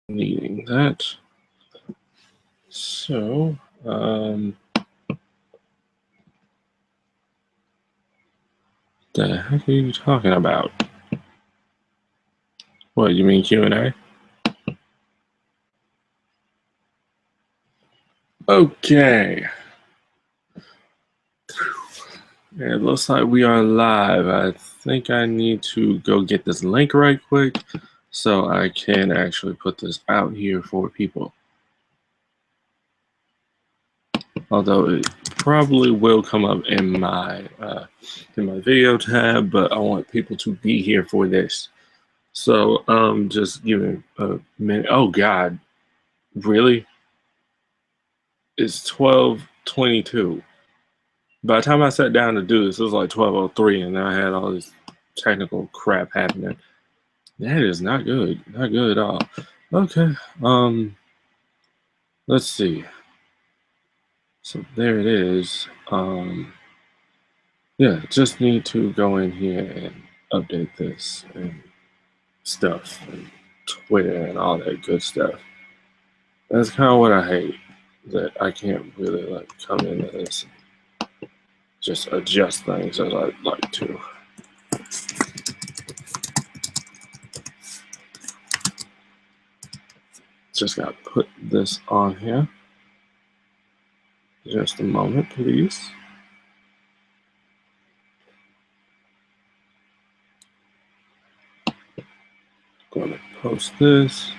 needing that. So, the heck are you talking about? What, you mean Q&A? Okay. It looks like we are live. I think I need to go get this link right quick so I can actually put this out here for people. Although it probably will come up in my video tab, but I want people to be here for this. So just give me a minute. Oh God, really? It's 12:22. By the time I sat down to do this, it was like 12:03, and I had all this technical crap happening. That is not good. Not good at all. Okay. Let's see. So there it is. Yeah, just need to go in here and update this and stuff and Twitter and all that good stuff. That's kind of what I hate, that I can't really like come into this and just adjust things as I'd like to. Just got to put this on here. Just a moment, please. Going to post this.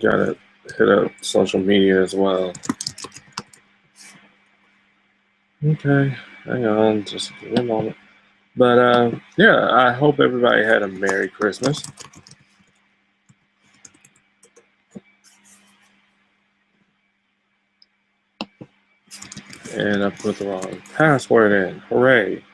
Gotta hit up social media as well. Okay, hang on, just give me a moment. But yeah, I hope everybody had a Merry Christmas. And I put the wrong password in. Hooray.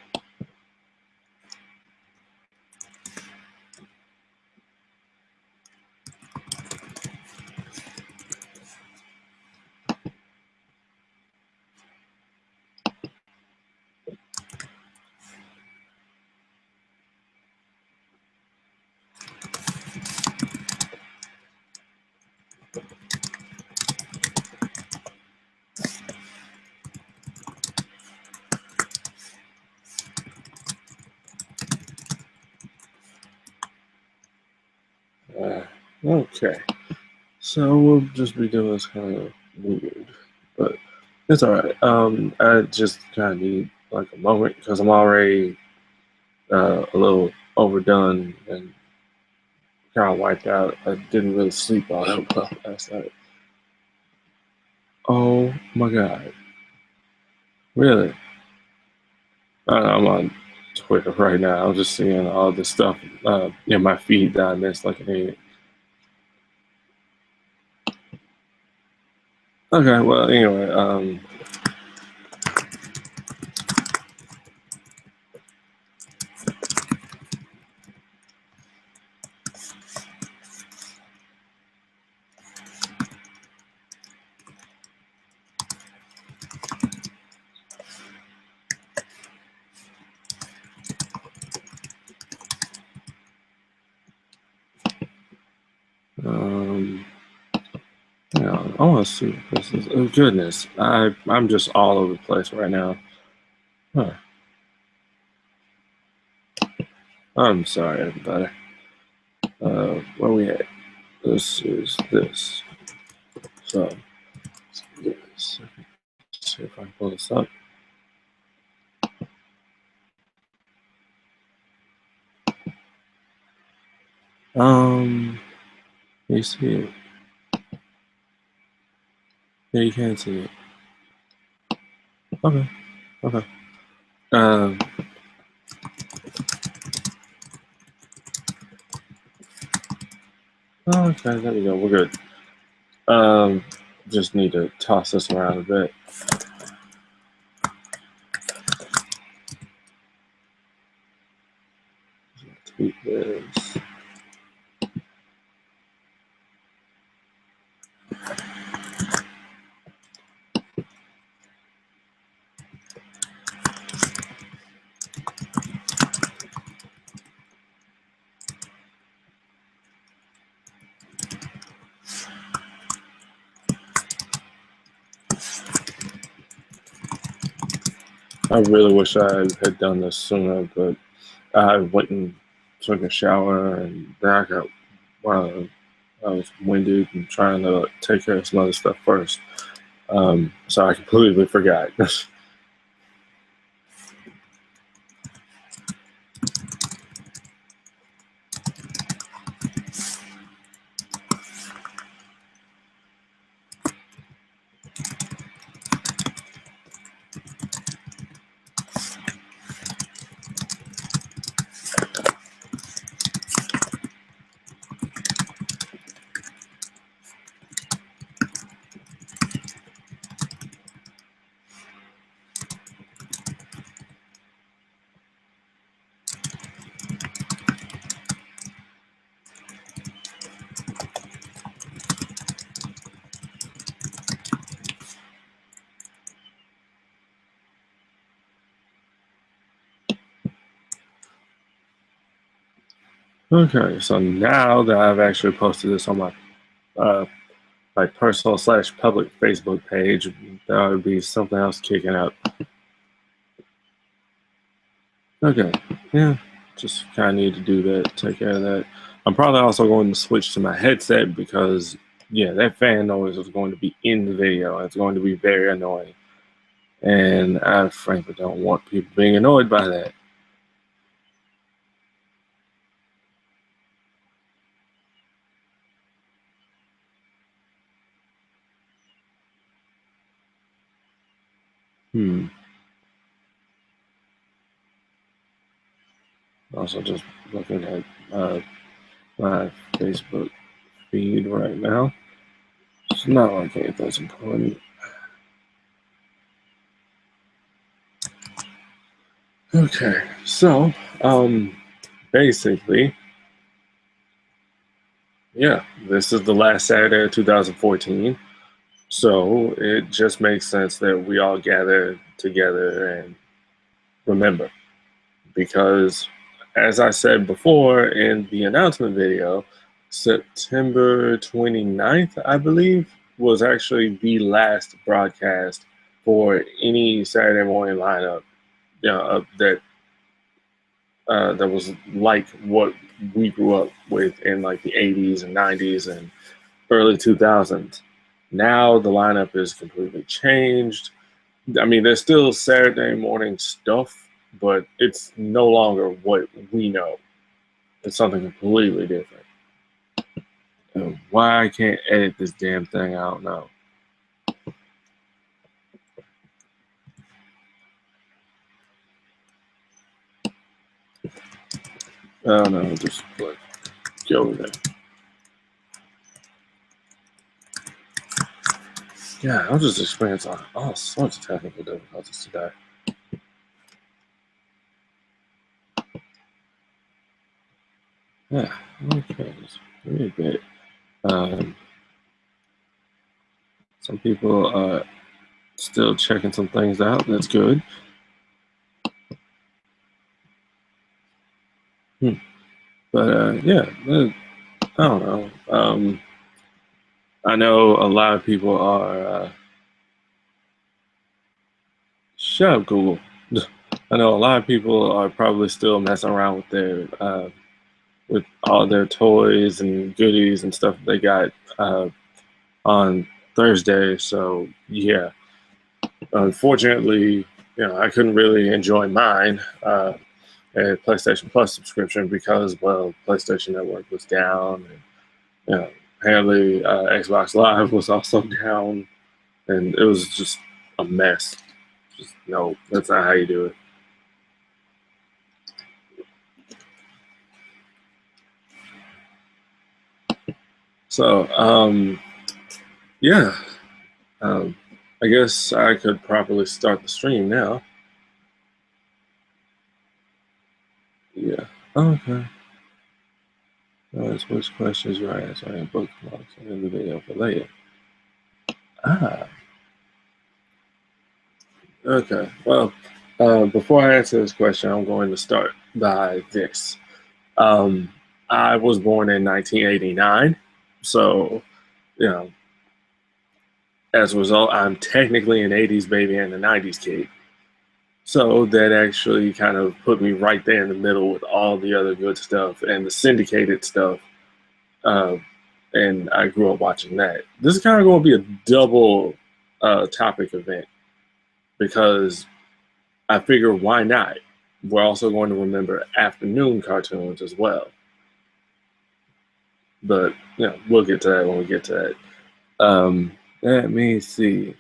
Okay, so we'll just be doing this kind of weird, but it's all right. I just kind of need like a moment because I'm already a little overdone and kind of wiped out. I didn't really sleep all that well last night. Oh my God, really? I'm on Twitter right now. I'm just seeing all this stuff in my feed that I missed like an idiot. Okay, well, anyway, I want to see what this is. Oh goodness, I'm just all over the place right now. Huh. I'm sorry, everybody. Where we at? This is this. So let's do this. Let's see if I can pull this up. You see it? Yeah, you can see it. Okay. Okay. Okay, there we go. We're good. Just need to toss this around a bit. Tweet this. I really wish I had done this sooner, but I went and took a shower, and then uh, I was winded and trying to take care of some other stuff first. So I completely forgot. Okay, so now that I've actually posted this on uh, my personal slash public Facebook page, there would be something else kicking up. Okay, yeah, just kind of need to do that, take care of that. I'm probably also going to switch to my headset because, yeah, that fan noise is going to be in the video. It's going to be very annoying. And I frankly don't want people being annoyed by that. Hmm. Also, just looking at my Facebook feed right now. It's not like anything's important. Okay, so basically, yeah, this is the last Saturday of 2014. So it just makes sense that we all gather together and remember. Because, as I said before in the announcement video, September 29th, I believe, was actually the last broadcast for any Saturday morning lineup, that was like what we grew up with in like the 80s and 90s and early 2000s. Now the lineup is completely changed. I mean, there's still Saturday morning stuff, but it's no longer what we know. It's something completely different. And why I can't edit this damn thing, I don't know. I don't know, just like go with it. Yeah, I'll just experience all sorts of technical difficulties today. Yeah, okay, just give me a bit. Um, some people are still checking some things out. That's good. Hmm. But yeah, I don't know. I know a lot of people are. Shut up, Google. I know a lot of people are probably still messing around with with all their toys and goodies and stuff they got on Thursday. So yeah, unfortunately, I couldn't really enjoy mine. A PlayStation Plus subscription because, well, PlayStation Network was down, and apparently Xbox Live was also down, and it was just a mess. Just no, that's not how you do it. So yeah, um, I guess I could properly start the stream now. Yeah. Okay. Which questions you're answering bookmarks in the video for later. Ah. Okay. Well, before I answer this question, I'm going to start by this. Um, I was born in 1989, so you know, as a result, I'm technically an 80s baby and a 90s kid. So that actually kind of put me right there in the middle with all the other good stuff and the syndicated stuff. Uh, and I grew up watching that. This is kind of going to be a double topic event because I figure why not? We're also going to remember afternoon cartoons as well. But we'll get to that when we get to that. Let me see.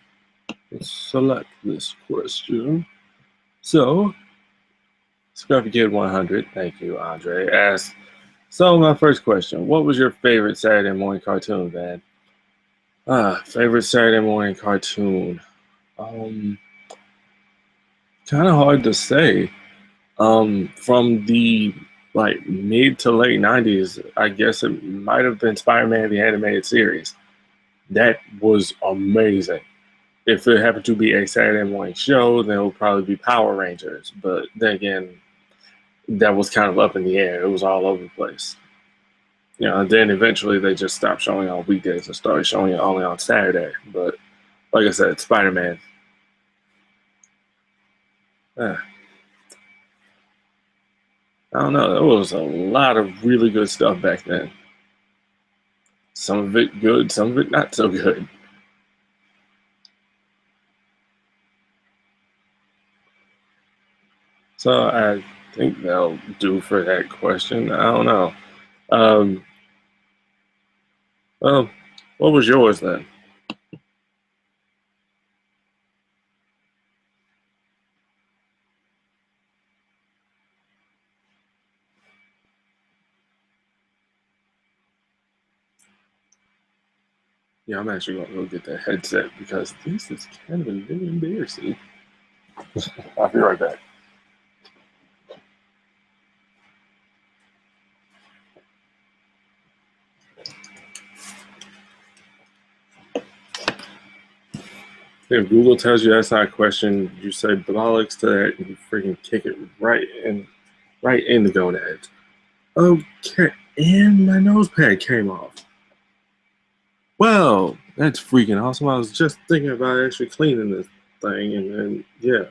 Let's select this question. So, Scruffy Kid 100, thank you, Andre, asks, so my first question, what was your favorite Saturday morning cartoon, Van? Favorite Saturday morning cartoon? Um, Kind of hard to say. From the like mid to late 90s, I guess it might have been Spider-Man the animated series. That was amazing. If it happened to be a Saturday morning show, then it would probably be Power Rangers. But then again, that was kind of up in the air. It was all over the place. And then eventually they just stopped showing on weekdays and started showing it only on Saturday. But like I said, Spider-Man. Uh, I don't know. There was a lot of really good stuff back then. Some of it good, some of it not so good. So I think that'll do for that question. I don't know. Um, well, what was yours then? Yeah, I'm actually going to go get that headset because this is kind of a little embarrassing. I'll be right back. If Google tells you that's not a question, you say bollocks to that and you freaking kick it right in the gonads. Okay, and my nose pad came off. Well, that's freaking awesome. I was just thinking about actually cleaning this thing, and then yeah,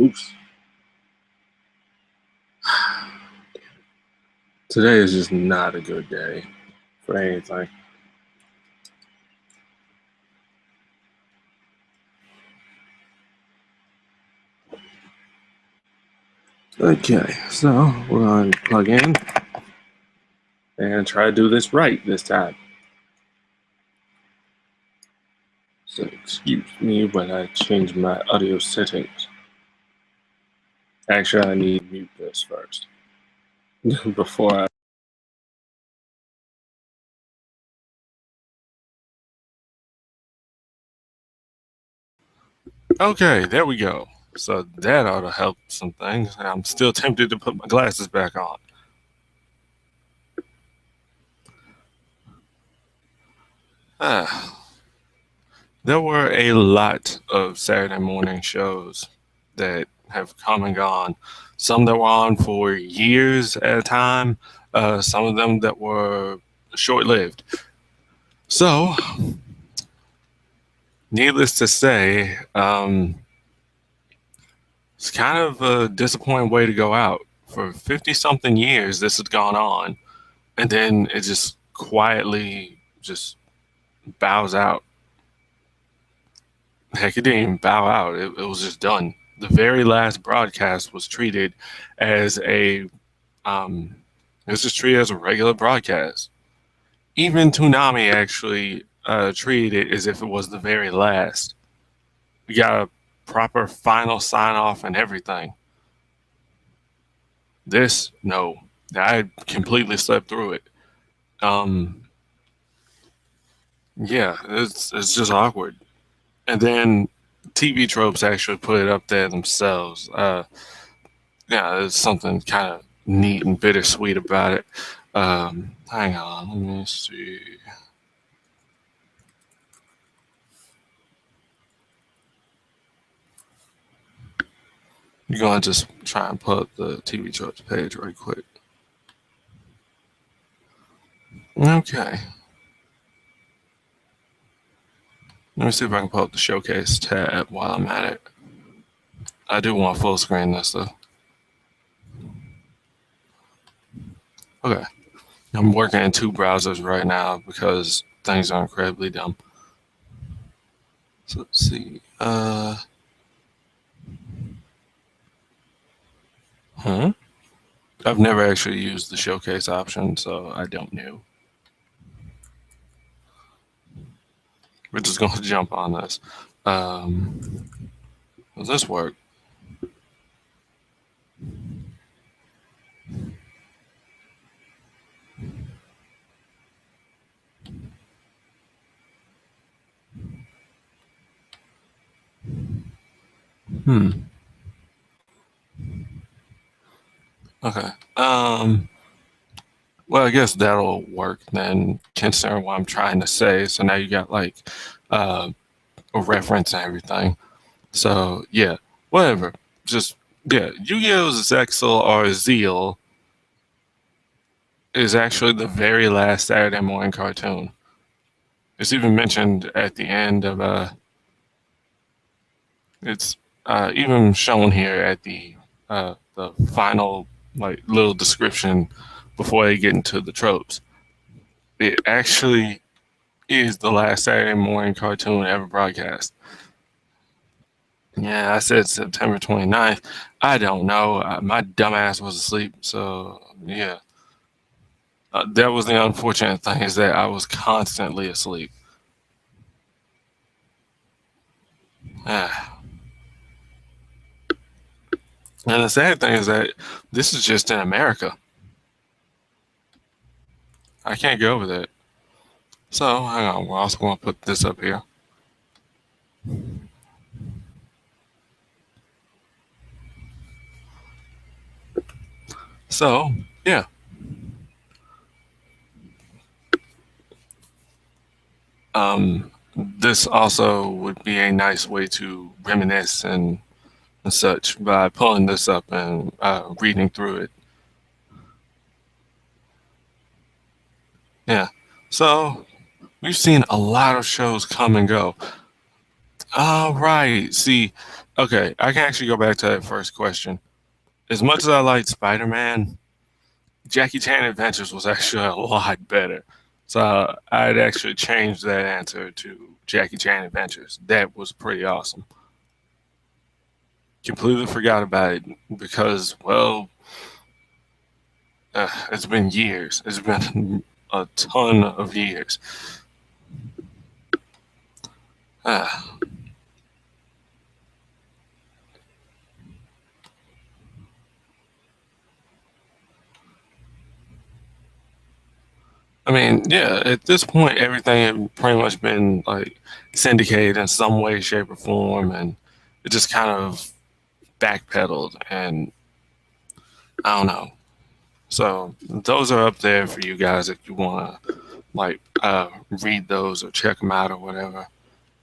oops. Today is just not a good day for anything. Okay, so we're going to plug in and try to do this right this time. So excuse me when I change my audio settings. Actually, I need to mute this first before I. Okay, there we go. So that ought to help some things. I'm still tempted to put my glasses back on. There were a lot of Saturday morning shows that have come and gone. Some that were on for years at a time, some of them that were short lived. So, needless to say, it's kind of a disappointing way to go out. For 50 something years, this has gone on, and then it just quietly just bows out. Heck, it didn't even bow out. It was just done. The very last broadcast was treated as um, it was just treated as a regular broadcast. Even Toonami actually treated it as if it was the very last. We got a proper final sign off and everything. This, no, I completely slept through it. Yeah, it's just awkward. And then TV tropes actually put it up there themselves. Yeah, there's something kind of neat and bittersweet about it. Hang on, let me see. You're going to just try and pull up the TV tropes page right quick. Okay. Let me see if I can pull up the showcase tab while I'm at it. I do want full screen this though. Okay. I'm working in two browsers right now because things are incredibly dumb. So let's see. I've never actually used the showcase option, so I don't know. We're just going to jump on this. Does this work? Okay. Well, I guess that'll work then, considering what I'm trying to say. So now you got like uh, a reference and everything. So yeah, whatever. Just yeah, Yu-Gi-Oh's Zexal or Zeal is actually the very last Saturday morning cartoon. It's even mentioned at the end of it's even shown here at the final like little description before they get into the tropes. It actually is the last Saturday morning cartoon ever broadcast. Yeah, I said September 29th. I don't know. My dumbass was asleep. So, yeah. That was the unfortunate thing is that I was constantly asleep. Ah. And the sad thing is that this is just in America. I can't go with it. So, hang on. We're also going to put this up here. So, yeah. This also would be a nice way to reminisce and such by pulling this up and reading through it. Yeah. So we've seen a lot of shows come and go. All right. See, okay, I can actually go back to that first question. As much as I liked Spider Man, Jackie Chan Adventures was actually a lot better. So I'd actually changed that answer to Jackie Chan Adventures. That was pretty awesome. Completely forgot about it because, well, it's been years. It's been a ton of years. Uh, I mean, yeah, at this point, everything had pretty much been like syndicated in some way, shape, or form, and it just kind of backpedaled. And I don't know. So those are up there for you guys if you want to like read those or check them out or whatever.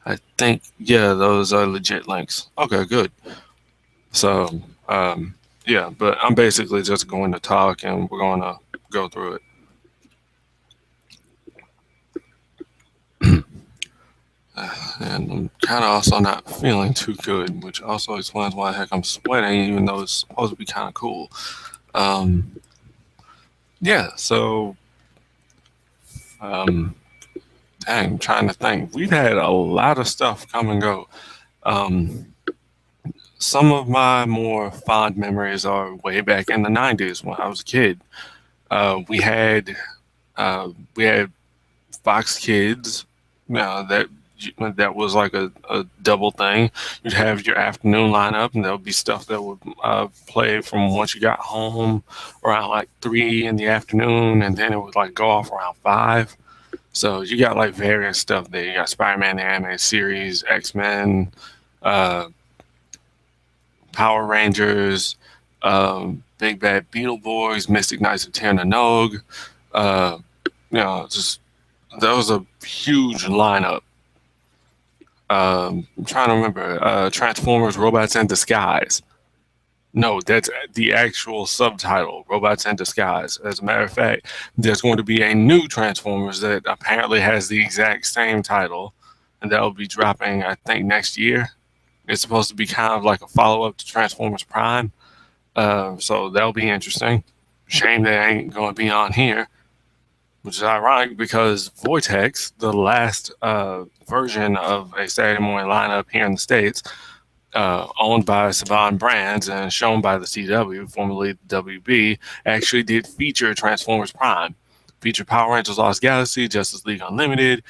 I think yeah, those are legit links. Okay, good. So yeah, but I'm basically just going to talk and we're going to go through it. And I'm kind of also not feeling too good, which also explains why the heck I'm sweating, even though it's supposed to be kind of cool. Um, yeah, so um, dang, I'm trying to think. We've had a lot of stuff come and go. Um, some of my more fond memories are way back in the '90s when I was a kid. Uh, we had we had Fox Kids. That that was like a double thing. You'd have your afternoon lineup, and there would be stuff that would play from once you got home around like 3 in the afternoon, and then it would like go off around 5. So you got like various stuff there. You got Spider-Man the animated series, X-Men, uh, Power Rangers, Big Bad Beetleborgs, Mystic Knights of Terra uh, just that was a huge lineup. I'm trying to remember. Transformers: Robots in Disguise. No, that's the actual subtitle, Robots in Disguise. As a matter of fact, there's going to be a new Transformers that apparently has the exact same title, and that will be dropping, I think, next year. It's supposed to be kind of like a follow up to Transformers Prime. So that'll be interesting. Shame that ain't going to be on here, which is ironic because Vortex, the last version of a Saturday morning lineup here in the States, owned by Saban Brands and shown by the CW, formerly the WB, actually did feature Transformers Prime. Featured Power Rangers Lost Galaxy, Justice League Unlimited,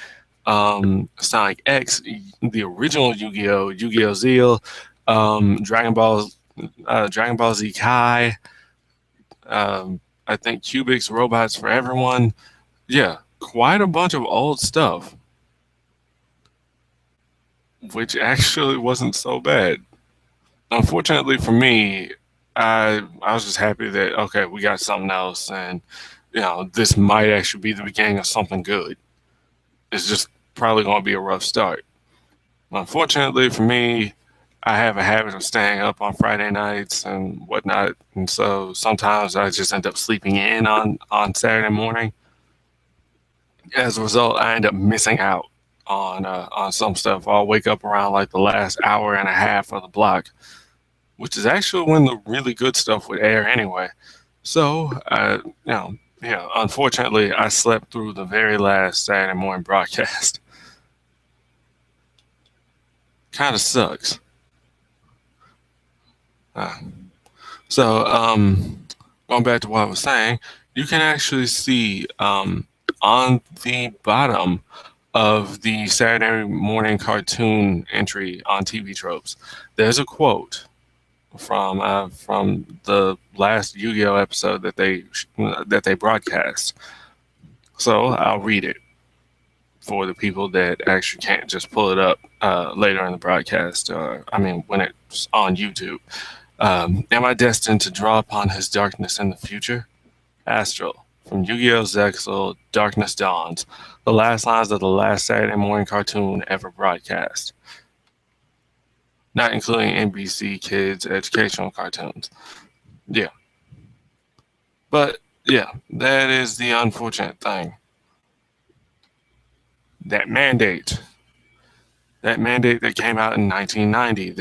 Sonic X, the original Yu-Gi-Oh, Yu-Gi-Oh Zeal, Dragon Ball, Dragon Ball Z Kai, I think Cubics, Robots for Everyone. Yeah, quite a bunch of old stuff, which actually wasn't so bad. Unfortunately for me, I was just happy that okay, we got something else, and this might actually be the beginning of something good. It's just probably going to be a rough start. Unfortunately for me, I have a habit of staying up on Friday nights and whatnot, and so sometimes I just end up sleeping in on Saturday morning. As a result, I end up missing out on some stuff. I'll wake up around like the last hour and a half of the block, which is actually when the really good stuff would air anyway. So, unfortunately, I slept through the very last Saturday morning broadcast. Kind of sucks. Uh, so, going back to what I was saying, you can actually see on the bottom of the Saturday morning cartoon entry on TV Tropes, there's a quote from the last Yu-Gi-Oh episode that they broadcast. So I'll read it for the people that actually can't just pull it up later in the broadcast. When it's on YouTube. Am I destined to draw upon his darkness in the future? Astral. From Yu-Gi-Oh! Zexal, Darkness Dawns. The last lines of the last Saturday morning cartoon ever broadcast. Not including NBC Kids educational cartoons. Yeah. But, yeah, that is the unfortunate thing. That mandate. That mandate that came out in 1990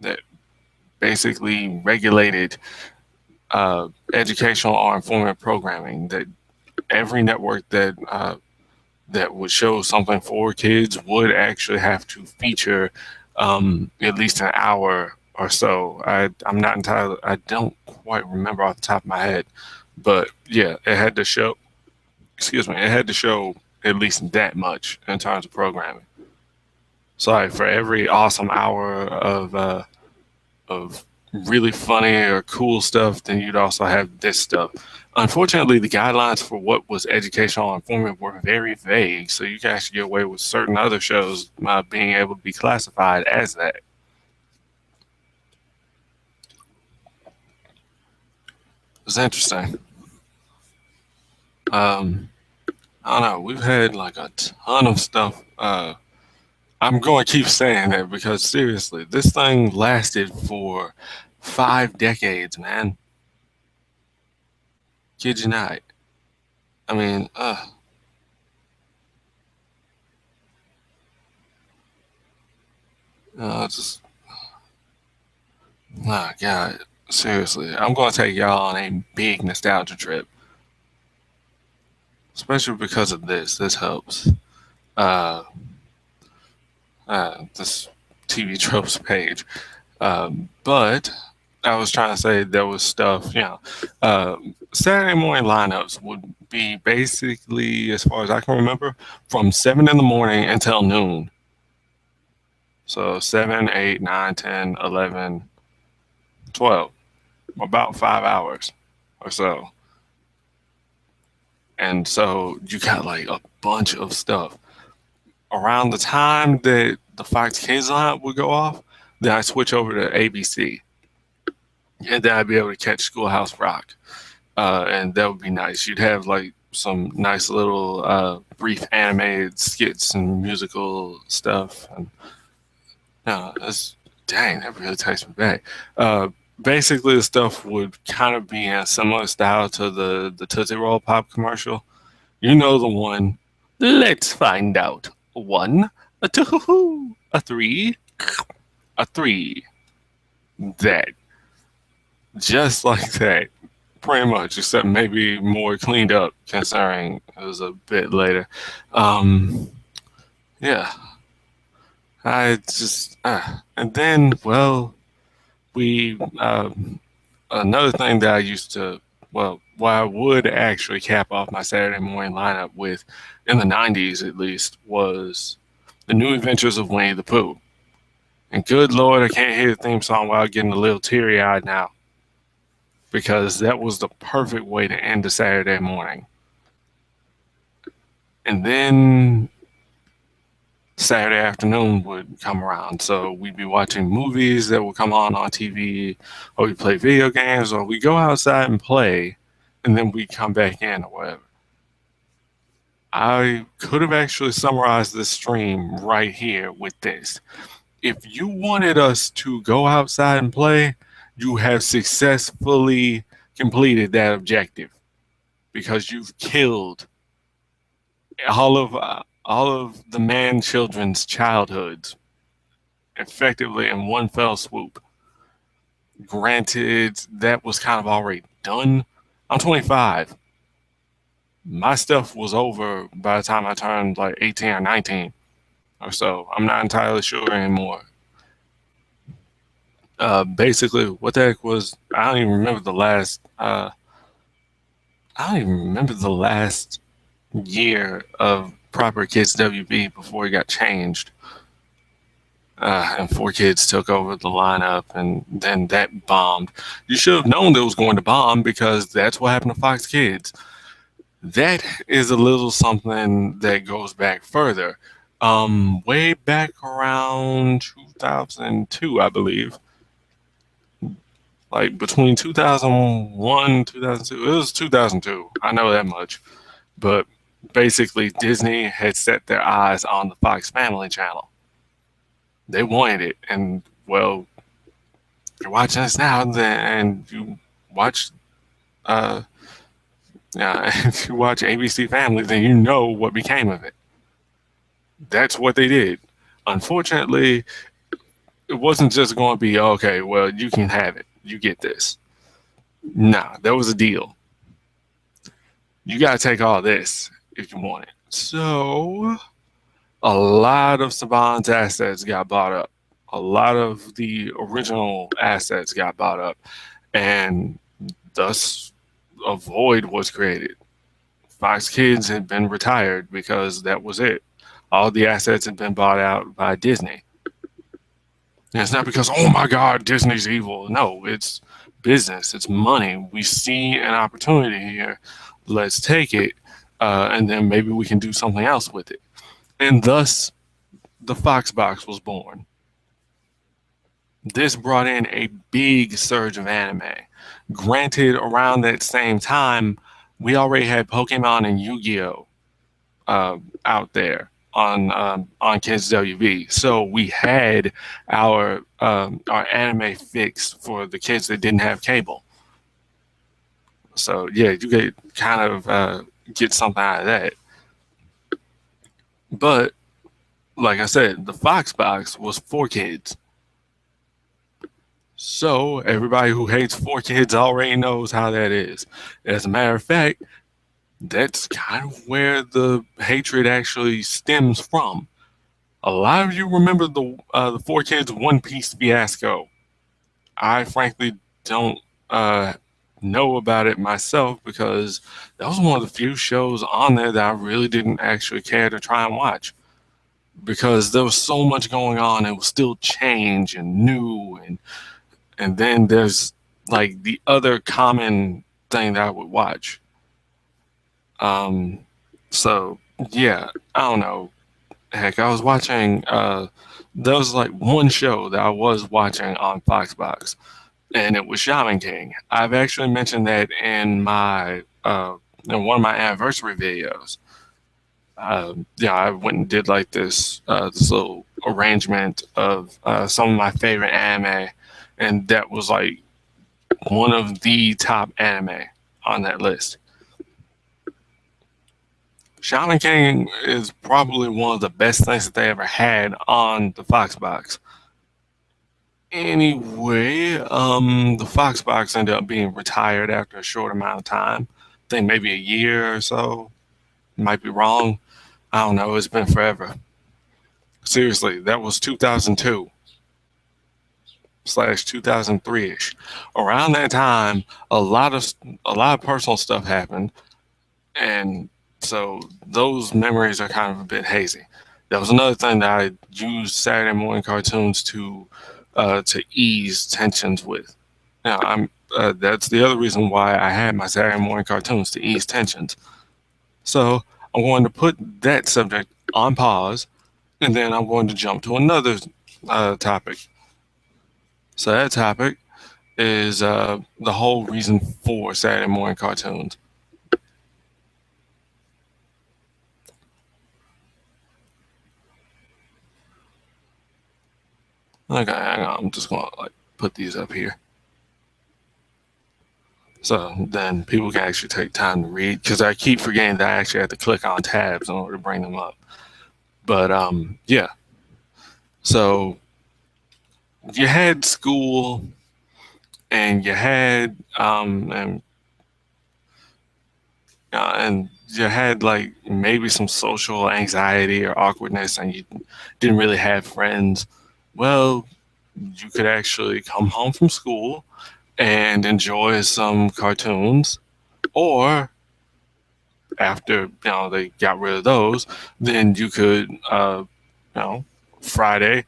that basically regulated educational or informative programming. That every network that would show something for kids would actually have to feature at least an hour or so. I'm not entirely. I don't quite remember off the top of my head, but yeah, it had to show. Excuse me. It had to show at least that much in terms of programming. So like, for every awesome hour of really funny or cool stuff, then you'd also have this stuff. Unfortunately, the guidelines for what was educational and informative were very vague, so you can actually get away with certain other shows being able to be classified as that. It's interesting. Um, I don't know. We've had like a ton of stuff. I'm going to keep saying that because seriously, this thing lasted for 5 decades, man. Kid you not. I mean, just oh God, seriously, I'm going to take y'all on a big nostalgia trip, especially because of this. This helps. Uh, this TV tropes page. But I was trying to say there was stuff, Saturday morning lineups would be basically, as far as I can remember, from 7 in the morning until noon. So 7, 8, 9, 10, 11, 12, about 5 hours or so. And so you got like a bunch of stuff. Around the time that the Fox Kids lineup would go off, then I switch over to ABC. And then I'd be able to catch Schoolhouse Rock. And that would be nice. You'd have like some nice little brief animated skits and musical stuff. And that's dang, that really takes me back. Basically, the stuff would kind of be in a similar style to the Tootsie Roll Pop commercial. You know the one. Let's find out. 1, a 2, a 3. a 3. That. Just like that. Pretty much, except maybe more cleaned up, considering it was a bit later. Um, yeah, I just, and then, well, we, another thing that I used to, well, what I would actually cap off my Saturday morning lineup with, in the 90s at least, was The New Adventures of Winnie the Pooh. And good Lord, I can't hear the theme song without getting a little teary eyed now, because that was the perfect way to end a Saturday morning. And then Saturday afternoon would come around. So we'd be watching movies that would come on TV, or we play video games, or we go outside and play, and then we come back in or whatever. I could have actually summarized this stream right here with this. If you wanted us to go outside and play, you have successfully completed that objective, because you've killed all of the man children's childhoods effectively in one fell swoop. Granted, that was kind of already done. I'm 25. My stuff was over by the time I turned like 18 or 19 or so. I'm not entirely sure anymore. Basically, what the heck was, I don't even remember the last. I don't even remember the last year of proper Kids WB before it got changed. And 4Kids took over the lineup, and then that bombed. You should have known that it was going to bomb, because that's what happened to Fox Kids. That is a little something that goes back further. Way back around 2002, I believe. Like between 2001, 2002. It was 2002. I know that much. But basically, Disney had set their eyes on the Fox Family Channel. They wanted it, and well, you're watching this now, and you watch, if you watch ABC Family, then you know what became of it. That's what they did. Unfortunately, it wasn't just going to be, okay, well, you can have it, you get this. Nah, there was a deal. You got to take all this if you want it. So, a lot of Saban's assets got bought up. A lot of the original assets got bought up, and thus a void was created. Fox Kids had been retired because that was it. All the assets had been bought out by Disney. And it's not because, oh my God, Disney's evil. No, it's business. It's money. We see an opportunity here. Let's take it, and then maybe we can do something else with it. And thus, the Fox Box was born. This brought in a big surge of anime. Granted, around that same time, we already had Pokemon and Yu-Gi-Oh! Out there on Kids WB, so we had our anime fix for the kids that didn't have cable. So yeah, you could kind of get something out of that. But like I said, the Fox Box was for kids. So everybody who hates 4Kids already knows how that is. As a matter of fact, that's kind of where the hatred actually stems from. A lot of you remember the 4Kids One Piece fiasco. I frankly don't know about it myself, because that was one of the few shows on there that I really didn't actually care to try and watch, because there was so much going on. It was still change and new, and then there's like the other common thing that I would watch. So yeah, I don't know. Heck, I was watching. There was like one show that I was watching on Foxbox, and it was Shaman King. I've actually mentioned that in my in one of my anniversary videos. Yeah, I went and did like this little arrangement of some of my favorite anime, and that was like one of the top anime on that list. Shaolin King is probably one of the best things that they ever had on the Fox Box. Anyway, the Fox box ended up being retired after a short amount of time. I think maybe a year or so. Might be wrong. I don't know. It's been forever. Seriously, that was 2002 slash 2003 ish. Around that time, a lot of a lot of personal stuff happened, and so those memories are kind of a bit hazy. That was another thing that I used Saturday morning cartoons to ease tensions with. Now, that's the other reason why I had my Saturday morning cartoons, to ease tensions. So I'm going to put that subject on pause, and then I'm going to jump to another topic. So that topic is the whole reason for Saturday morning cartoons. Okay, hang on. I'm just gonna put these up here, so then people can actually take time to read. Because I keep forgetting that I actually have to click on tabs in order to bring them up. But yeah. So you had school, and you had and you had like maybe some social anxiety or awkwardness, and you didn't really have friends. Well, you could actually come home from school and enjoy some cartoons, or after they got rid of those, then you could Friday.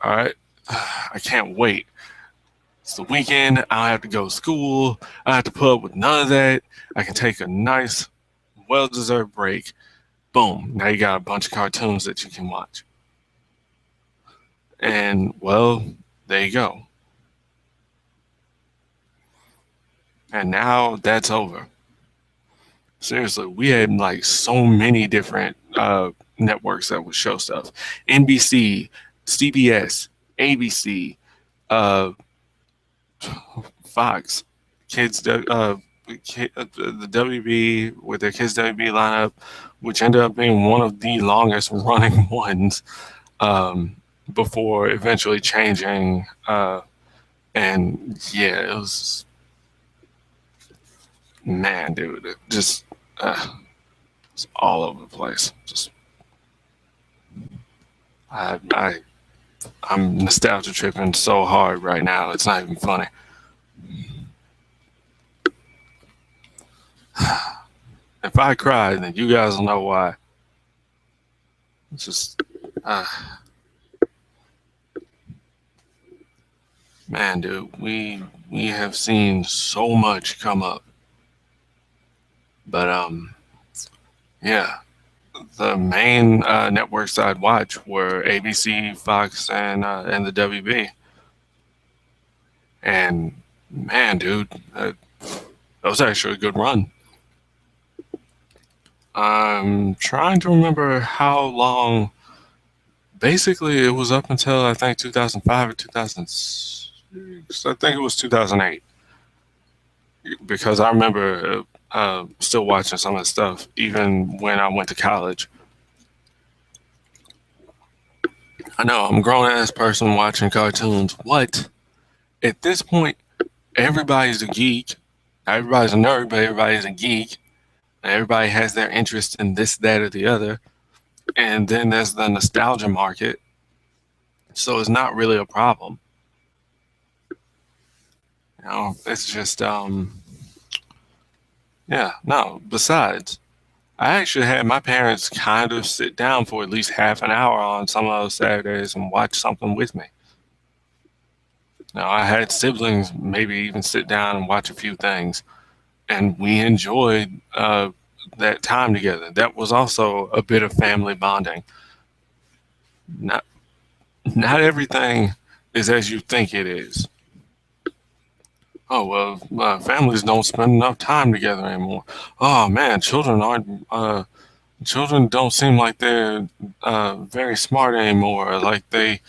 All right, I can't wait. It's the weekend. I don't have to go to school. I don't have to put up with none of that. I can take a nice, well-deserved break. Boom! Now you got a bunch of cartoons that you can watch, and well, there you go. And now that's over. Seriously, we had like so many different networks that would show stuff. NBC, CBS, ABC, uh, Fox, kids, the WB with their Kids WB lineup, which ended up being one of the longest running ones before eventually changing. And yeah, it was, man, dude, it just it's all over the place. Just I I'm nostalgia tripping so hard right now. It's not even funny. If I cry, then you guys will know why. It's just, uh, man, dude, we have seen so much come up, but yeah, the main networks I'd watch were ABC, Fox, and the WB. And man, dude, that was actually a good run. I'm trying to remember how long. Basically, it was up until I think 2005 or 2006. I think it was 2008, because I remember still watching some of the stuff even when I went to college. I know I'm a grown ass person watching cartoons. What? At this point, everybody's a geek. Everybody's a nerd, but everybody's a geek. Everybody has their interest in this, that, or the other. And then there's the nostalgia market. So it's not really a problem. It's just yeah, no. Besides, I actually had my parents kind of sit down for at least half an hour on some of those Saturdays and watch something with me. Now, I had siblings maybe even sit down and watch a few things, and we enjoyed that time together. That was also a bit of family bonding. Not not everything is as you think it is. Oh well, families don't spend enough time together anymore. Oh man, children don't seem like they're very smart anymore. Like they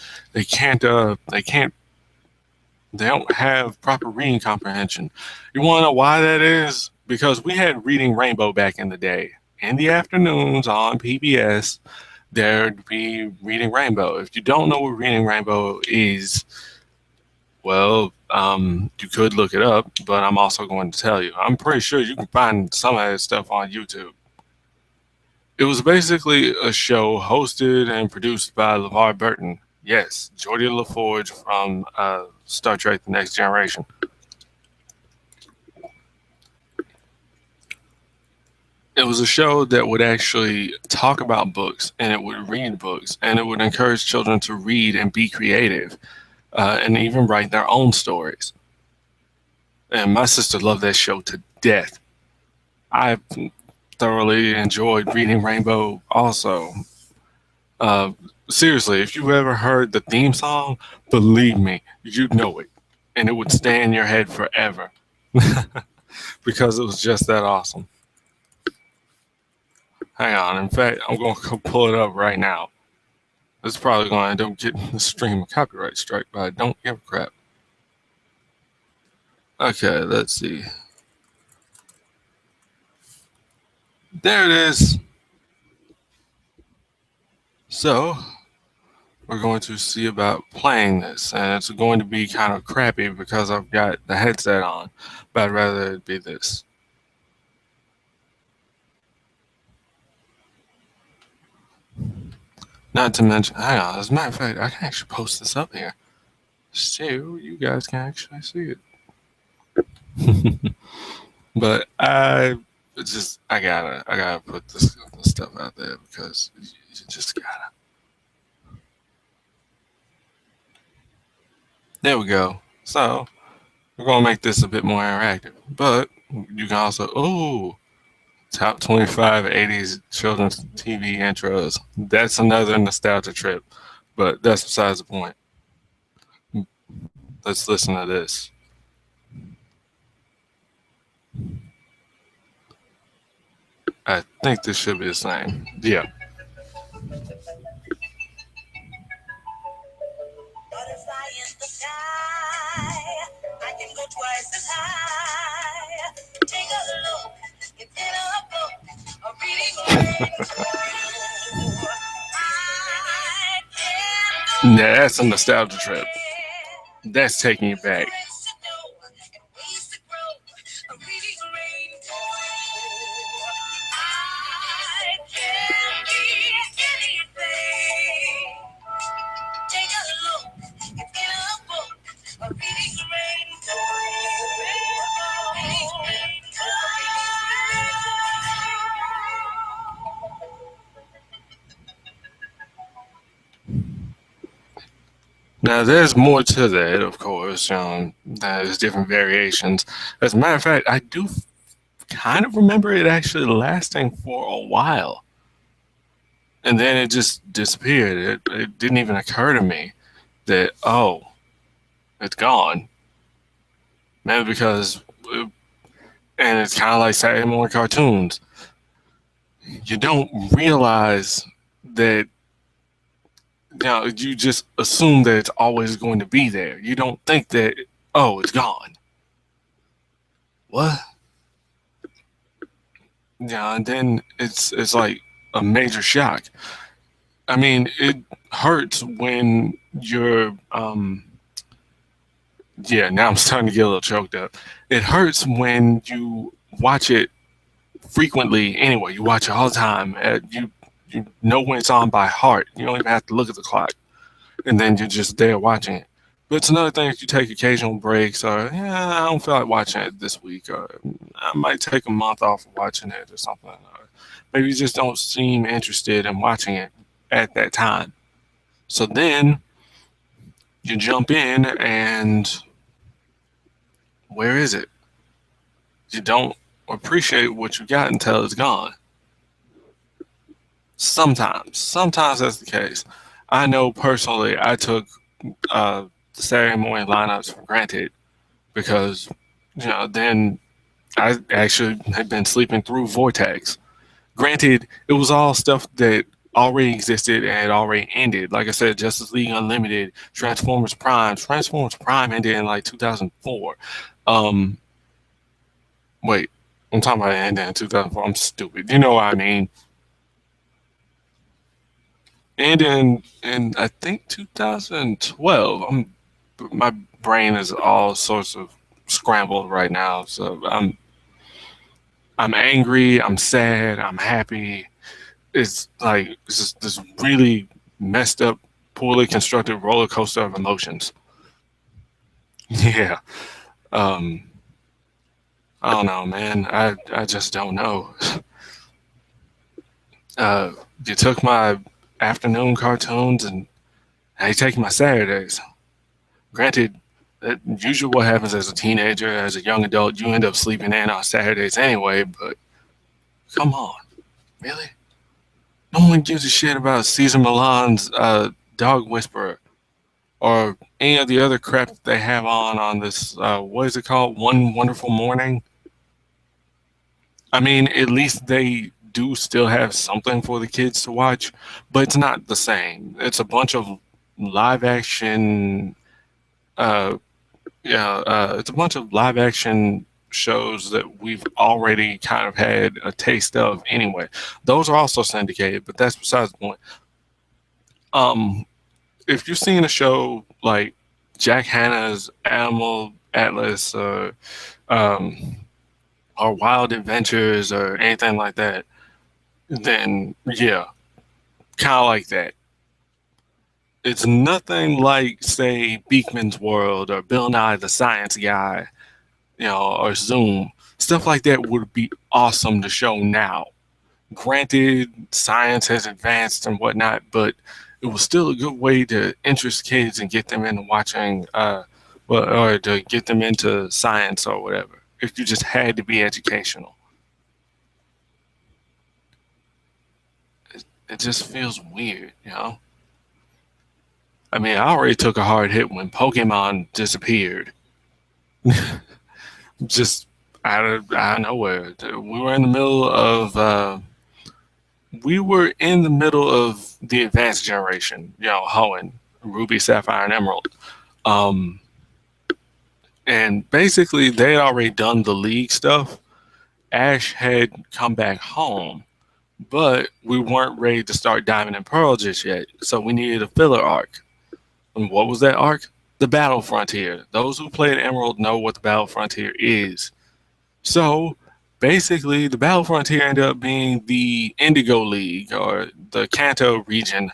don't have proper reading comprehension. You want to know why that is? Because we had Reading Rainbow back in the day. In the afternoons on PBS, there'd be Reading Rainbow. If you don't know what Reading Rainbow is, Well, you could look it up, but I'm also going to tell you. I'm pretty sure you can find some of that stuff on YouTube. It was basically a show hosted and produced by LeVar Burton. Yes, Geordie LaForge from Star Trek: The Next Generation. It was a show that would actually talk about books and it would read books and it would encourage children to read and be creative and even write their own stories. And my sister loved that show to death. I thoroughly enjoyed reading Rainbow also. Uh, Seriously, if you ever heard the theme song, believe me, you know it. And it would stay in your head forever because it was just that awesome. Hang on. In fact, I'm going to pull it up right now. It's probably going to end up getting the stream a copyright strike, but I don't give a crap. Okay, let's see. There it is. So, we're going to see about playing this, and it's going to be kind of crappy because I've got the headset on, but I'd rather it be this. Not to mention, hang on, as a matter of fact, I can actually post this up here. So you guys can actually see it. But I gotta put this stuff out there because you just gotta. There we go. So we're gonna make this a bit more interactive, but you can also top 25 80s children's TV intros. That's another nostalgia trip, but that's besides the point. Let's listen to this. I think this should be the same. Yeah. Butterfly in the sky. I can go twice as high. Take a look. It's in a book. A reading rainbow. Yeah, that's a nostalgia trip. That's taking you back. Now, there's more to that, of course. There's different variations. As a matter of fact, I do kind of remember it actually lasting for a while. And then it just disappeared. It didn't even occur to me that, oh, it's gone. Maybe because, and it's kind of like Saturday morning cartoons. You don't realize that, you just assume that it's always going to be there. You don't think that, oh, it's gone. What? Yeah, and then it's like a major shock. I mean, it hurts when you're yeah, now I'm starting to get a little choked up. It hurts when you watch it frequently anyway. You watch it all the time. You know when it's on by heart. You don't even have to look at the clock. And then you're just there watching it. But it's another thing if you take occasional breaks or, yeah, I don't feel like watching it this week, or I might take a month off of watching it or something. Or maybe you just don't seem interested in watching it at that time. So then you jump in and where is it? You don't appreciate what you got until it's gone. Sometimes that's the case. I know personally I took the Saturday morning lineups for granted because, then I actually had been sleeping through Vortex. Granted, it was all stuff that already existed and had already ended. Like I said, Justice League Unlimited, Transformers Prime. Transformers Prime ended in like 2004. Wait, I'm talking about it ended in 2004. I'm stupid. You know what I mean? And in I think 2012. My brain is all sorts of scrambled right now. So I'm angry, I'm sad, I'm happy. It's like it's just this really messed up, poorly constructed roller coaster of emotions. Yeah. Um, I don't know, man. I just don't know. Uh, you took my afternoon cartoons and now you take my Saturdays. Granted, that usually what happens as a teenager, as a young adult, you end up sleeping in on Saturdays anyway. But come on, really? No one gives a shit about Caesar Milan's Dog Whisperer or any of the other crap that they have on this. What is it called? One Wonderful Morning. I mean, at least they do still have something for the kids to watch, but it's not the same. It's a bunch of live action. Uh, it's a bunch of live action shows that we've already kind of had a taste of anyway. Those are also syndicated, but that's besides the point. Um, if you've seen a show like Jack Hanna's Animal Atlas um, or Wild Adventures or anything like that, then yeah, kind of like that. It's nothing like, say, Beekman's World or Bill Nye the Science Guy, or Zoom. Stuff like that would be awesome to show now. Granted, science has advanced and whatnot, but it was still a good way to interest kids and get them into watching, or to get them into science or whatever. If you just had to be educational, it just feels weird. I mean, I already took a hard hit when Pokemon disappeared, just out of nowhere. We were in the middle of the advanced generation, Hoenn, Ruby, Sapphire, and Emerald. Um, and basically, they had already done the league stuff. Ash had come back home, but we weren't ready to start Diamond and Pearl just yet. So we needed a filler arc. And what was that arc? The Battle Frontier. Those who played Emerald know what the Battle Frontier is. So basically, the Battle Frontier ended up being the Indigo League or the Kanto region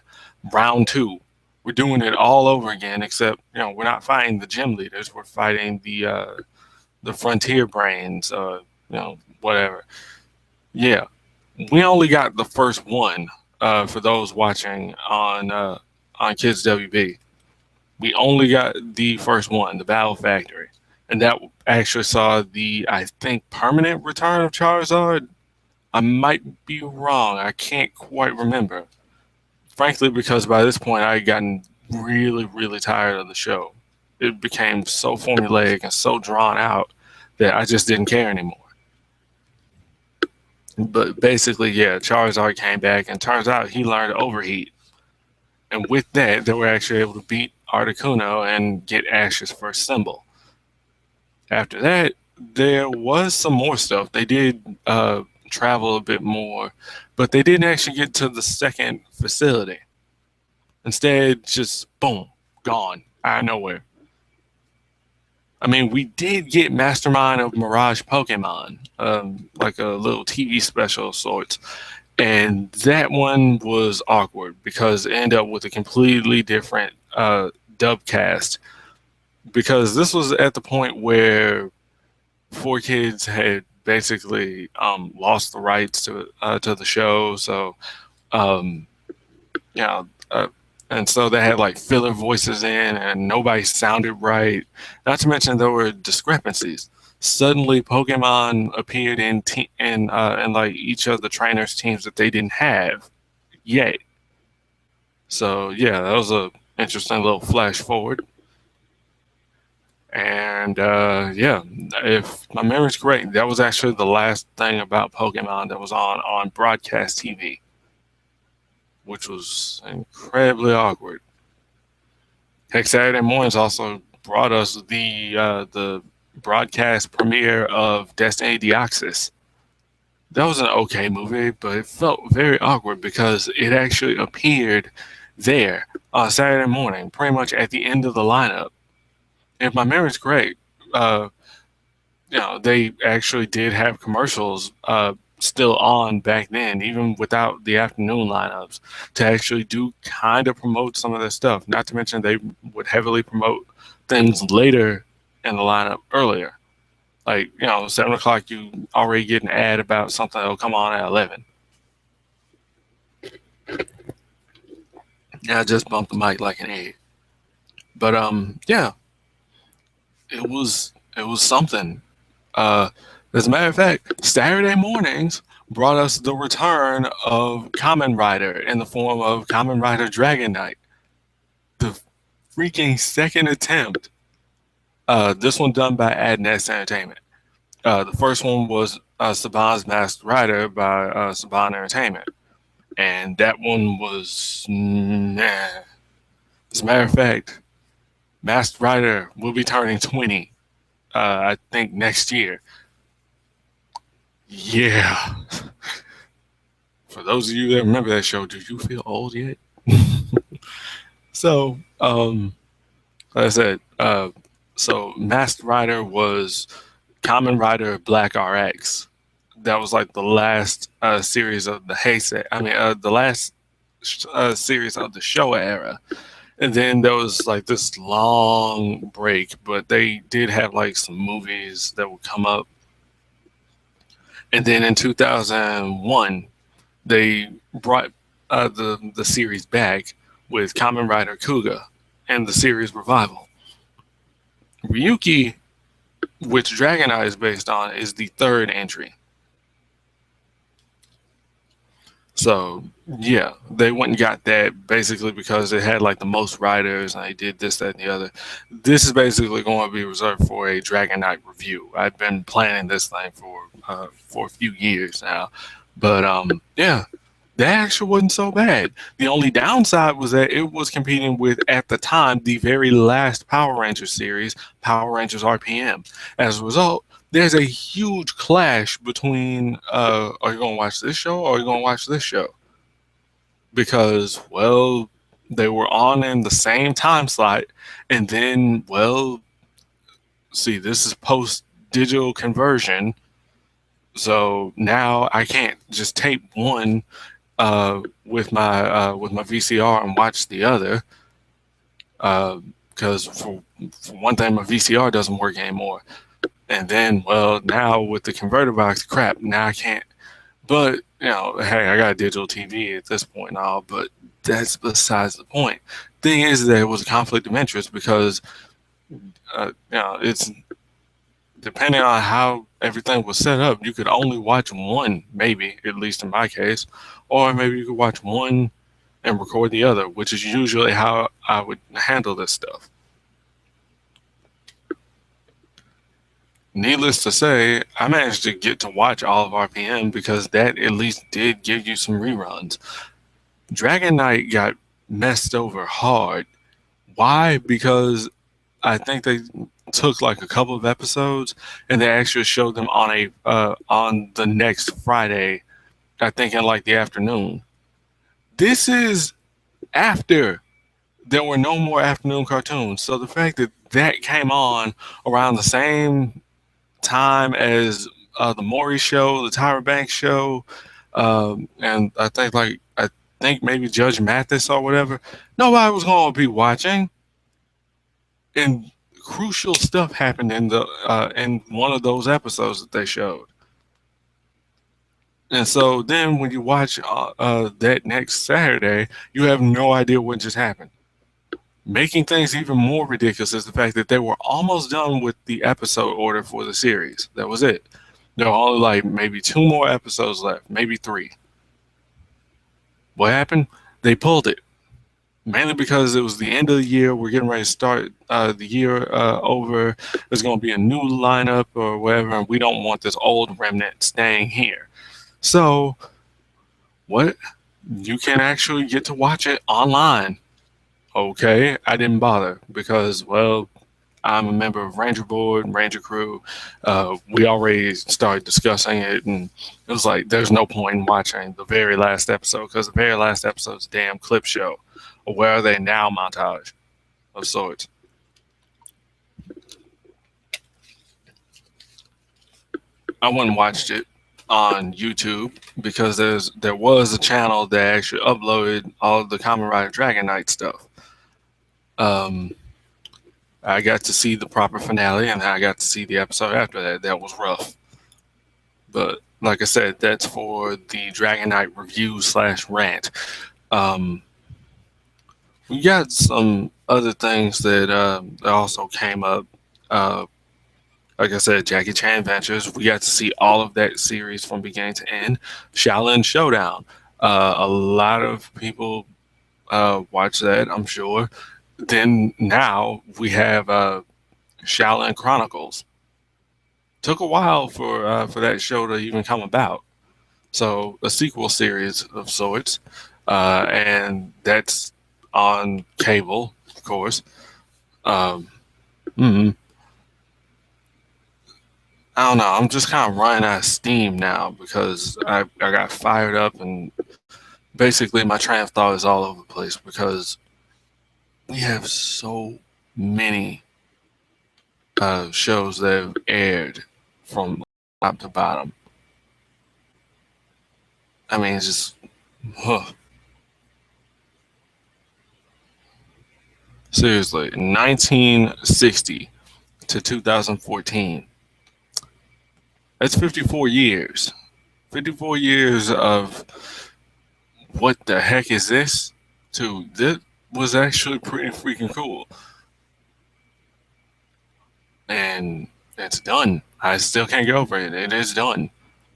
round two. We're doing it all over again, except we're not fighting the gym leaders. We're fighting the Frontier Brains, whatever. Yeah, we only got the first one for those watching on Kids WB. We only got the first one, the Battle Factory, and that actually saw the, I think, permanent return of Charizard. I might be wrong. I can't quite remember. Frankly, because by this point I had gotten really, really tired of the show. It became so formulaic and so drawn out that I just didn't care anymore. But basically, yeah, Charizard came back, and turns out he learned to overheat. And with that, they were actually able to beat Articuno and get Ash's first symbol. After that, there was some more stuff. They did travel a bit more, but they didn't actually get to the second facility. Instead, just boom, gone out of nowhere. I mean, we did get Mastermind of Mirage Pokemon, like a little TV special of sorts. And that one was awkward because it ended up with a completely different dub cast. Because this was at the point where 4Kids had basically lost the rights to the show. So, um, you know, uh, and so they had like filler voices in, and nobody sounded right. Not to mention there were discrepancies. Suddenly, Pokemon appeared in like each of the trainers' teams that they didn't have yet. So yeah, that was a interesting little flash forward. And yeah, if my memory's correct, that was actually the last thing about Pokemon that was on broadcast TV, which was incredibly awkward. Heck, Saturday mornings also brought us the broadcast premiere of Destiny Deoxys. That was an okay movie, but it felt very awkward because it actually appeared there on Saturday morning, pretty much at the end of the lineup. if my memory's correct, uh, they actually did have commercials still on back then, even without the afternoon lineups, to actually do kind of promote some of their stuff. Not to mention they would heavily promote things later in the lineup earlier. Like, 7 o'clock, you already get an ad about something that'll come on at 11. Yeah, I just bumped the mic like an egg. But yeah, it was something. Uh, as a matter of fact, Saturday mornings brought us the return of Kamen Rider in the form of Kamen Rider Dragon Knight. The freaking second attempt. This one done by Adness Entertainment. The first one was Saban's Masked Rider by Saban Entertainment. And that one was nah. As a matter of fact, Masked Rider will be turning 20, I think, next year. Yeah. For those of you that remember that show, do you feel old yet? So, like I said, so Masked Rider was Kamen Rider Black RX. That was like the last series of the Heisei. I mean, the last series of the Showa era. And then there was like this long break, but they did have like some movies that would come up. And then in 2001, they brought the series back with Kamen Rider Kuga and the series revival. Ryuki, which Dragon Eye is based on, is the third entry. So yeah, they went and got that basically because it had like the most writers and they did this, that, and the other. This is basically going to be reserved for a Dragon Knight review. I've been planning this thing for a few years now, but yeah, that actually wasn't so bad. The only downside was that it was competing with, at the time, the very last Power Rangers series, Power Rangers RPM. As a result, there's a huge clash between are you going to watch this show or are you going to watch this show? Because, well, they were on in the same time slot, and then, well, see, this is post digital conversion, so now I can't just tape one with my VCR and watch the other because for one thing, my VCR doesn't work anymore. And then, well, now with the converter box, crap, now I can't. But, hey, I got a digital TV at this point and all, but that's besides the point. Thing is that it was a conflict of interest because, it's depending on how everything was set up, you could only watch one, maybe, at least in my case, or maybe you could watch one and record the other, which is usually how I would handle this stuff. Needless to say, I managed to get to watch all of RPM because that at least did give you some reruns. Dragon Knight got messed over hard. Why? Because I think they took like a couple of episodes and they actually showed them on the next Friday, I think in like the afternoon. This is after there were no more afternoon cartoons. So the fact that that came on around the same time as the Maury show, the Tyra Banks show, and I think maybe Judge Mathis or whatever, nobody was going to be watching. And crucial stuff happened in one of those episodes that they showed. And so then when you watch that next Saturday, you have no idea what just happened. Making things even more ridiculous is the fact that they were almost done with the episode order for the series. That was it. There were only like maybe 2 more episodes left, maybe 3. What happened? They pulled it. Mainly because it was the end of the year. We're getting ready to start the year over. There's going to be a new lineup or whatever, and we don't want this old remnant staying here. So, what? You can actually get to watch it online. Okay, I didn't bother because, well, I'm a member of Ranger Board, Ranger Crew. We already started discussing it, and it was like, there's no point in watching the very last episode because the very last episode's a damn clip show. Or where are they now montage of sorts. I wouldn't watched it on YouTube because there was a channel that actually uploaded all of the Kamen Rider Dragon Knight stuff. Um, I got to see the proper finale, and then I got to see the episode after that. That was rough, but like I said, that's for the Dragon Knight review slash rant. Um, we got some other things that also came up. Uh, like I said, Jackie Chan Adventures. We got to see all of that series from beginning to end. Shaolin Showdown. A lot of people watch that, I'm sure. Then now we have Shaolin Chronicles. Took a while for that show to even come about. So a sequel series of sorts, and that's on cable, of course. Um, mm, I don't know. I'm just kind of running out of steam now because I got fired up, and basically my train of thought is all over the place because we have so many shows that have aired from top to bottom. I mean, it's just huh. Seriously, 1960 to 2014. That's 54 years. 54 years of what the heck is this? To this was actually pretty freaking cool. And it's done. I still can't get over it. It is done.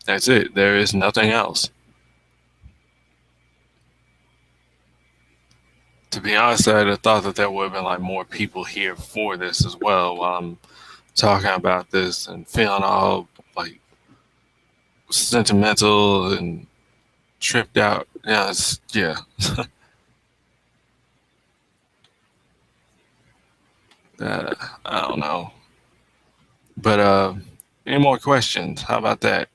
That's it. There is nothing else. To be honest, I'd have thought that there would have been like more people here for this as well while I'm talking about this and feeling all like sentimental and tripped out. Yeah, yeah. Uh, I don't know. But any more questions? How about that?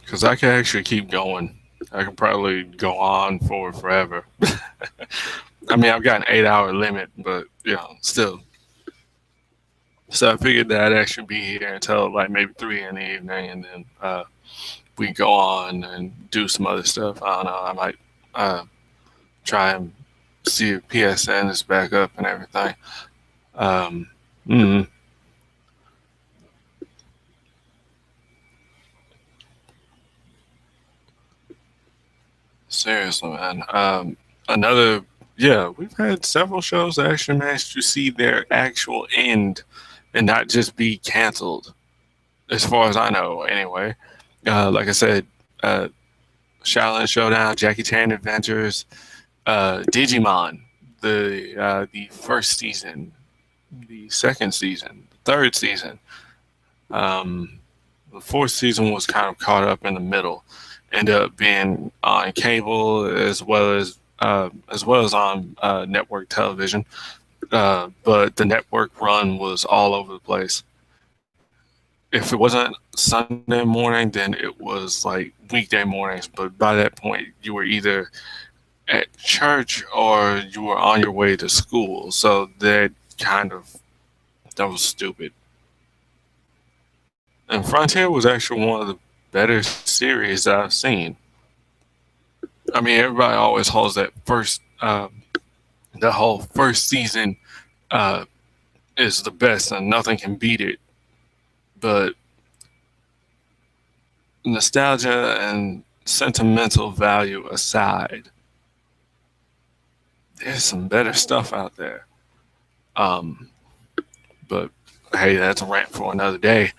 Because I could actually keep going. I could probably go on for forever. I mean, I've got an 8 hour limit, but still. So I figured that I'd actually be here until like maybe 3 in the evening, and then we go on and do some other stuff. I don't know. I might uh, try and see if PSN is back up and everything. Um, mm, Seriously, man. Another, yeah, we've had several shows that actually managed to see their actual end and not just be canceled, as far as I know, anyway. Like I said, uh, Shaolin Showdown, Jackie Chan Adventures, Digimon, the first season, the second season, the third season. Um, the fourth season was kind of caught up in the middle. Ended up being on cable as well as on network television. But the network run was all over the place. If it wasn't Sunday morning, then it was like weekday mornings. But by that point, you were either at church or you were on your way to school. So that was stupid. And Frontier was actually one of the better series that I've seen. I mean, everybody always holds the whole first season uh, is the best and nothing can beat it. But nostalgia and sentimental value aside, there's some better stuff out there. Um, but hey, that's a rant for another day.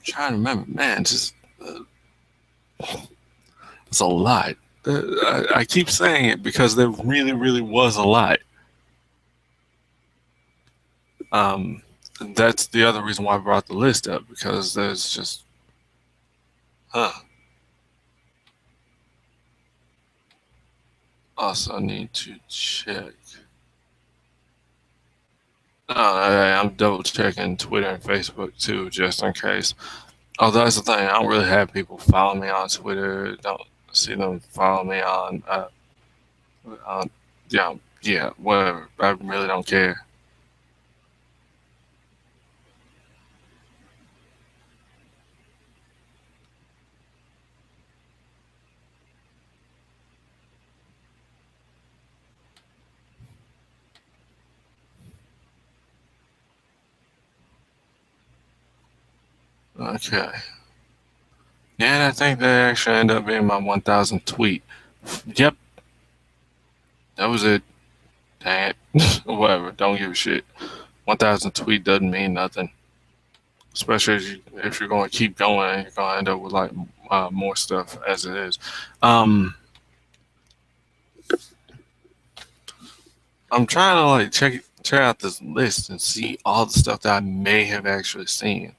Trying to remember, man, just it's a lot. I keep saying it because there really, really was a lot. Um, that's the other reason why I brought the list up because there's just, huh. Also, need to check. I'm double checking Twitter and Facebook too, just in case. Although that's the thing, I don't really have people follow me on Twitter. Don't see them follow me on yeah, whatever. I really don't care. Okay. Yeah, and I think that actually ended up being my 1,000 tweet. Yep, that was it. Dang it. Whatever. Don't give a shit. 1,000 tweet doesn't mean nothing. Especially if you're going to keep going, you're going to end up with like more stuff as it is. Um, I'm trying to like check out this list and see all the stuff that I may have actually seen.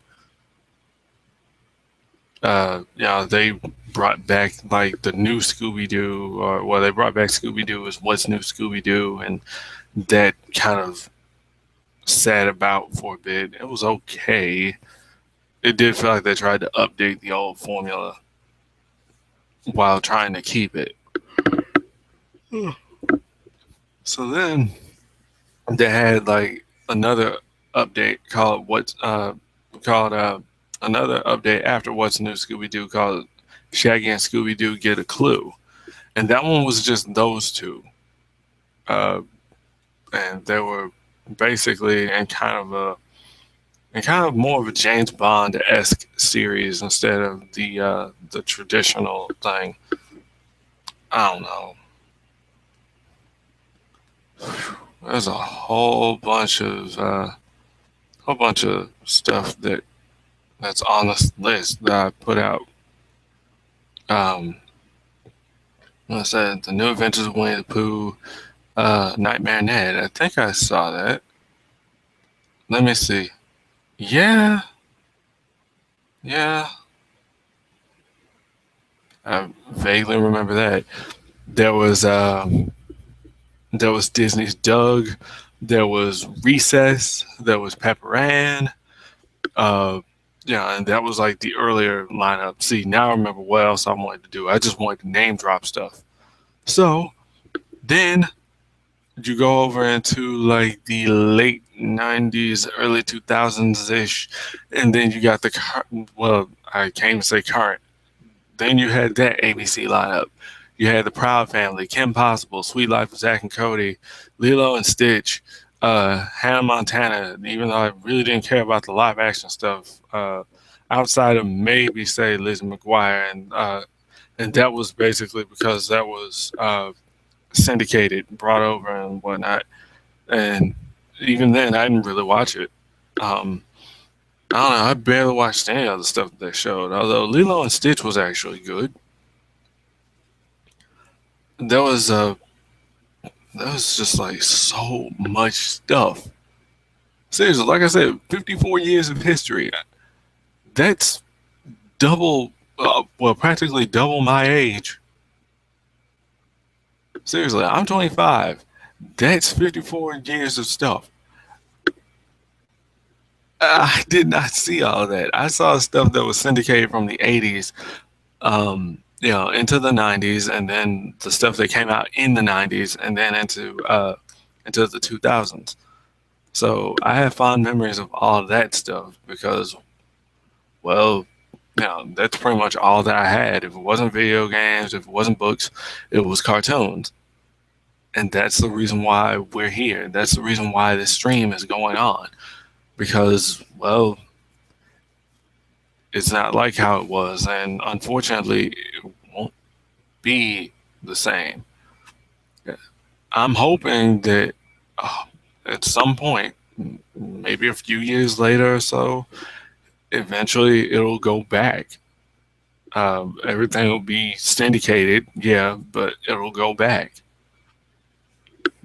They brought back like the new Scooby Doo, or well, they brought back Scooby Doo as What's New Scooby Doo, and that kind of sat about for a bit. It was okay. It did feel like they tried to update the old formula while trying to keep it. So then they had like another update called another update after What's New Scooby Doo called Shaggy and Scooby Doo Get a Clue, and that one was just those two, uh, and they were basically in kind of more of a James Bond esque series instead of the traditional thing. I don't know. There's a whole bunch of stuff that's on this list that I put out. Um, I said the New Adventures of Winnie the Pooh, Nightmare Ned. I think I saw that. Let me see. Yeah, yeah. I vaguely remember that. There was um, there was Disney's Doug. There was Recess. There was Pepper Ann. Uh, yeah, and that was like the earlier lineup. See, now I remember what else I wanted to do. I just wanted to name drop stuff. So then you go over into like the late 90s, early 2000s ish, and then you got well, I can't even say current. Then you had that ABC lineup. You had the Proud Family, Kim Possible, Sweet Life of Zack and Cody, Lilo and Stitch, Hannah Montana. Even though I really didn't care about the live action stuff, outside of maybe say Lizzie McGuire, and that was basically because that was syndicated, brought over, and whatnot. And even then, I didn't really watch it. Um, I don't know. I barely watched any of the stuff that they showed. Although Lilo and Stitch was actually good. There was there was just like so much stuff. Seriously, like I said, 54 years of history. That's double, well, practically double my age. Seriously, I'm 25. That's 54 years of stuff. I did not see all of that. I saw stuff that was syndicated from the 80s, into the 90s, and then the stuff that came out in the 90s, and then into the 2000s. So I have fond memories of all of that stuff because, well, that's pretty much all that I had. If it wasn't video games, if it wasn't books, it was cartoons. And that's the reason why we're here. That's the reason why this stream is going on. Because, well, it's not like how it was. And unfortunately, it won't be the same. I'm hoping that at some point, maybe a few years later or so, eventually it'll go back. Everything will be syndicated, yeah, but it'll go back.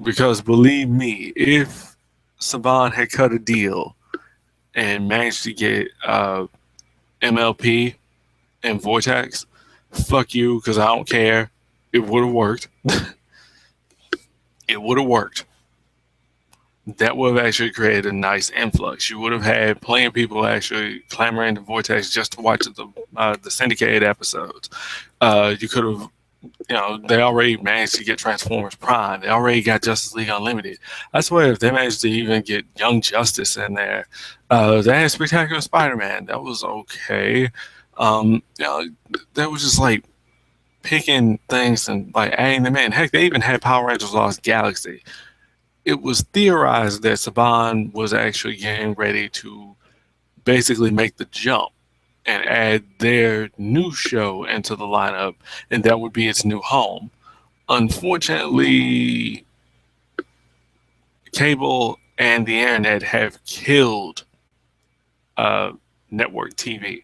Because believe me, if Saban had cut a deal and managed to get MLP and Vortex, fuck you, because I don't care. It would have worked. It would have worked. that would have actually created a nice influx. You would have had plenty of people actually clamoring to Vortex just to watch the syndicated episodes. You could have, they already managed to get Transformers Prime. They already got Justice League Unlimited. I swear, if they managed to even get Young Justice in there, they had Spectacular Spider-Man. That was okay. That was just like picking things and like adding them in. Heck, they even had Power Rangers Lost Galaxy. It was theorized that Saban was actually getting ready to basically make the jump and add their new show into the lineup, and that would be its new home. Unfortunately, cable and the internet have killed uh, network TV.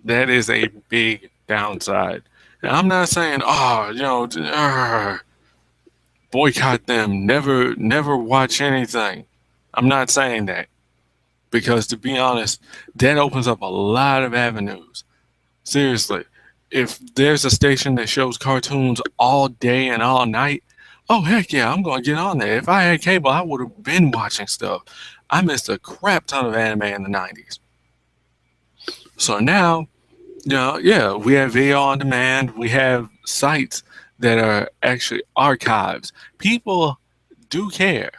That is a big downside. And I'm not saying, boycott them, never watch anything. I'm not saying that because, to be honest, that opens up a lot of avenues. Seriously, if there's a station that shows cartoons all day and all night, oh heck yeah, I'm gonna get on there. If I had cable, I would have been watching stuff. I missed a crap ton of anime in the 90s. So now, yeah, we have video on demand. We have sites that are actually archives. People do care.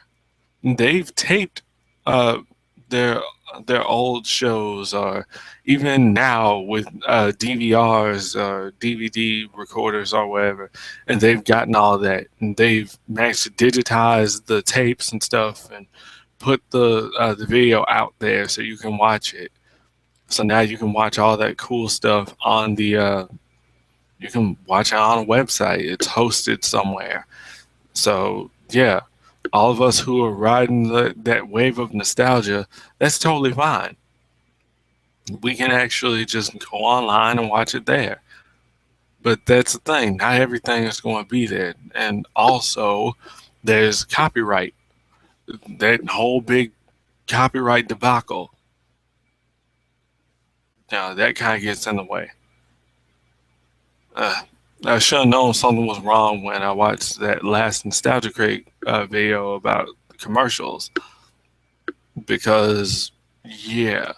They've taped uh, their their old shows, or even now with DVRs or DVD recorders or whatever, and they've gotten all of that, and they've managed to digitize the tapes and stuff, and put the video out there so you can watch it. So now you can watch all that cool stuff on the. You can watch it on a website. It's hosted somewhere. So yeah, all of us who are riding that wave of nostalgia, that's totally fine. We can actually just go online and watch it there. But that's the thing, not everything is going to be there. And also, there's copyright. That whole big copyright debacle, that kind of gets in the way. Uh, I should have known something was wrong when I watched that last Nostalgia Crate video about commercials because, yeah,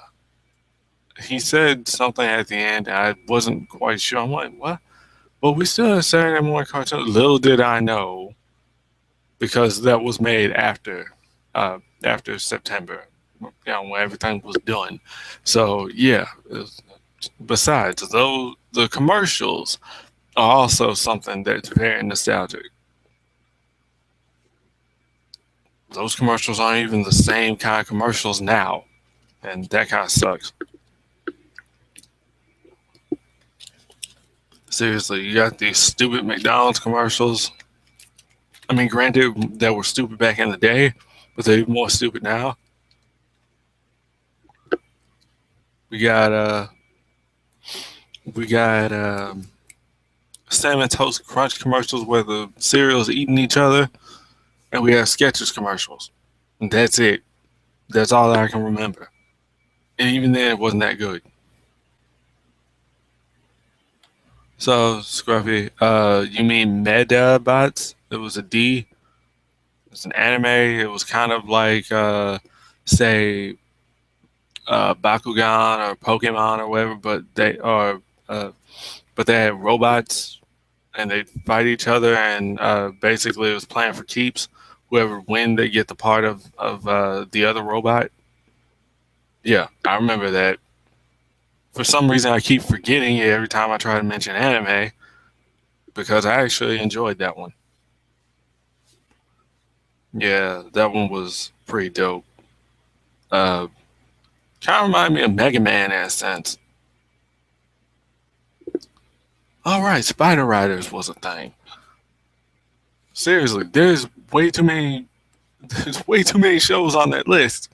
he said something at the end. I wasn't quite sure. I'm like, what? But we still have Saturday morning cartoon. Little did I know, because that was made after September, when everything was done. So yeah. Besides, though, the commercials are also something that's very nostalgic. Those commercials aren't even the same kind of commercials now, and that kind of sucks. Seriously, you got these stupid McDonald's commercials. I mean, granted, they were stupid back in the day, but they're even more stupid now. We got Cinnamon Toast Crunch commercials where the cereal's eating each other, and we have Skechers commercials. And that's it. That's all I can remember. And even then, it wasn't that good. So, Scruffy, you mean Medabots? It was a D. It's an anime. It was kind of like, say, Bakugan or Pokemon or whatever, but they had robots and they fight each other, and basically it was playing for keeps. Whoever win, they get the part of the other robot. Yeah, I remember that. For some reason, I keep forgetting it every time I try to mention anime because I actually enjoyed that one. Yeah, that one was pretty dope. Uh, Kind of remind me of Mega Man in a sense. All right, Spider Riders was a thing. Seriously, there's way too many shows on that list.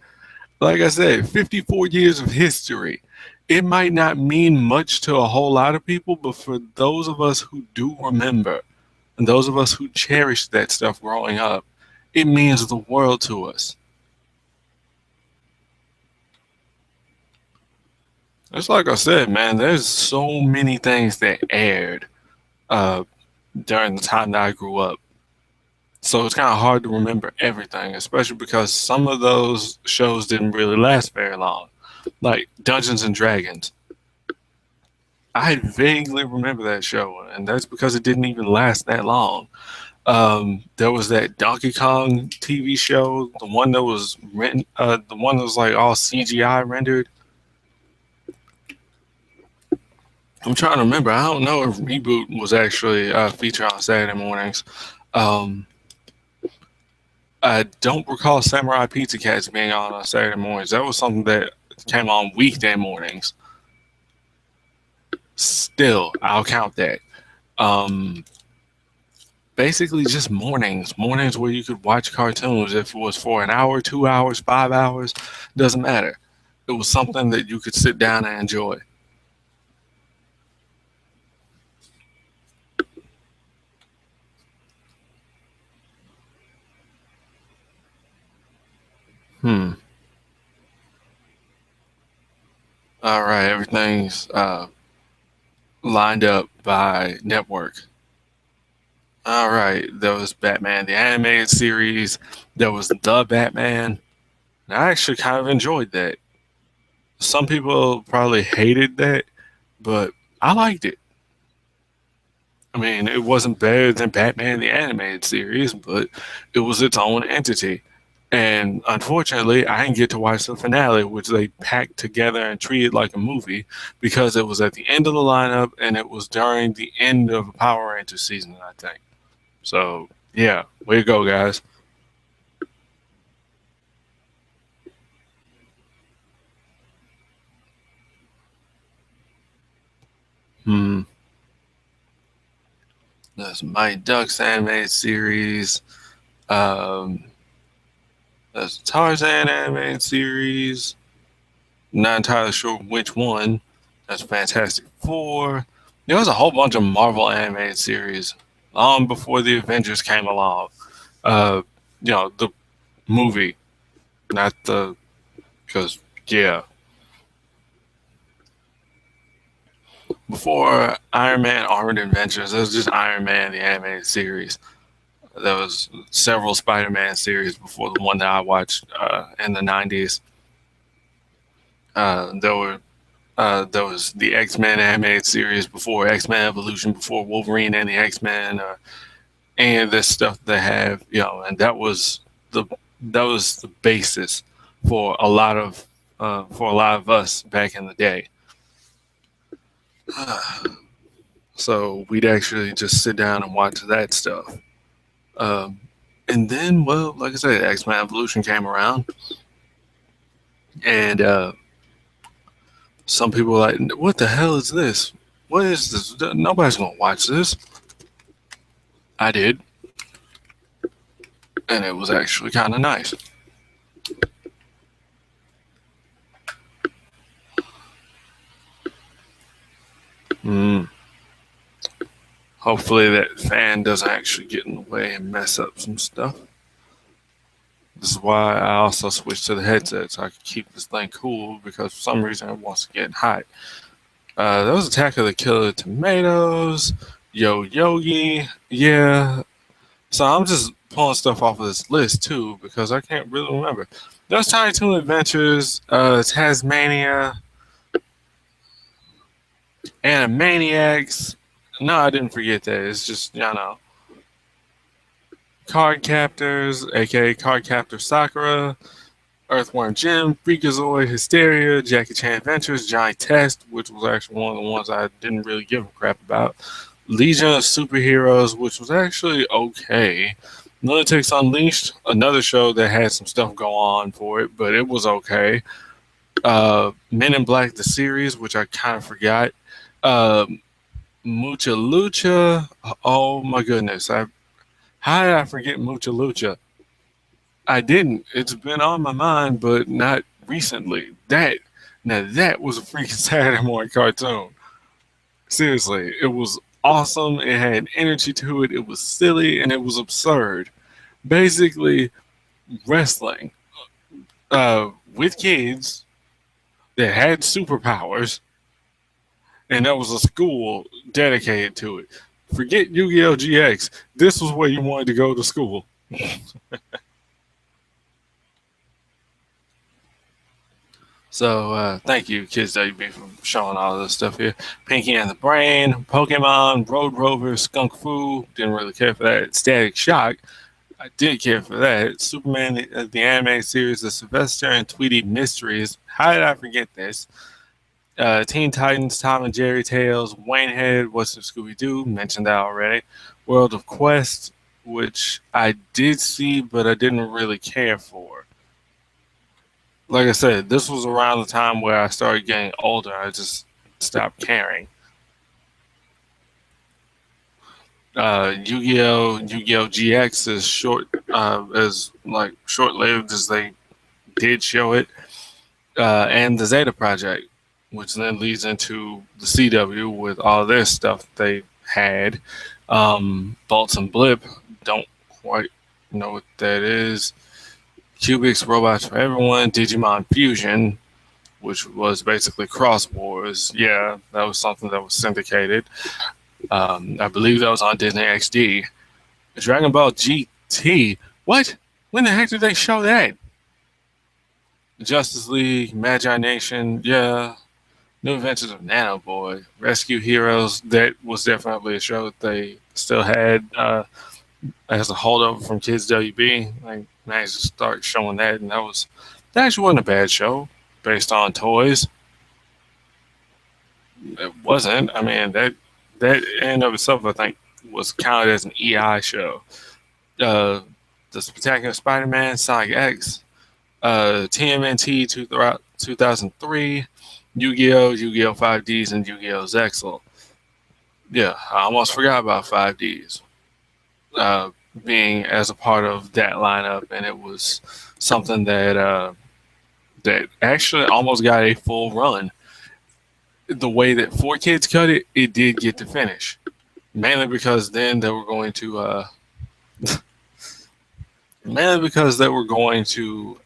Like I said, 54 years of history. It might not mean much to a whole lot of people, but for those of us who do remember, and those of us who cherished that stuff growing up, it means the world to us. It's like I said, man, there's so many things that aired uh, during the time that I grew up. So it's kind of hard to remember everything, especially because some of those shows didn't really last very long. Like Dungeons and Dragons. I vaguely remember that show, and that's because it didn't even last that long. There was that Donkey Kong TV show, the one that was the one that was like all CGI rendered. I'm trying to remember. I don't know if Reboot was actually featured on Saturday mornings. Um, I don't recall Samurai Pizza Cats being on Saturday mornings. That was something that came on weekday mornings. Still, I'll count that. Um, Basically, just mornings where you could watch cartoons. If it was for an hour, 2 hours, 5 hours, doesn't matter. It was something that you could sit down and enjoy. Hmm. All right, everything's lined up by network. All right, there was Batman the animated series. There was the Batman. I actually kind of enjoyed that. Some people probably hated that, but I liked it. I mean, it wasn't better than Batman the animated series, but it was its own entity. And unfortunately, I didn't get to watch the finale, which they packed together and treated like a movie because it was at the end of the lineup and it was during the end of a Power Rangers season, I think. So, yeah, way to go, guys. Hmm. There's Mighty Ducks animated series. Um, there's Tarzan animated series. Not entirely sure which one. That's Fantastic Four. There was a whole bunch of Marvel animated series long before the Avengers came along. Uh, the movie, not the because yeah, before Iron Man Armored Adventures, it was just Iron Man the animated series. There was several Spider-Man series before the one that I watched in the '90s. There was the X Men animated series before X Men Evolution, before Wolverine and the X Men, any of this stuff they have, and that was the basis for a lot of us back in the day. So we'd actually just sit down and watch that stuff. Um, and then, well, like I said, X Men Evolution came around, and some people were like, "What the hell is this? What is this? Nobody's gonna watch this." I did, and it was actually kind of nice. Mm. Hopefully that fan doesn't actually get in the way and mess up some stuff. This is why I also switched to the headset so I could keep this thing cool because for some reason it wants to get hot. That was Attack of the Killer Tomatoes, Yo Yogi, yeah. So I'm just pulling stuff off of this list too because I can't really remember. There's Tiny Toon Adventures, Tasmania, Animaniacs. No, I didn't forget that. It's just, Card Captors, aka Card Captor Sakura, Earthworm Jim, Freakazoid, Hysteria, Jackie Chan Adventures, Johnny Test, which was actually one of the ones I didn't really give a crap about, Legion of Superheroes, which was actually okay. Lunatics Unleashed, another show that had some stuff go on for it, but it was okay. Men in Black, the series, which I kind of forgot. Uh, Mucha Lucha, oh my goodness. How did I forget Mucha Lucha? I didn't. It's been on my mind, but not recently. That was a freaking Saturday morning cartoon. Seriously, it was awesome. It had energy to it. It was silly and it was absurd. Basically, wrestling with kids that had superpowers, and there was a school dedicated to it. Forget Yu-Gi-Oh! GX. This was where you wanted to go to school. So thank you, Kids WB, for showing all this stuff here. Pinky and the Brain, Pokemon, Road Rover, Skunk Fu. Didn't really care for that. Static Shock. I did care for that. Superman, the anime series, The Sylvester and Tweety Mysteries. How did I forget this? Teen Titans, Tom and Jerry Tales, Waynehead, What's Up Scooby Doo? Mentioned that already. World of Quest, which I did see, but I didn't really care for. Like I said, this was around the time where I started getting older. I just stopped caring. Yu-Gi-Oh GX is as like short-lived as they did show it, and the Zeta Project, which then leads into the CW with all their stuff they had. Bolts and Blip, don't quite know what that is. Cubics, Robots for Everyone, Digimon Fusion, which was basically Cross Wars. Yeah, that was something that was syndicated. I believe that was on Disney XD. Dragon Ball GT. What? When the heck did they show that? Justice League, Magi Nation. Yeah. New Adventures of Nano Boy. Rescue Heroes. That was definitely a show that they still had as a holdover from Kids WB. Like, managed to start showing that, and that actually wasn't a bad show based on toys. It wasn't. I mean, that in and of itself, I think, was counted as an EI show. Uh, the Spectacular Spider-Man, Sonic X, TMNT 2003, Yu-Gi-Oh, Yu-Gi-Oh 5Ds, and Yu-Gi-Oh Zexal. Yeah, I almost forgot about 5Ds being as a part of that lineup, and it was something that actually almost got a full run. The way that 4Kids cut it, it did get to finish. Mainly because then they were going to mainly because they were going to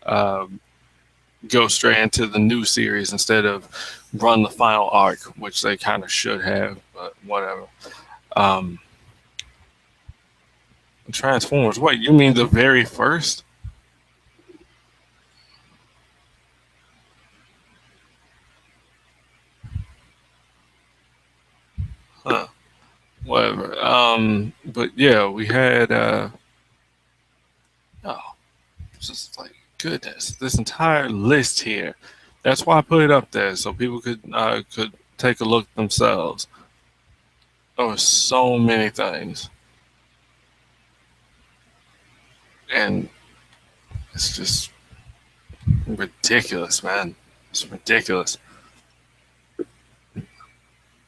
go straight into the new series instead of run the final arc, which they kind of should have, but whatever. Um, Transformers. Wait, you mean the very first? Huh. Whatever. But yeah, we had oh, just like goodness, this entire list here. That's why I put it up there so people could take a look themselves. There were so many things, and it's just ridiculous, man. It's ridiculous.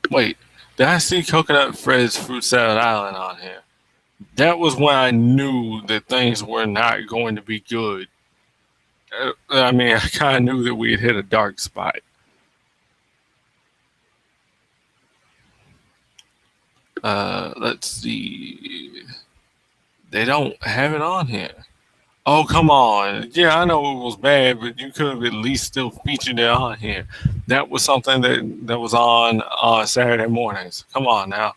Wait, did I see Coconut Fred's Fruit Salad Island on here? That was when I knew that things were not going to be good. I mean, I kind of knew that we had hit a dark spot. Let's see. They don't have it on here. Oh, come on. Yeah, I know it was bad, but you could have at least still featured it on here. That was something that was on Saturday mornings. Come on now.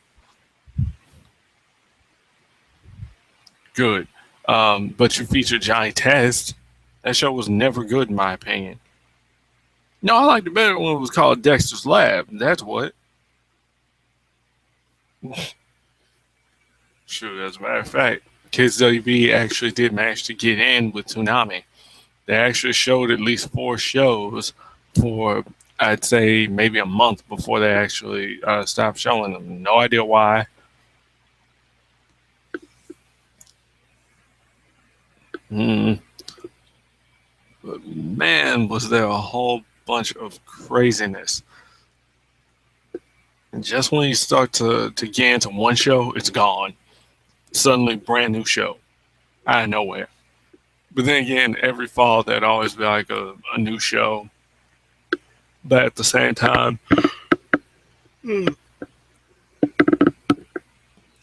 Good. But you featured Johnny Test. That show was never good, in my opinion. No, I liked it better when it was called Dexter's Lab. That's what. Sure, as a matter of fact, Kids WB actually did manage to get in with Toonami. They actually showed at least 4 shows for, I'd say, maybe a month before they actually stopped showing them. No idea why. Mm. But man, was there a whole bunch of craziness. And just when you start to get into one show, it's gone. Suddenly, brand new show out of nowhere. But then again, every fall there'd always be like a new show. But at the same time,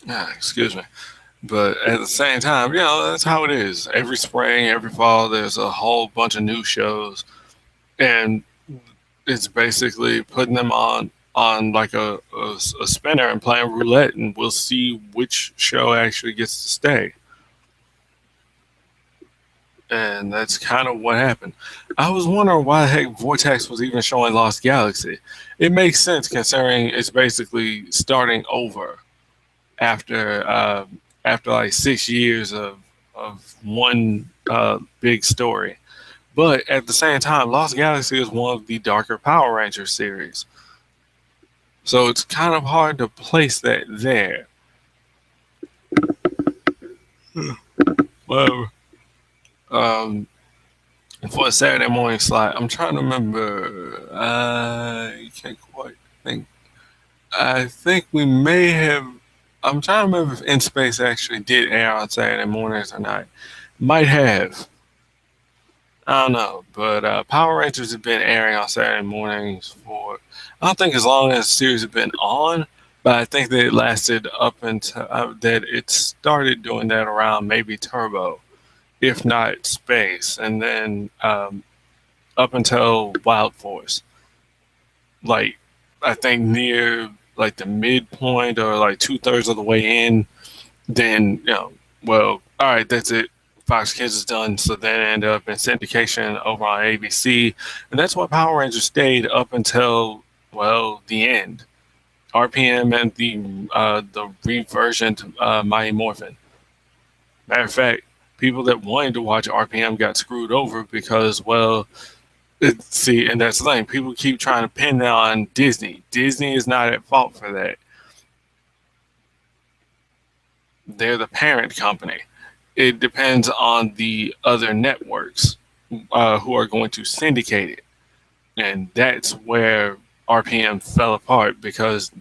excuse me. But at the same time, that's how it is. Every spring, every fall, there's a whole bunch of new shows, and it's basically putting them on like a spinner and playing roulette, and we'll see which show actually gets to stay. And that's kind of what happened. I was wondering why the heck Vortex was even showing Lost Galaxy. It makes sense considering it's basically starting over after after like 6 years of one big story. But at the same time, Lost Galaxy is one of the darker Power Rangers series, so it's kind of hard to place that there. Well, um, for a Saturday morning slot, I'm trying to remember. I can't quite think. I think we may have. I'm trying to remember if In Space actually did air on Saturday mornings or not. Might have. I don't know, but Power Rangers have been airing on Saturday mornings for I don't think as long as the series have been on, but I think that it lasted up until that it started doing that around maybe Turbo, if not Space, and then up until Wild Force, like I think near like the midpoint or like 2/3 of the way in, then well, all right, that's it. Fox Kids is done, so then it ended up in syndication over on ABC, and that's why Power Rangers stayed up until the end. RPM and the reversioned Mighty Morphin. Matter of fact, people that wanted to watch RPM got screwed over because see, and that's the thing. People keep trying to pin that on Disney. Disney is not at fault for that. They're the parent company. It depends on the other networks who are going to syndicate it. And that's where RPM fell apart because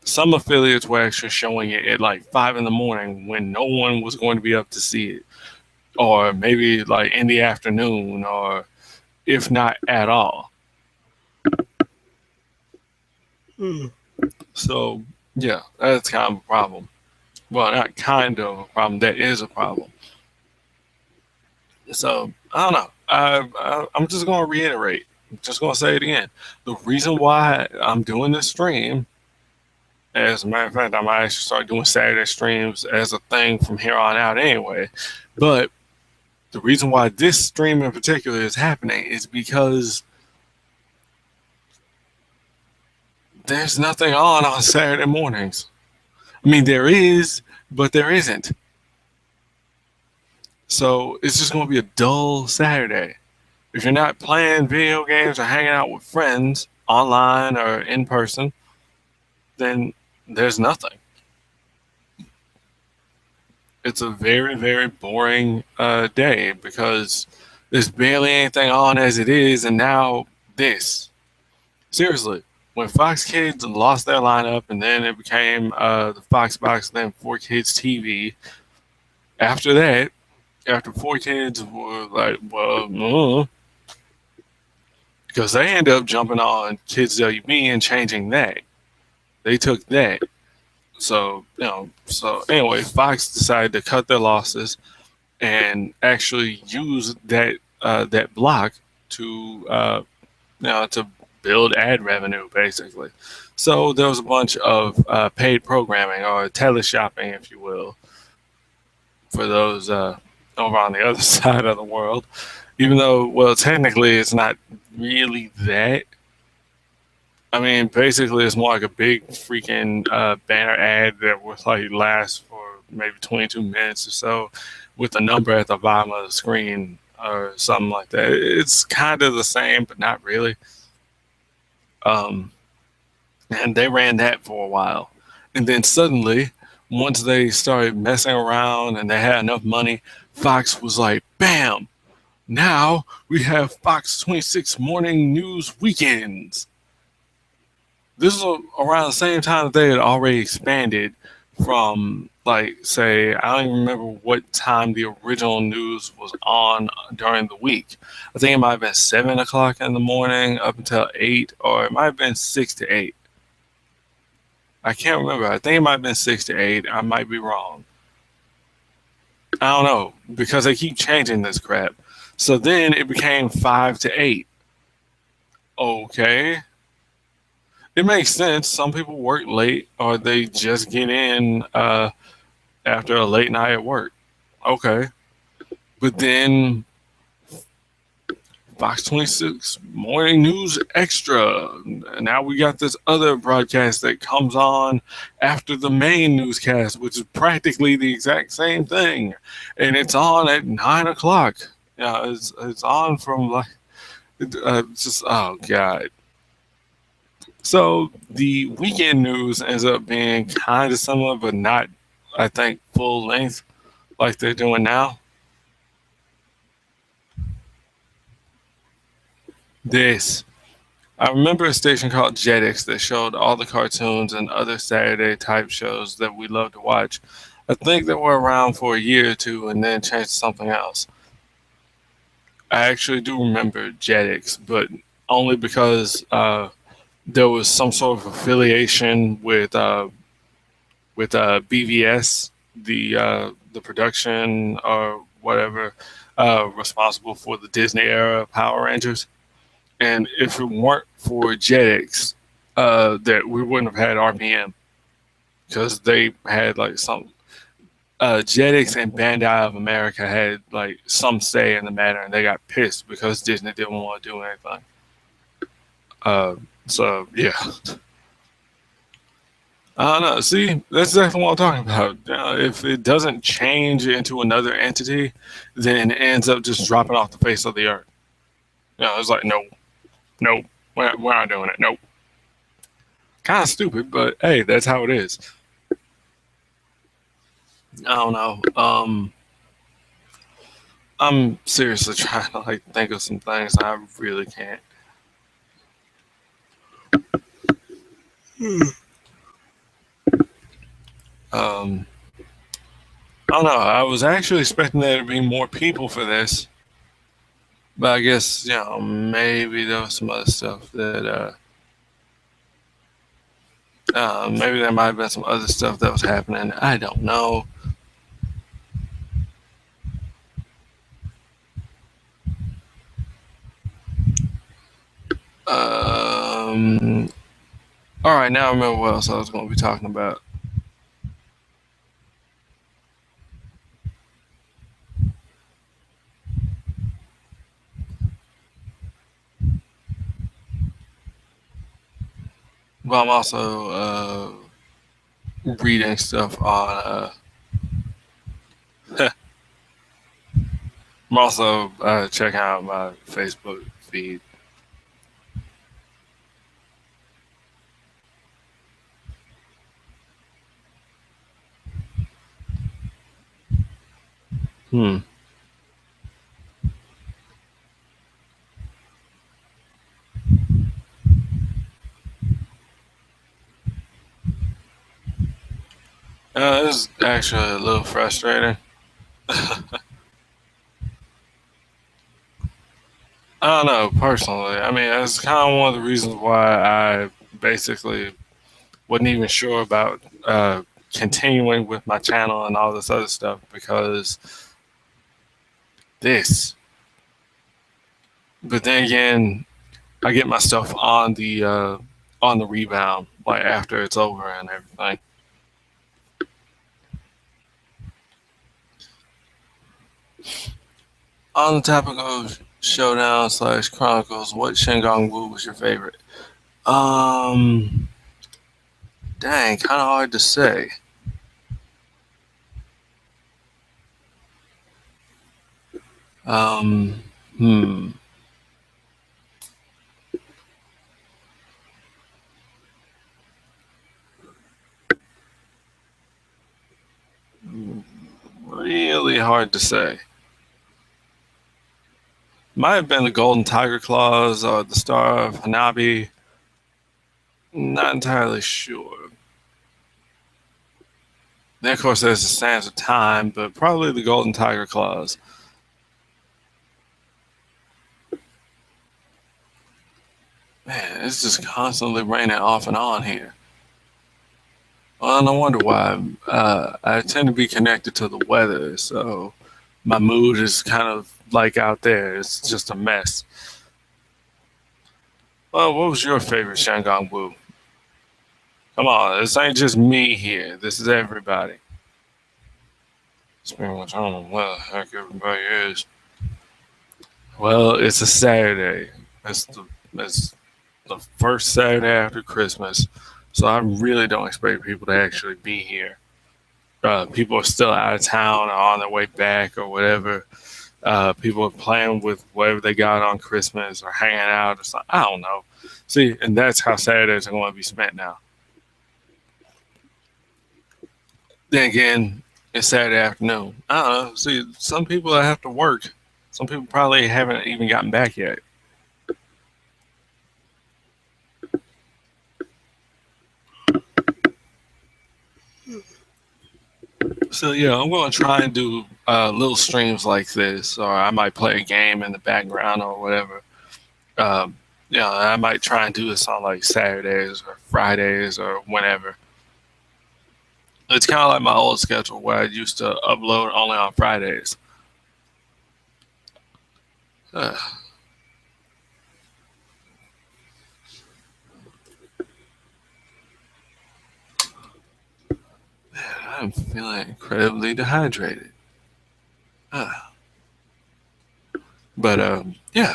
some affiliates were actually showing it at like 5 in the morning when no one was going to be up to see it, or maybe like in the afternoon, or if not at all. So, yeah, that's kind of a problem. Well, not kind of a problem, that is a problem. So I don't know. I'm just going to reiterate. I'm just going to say it again. The reason why I'm doing this stream, as a matter of fact, I might actually start doing Saturday streams as a thing from here on out anyway. But the reason why this stream in particular is happening is because there's nothing on Saturday mornings. I mean, there is, but there isn't. So it's just going to be a dull Saturday. If you're not playing video games or hanging out with friends online or in person, then there's nothing. It's a very, very boring day because there's barely anything on as it is, and now this. Seriously, when Fox Kids lost their lineup and then it became the Fox Box, then 4Kids TV, after that, after 4Kids were like, because they ended up jumping on Kids WB and changing that. They took that. So, so anyway, Fox decided to cut their losses and actually use that block to to build ad revenue, basically. So there was a bunch of paid programming or teleshopping, if you will, for those over on the other side of the world. Even though, technically it's not really that. I mean, basically, it's more like a big freaking banner ad that would like last for maybe 22 minutes or so, with a number at the bottom of the screen or something like that. It's kind of the same, but not really. And they ran that for a while, and then suddenly, once they started messing around and they had enough money, Fox was like, "Bam! Now we have Fox 26 morning news weekends." This is around the same time that they had already expanded from, like, say, I don't even remember what time the original news was on during the week. I think it might have been 7 o'clock in the morning up until 8, or it might have been 6 to 8. I can't remember. I think it might have been 6 to 8. I might be wrong. I don't know, because they keep changing this crap. So then it became 5 to 8. Okay. It makes sense. Some people work late or they just get in after a late night at work. Okay. But then Fox 26 Morning News Extra. Now we got this other broadcast that comes on after the main newscast, which is practically the exact same thing. And it's on at 9 o'clock. Yeah, it's on from like, just, oh God. So the weekend news ends up being kind of similar, but not, I think, full length like they're doing now. This. I remember a station called Jetix that showed all the cartoons and other Saturday type shows that we love to watch. I think they were around for a year or two and then changed to something else. I actually do remember Jetix, but only because there was some sort of affiliation with BVS, the production or whatever responsible for the Disney era Power Rangers. And if it weren't for Jetix, that we wouldn't have had RPM because they had like some Jetix and Bandai of America had like some say in the matter, and they got pissed because Disney didn't want to do anything. Uh, so yeah, I don't know. See, that's exactly what I'm talking about. If it doesn't change into another entity, then it ends up just dropping off the face of the earth. It's like no, no, we're not doing it. Nope. Kind of stupid, but hey, that's how it is. I don't know. I'm seriously trying to like think of some things. I really can't. Um, I don't know. I was actually expecting there to be more people for this, but I guess maybe there was some other stuff that maybe there might have been some other stuff that was happening. I don't know. Um, all right, now I remember what else I was going to be talking about. But I'm also reading stuff on. I'm also checking out my Facebook feed. Hmm. It's actually a little frustrating. I don't know, personally. I mean, it's kind of one of the reasons why I basically wasn't even sure about continuing with my channel and all this other stuff because this. But then again, I get my stuff on the rebound, like after it's over and everything. On the topic of Showdown slash Chronicles, what Shingon Wu was your favorite? Um, Dang, kind of hard to say. Um, hmm. Really hard to say. Might have been the Golden Tiger Claws or the Star of Hanabi. Not entirely sure. Then, of course, there's the Sands of Time, but probably the Golden Tiger Claws. Man, it's just constantly raining off and on here. Well, no wonder why. I tend to be connected to the weather, so my mood is kind of like out there. It's just a mess. Well, what was your favorite Shangang Wu? Come on, this ain't just me here. This is everybody. It's pretty much I don't know what the heck everybody is. Well, it's a Saturday. It's the first Saturday after Christmas, so I really don't expect people to actually be here. People are still out of town or on their way back or whatever. People are playing with whatever they got on Christmas or hanging out or something. I don't know. See, and that's how Saturdays are going to be spent now. Then again, it's Saturday afternoon. I don't know. See, some people have to work. Some people probably haven't even gotten back yet. So yeah, I'm going to try and do little streams like this, or I might play a game in the background or whatever. I might try and do this on like Saturdays or Fridays or whenever. It's kind of like my old schedule where I used to upload only on Fridays. Uh, I'm feeling incredibly dehydrated. Uh, but yeah,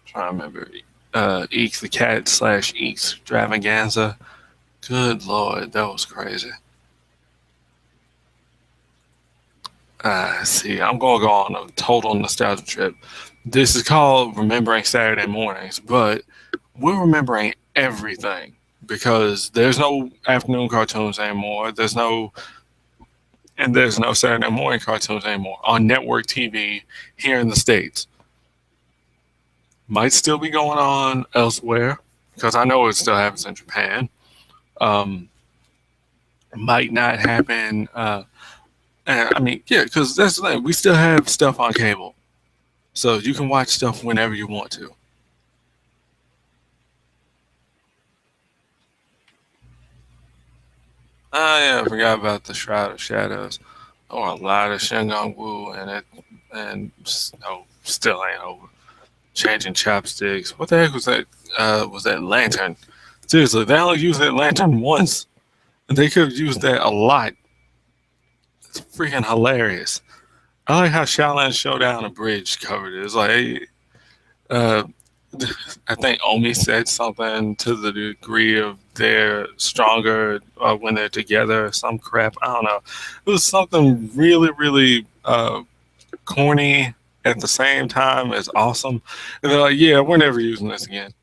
trying to remember. Eek the Cat slash Eek's Extravaganza. Good lord, that was crazy. See, I'm gonna go on a total nostalgia trip. This is called Remembering Saturday Mornings, but we're remembering everything because there's no afternoon cartoons anymore. There's no Saturday morning cartoons anymore on network TV here in the States. Might still be going on elsewhere because I know it still happens in Japan. Um, might not happen. I mean, yeah, because that's the thing. We still have stuff on cable, so you can watch stuff whenever you want to. Oh yeah, I forgot about the Shroud of Shadows. Oh, a lot of Shingon Wu and it, and no, still ain't over. Changing chopsticks. What the heck was that? Was that lantern? Seriously, they only used that lantern once, and they could have used that a lot. It's freaking hilarious. I like how Shaolin Showdown Abridged covered it. It's like, hey, uh, I think Omi said something to the degree of they're stronger when they're together, some crap. I don't know. It was something really, really corny at the same time as awesome. And they're like, yeah, we're never using this again.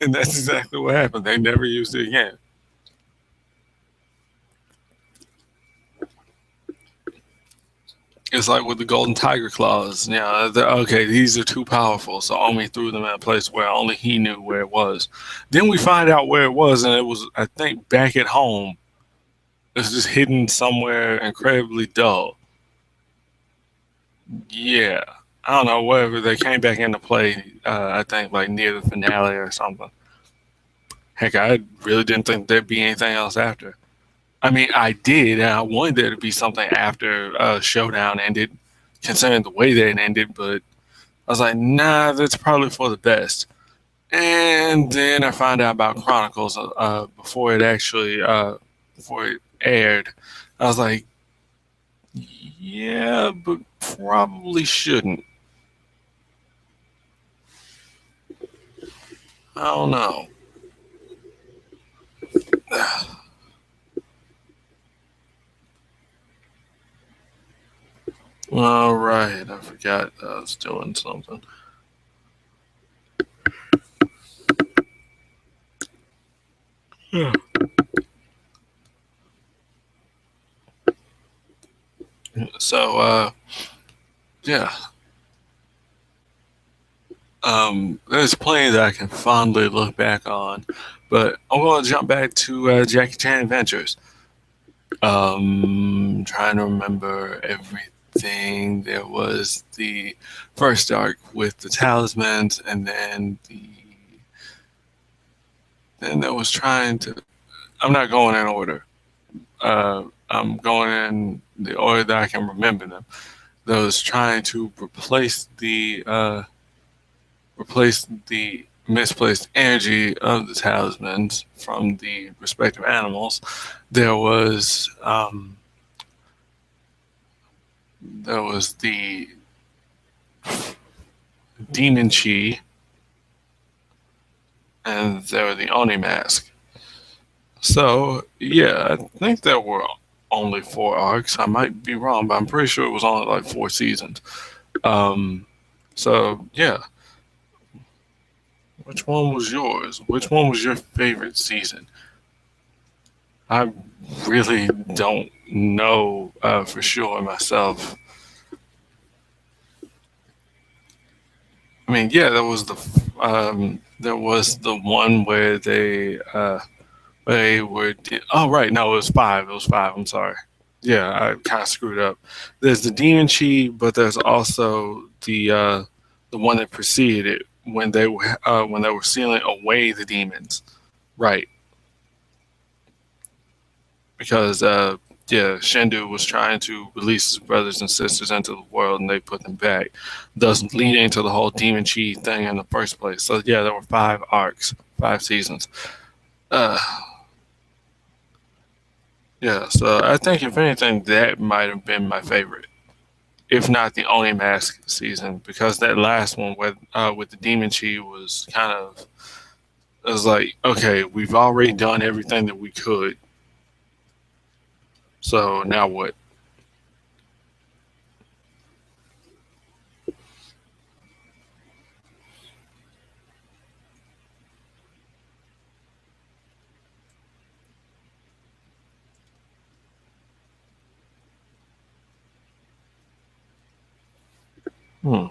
And that's exactly what happened. They never used it again. It's like with the golden tiger claws. Okay, these are too powerful, so Omi threw them in a place where only he knew where it was. Then we find out where it was, and it was, I think, back at home. It's just hidden somewhere incredibly dull. Yeah, I don't know. Whatever, they came back into play. I think like near the finale or something. Heck, I really didn't think there'd be anything else after. I mean, I did, and I wanted there to be something after Showdown ended, considering the way that it ended. But I was like, nah, that's probably for the best. And then I found out about Chronicles before it actually before it aired. I was like, yeah, but probably shouldn't. I don't know. All right, I forgot I was doing something. Yeah. So yeah, there's plenty that I can fondly look back on, but I'm going to jump back to Jackie Chan Adventures. Trying to remember everything. There was the first arc with the talismans, and then there was trying to. I'm not going in order. I'm going in the order that I can remember them. That was trying to replace the misplaced energy of the talismans from the respective animals. There was There was the Demon Chi, and there were the Oni Mask. So yeah, I think there were only 4 arcs. I might be wrong, but I'm pretty sure it was only like 4 seasons. Um, so yeah, which one was yours? Which one was your favorite season? I really don't know for sure myself. I mean, yeah, there was the one where they were. Oh, right, no, it was five. It was five. I'm sorry. Yeah, I kind of screwed up. There's the demon chi, but there's also the one that preceded it when they were sealing away the demons. Right, because yeah, Shendu was trying to release his brothers and sisters into the world, and they put them back, thus leading to the whole demon chi thing in the first place. So yeah, there were 5 arcs, 5 seasons. Uh, yeah, so I think if anything, that might have been my favorite, if not the only mask season, because that last one with the demon chi was kind of, it was like, okay, we've already done everything that we could, so now what? Hmm.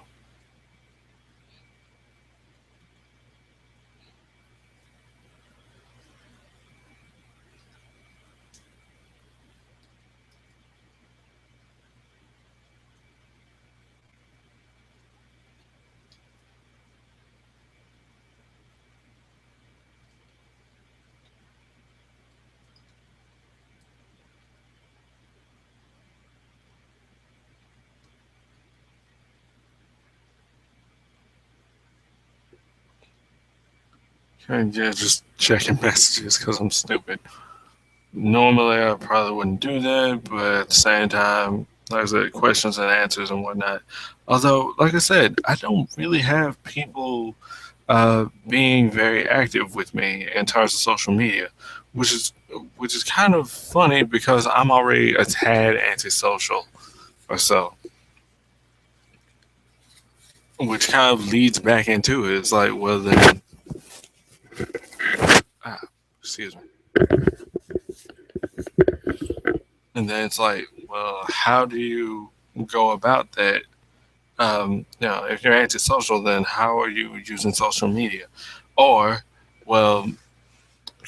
And yeah, just checking messages because I'm stupid. Normally, I probably wouldn't do that, but at the same time, like I said, questions and answers and whatnot. Although, like I said, I don't really have people being very active with me in terms of social media, which is which is kind of funny because I'm already a tad antisocial or so, which kind of leads back into it. It's like, well, then, ah, excuse me, and then it's like, well, how do you go about that? If you're antisocial, then how are you using social media? Or, well,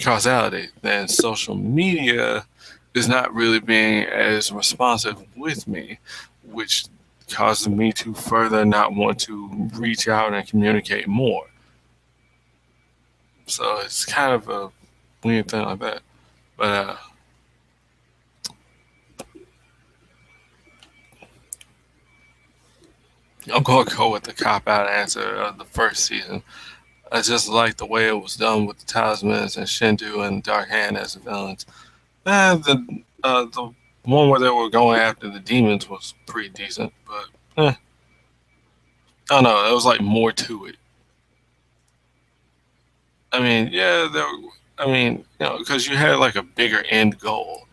causality, then social media is not really being as responsive with me, which causes me to further not want to reach out and communicate more. So it's kind of a weird thing like that. But I'm going to go with the cop out answer of the first season. I just like the way it was done with the Talismans and Shindu and Dark Hand as the villains. The one where they were going after the demons was pretty decent, but I don't know. It was like more to it. I mean, yeah, I mean, because you had like a bigger end goal.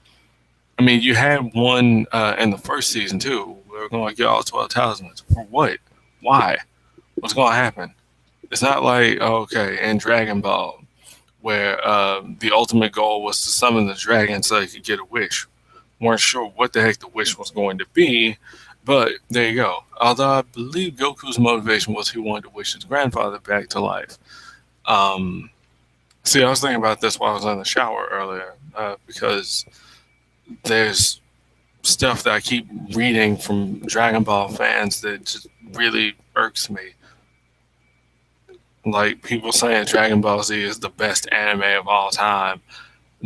I mean, you had one in the first season too. We were going to get all 12 talismans. For what? Why? What's going to happen? It's not like, okay, in Dragon Ball, where the ultimate goal was to summon the dragon so he could get a wish. Weren't sure what the heck the wish was going to be, but there you go. Although I believe Goku's motivation was he wanted to wish his grandfather back to life. Um, See, I was thinking about this while I was in the shower earlier because there's stuff that I keep reading from Dragon Ball fans that just really irks me. Like people saying Dragon Ball Z is the best anime of all time,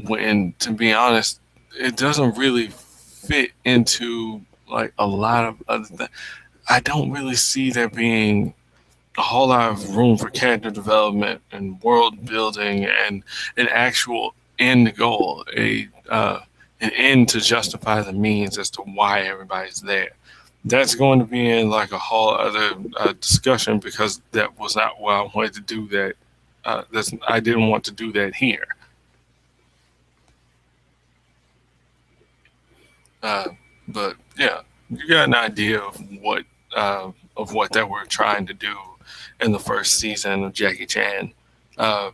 when to be honest, it doesn't really fit into like a lot of other things. I don't really see there being a whole lot of room for character development and world building and an actual end goal, an end to justify the means as to why everybody's there. That's going to be in like a whole other discussion because that was not why I wanted to do that. I didn't want to do that here. Uh, but yeah, you got an idea of what they were trying to do in the first season of Jackie Chan, uh,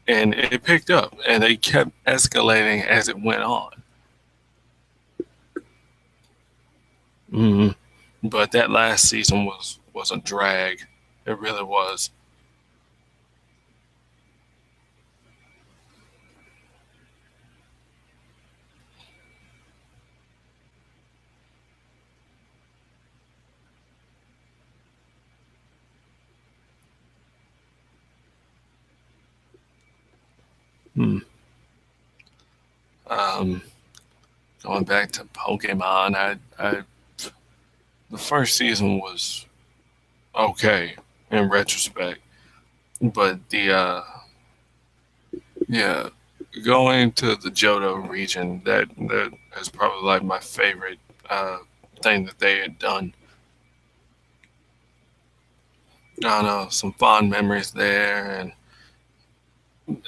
and it picked up, and they kept escalating as it went on. hmm But that last season was a drag. It really was. Hmm. Um, Going back to Pokemon, the first season was okay in retrospect, but the yeah, going to the Johto region, that is probably like my favorite uh, thing that they had done. I don't know, some fond memories there, and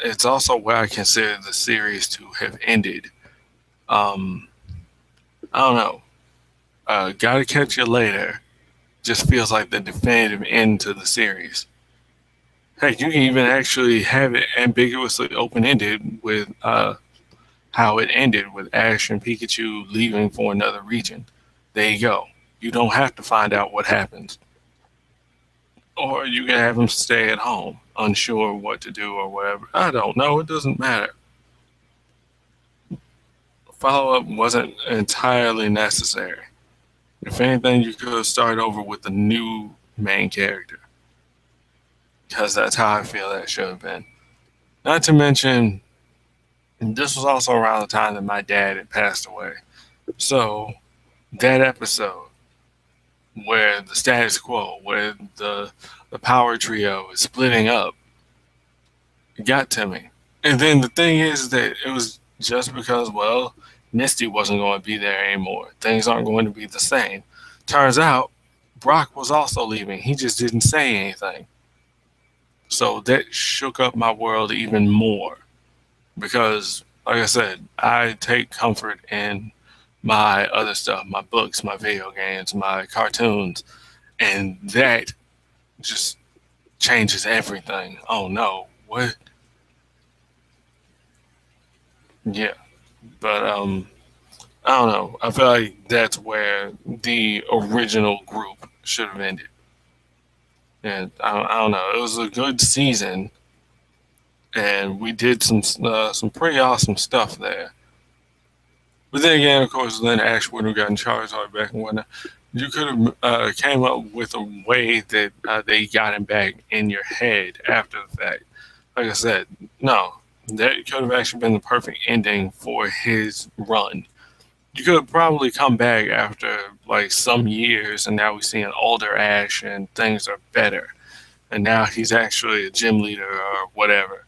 it's also where I consider the series to have ended. Um, I don't know. Gotta Catch You Later just feels like the definitive end to the series. Heck, you can even actually have it ambiguously open ended with how it ended with Ash and Pikachu leaving for another region. There you go. You don't have to find out what happens. Or you can have them stay at home, unsure what to do or whatever. I don't know. It doesn't matter. Follow up wasn't entirely necessary. If anything, you could start over with a new main character. Because that's how I feel that should have been. Not to mention, this was also around the time that my dad had passed away. So, that episode where the status quo, where the power trio is splitting up, got to me. And then the thing is that it was just because, well, Misty wasn't going to be there anymore. Things aren't going to be the same. Turns out, Brock was also leaving. He just didn't say anything. So that shook up my world even more because, like I said, I take comfort in my other stuff, my books, my video games, my cartoons, and that just changes everything. Oh no, what? Yeah, but I don't know. I feel like that's where the original group should have ended. And I don't know. It was a good season, and we did some pretty awesome stuff there. But then again, of course, then Ash would have gotten Charizard back and whatnot. You could have came up with a way that they got him back in your head after the fact. Like I said, no, that could have actually been the perfect ending for his run. You could probably come back after like some years, and now we see an older Ash, and things are better. And now he's actually a gym leader or whatever,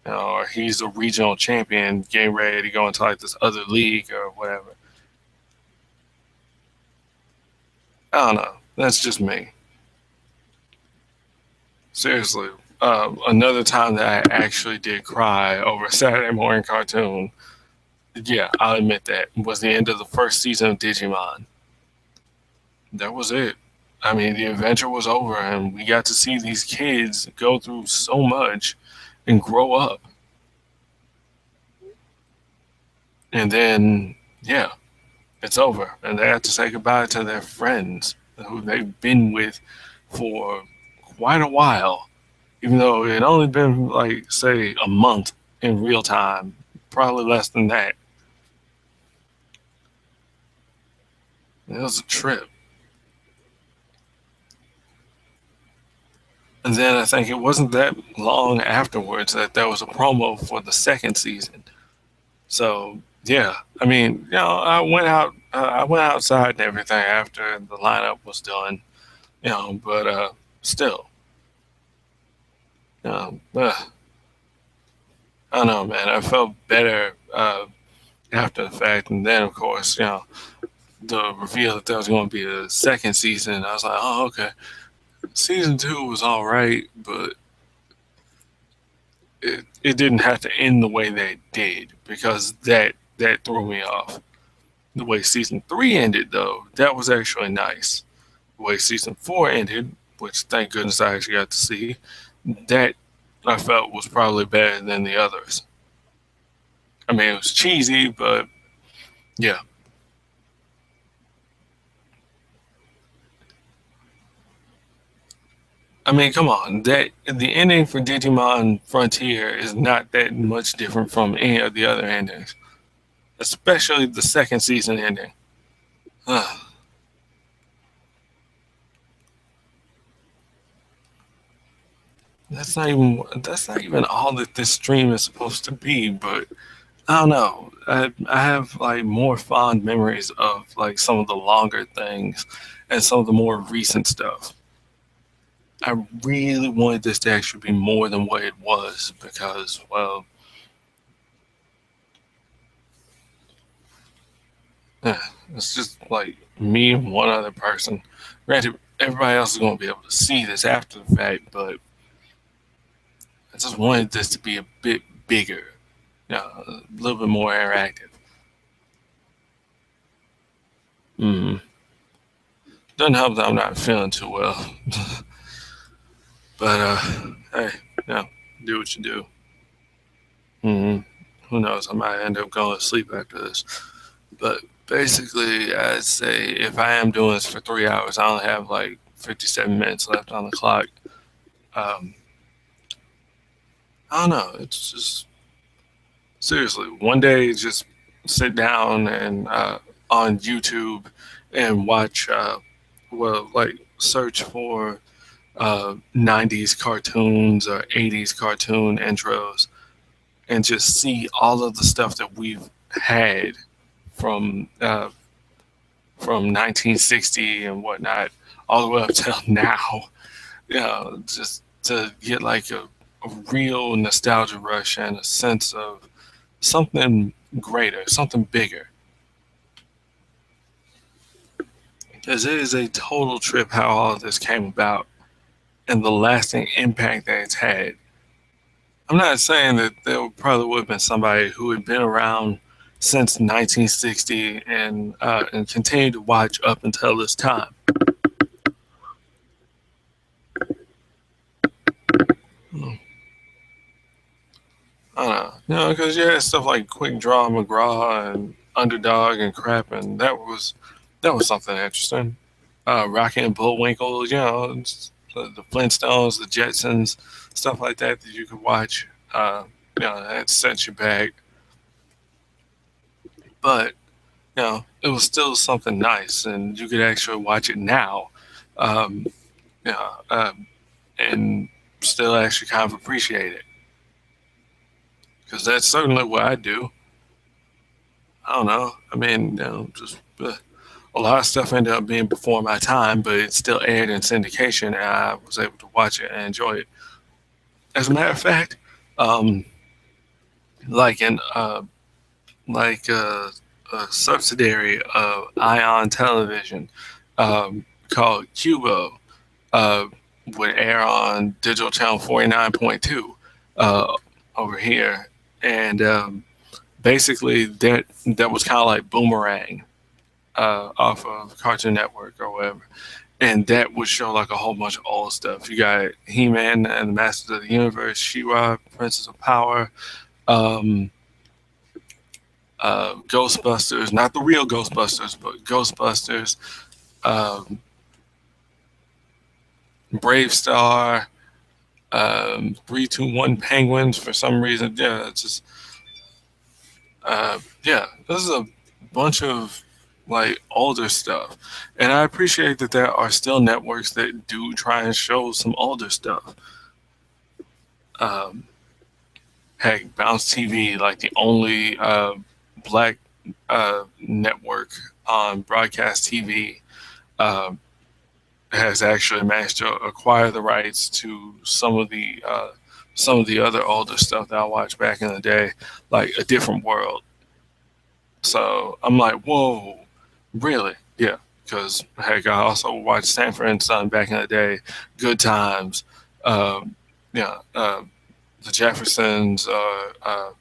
or he's a regional champion, getting ready to go into like this other league or whatever. I don't know. That's just me. Seriously. Another time that I actually did cry over a Saturday morning cartoon, yeah, I'll admit that, was the end of the first season of Digimon. That was it. I mean, the adventure was over, and we got to see these kids go through so much and grow up. And then, yeah, it's over. And they have to say goodbye to their friends who they've been with for quite a while, even though it had only been, like, say, a month in real time, probably less than that. It was a trip. And then I think it wasn't that long afterwards that there was a promo for the second season. So yeah, I mean, I went outside and everything after the lineup was done, but still, I don't know, man. I felt better after the fact, and then of course, the reveal that there was going to be a second season, I was like, oh, okay. Season 2 was all right, but it didn't have to end the way that it did, because that threw me off. The way season 3 ended, though, that was actually nice. The way season 4 ended, which thank goodness I actually got to see, that I felt was probably better than the others. I mean, it was cheesy, but yeah. I mean, come on. That the ending for Digimon Frontier is not that much different from any of the other endings, especially the second season ending. That's not even all that this stream is supposed to be. But I don't know. I have like more fond memories of like some of the longer things and some of the more recent stuff. I really wanted this to actually be more than what it was because, well, yeah, it's just like me and one other person. Granted, everybody else is going to be able to see this after the fact, but I just wanted this to be a bit bigger, a little bit more interactive. Mm. Doesn't help that I'm not feeling too well, but hey, do what you do. Mm. Who knows? I might end up going to sleep after this. But basically, I'd say if I am doing this for 3 hours, I only have like 57 minutes left on the clock. Um, I don't know. It's just seriously one day just sit down and on YouTube and watch. Well, like search for 90s cartoons or 80s cartoon intros and just see all of the stuff that we've had from uh, from 1960 and whatnot all the way up till now. Just to get like a real nostalgia rush and a sense of something greater, something bigger. Because it is a total trip how all of this came about and the lasting impact that it's had. I'm not saying that there probably would have been somebody who had been around since 1960 and continued to watch up until this time. Hmm. I don't know, because you had stuff like Quick Draw McGraw and Underdog and crap, and that was something interesting. Rocky and Bullwinkle, the Flintstones, the Jetsons, stuff like that you could watch. That sent you back, but it was still something nice, and you could actually watch it now, um, you know, um, and still actually kind of appreciate it because that's certainly what I do. I don't know. I mean, just a lot of stuff ended up being before my time, but it still aired in syndication, and I was able to watch it and enjoy it. As a matter of fact, um, like in like a subsidiary of Ion Television called Cubo uh, would air on digital channel 49.2 uh, over here, and basically that was kind of like Boomerang off of Cartoon Network or whatever. And that would show like a whole bunch of old stuff. You got He-Man and the Masters of the Universe, She-Ra, Princess of Power, um, Ghostbusters, not the real Ghostbusters, but Ghostbusters, um, Brave Star, 321 Penguins for some reason. Yeah, it's just, yeah, this is a bunch of like older stuff. And I appreciate that there are still networks that do try and show some older stuff. Um, Heck, Bounce TV, like the only black network on broadcast TV, uh, has actually managed to acquire the rights to some of the other older stuff that I watched back in the day, like A Different World. So I'm like, whoa, Really? Yeah. Because heck, I also watched Sanford and Son back in the day. Good Times. Um, yeah. The Jeffersons are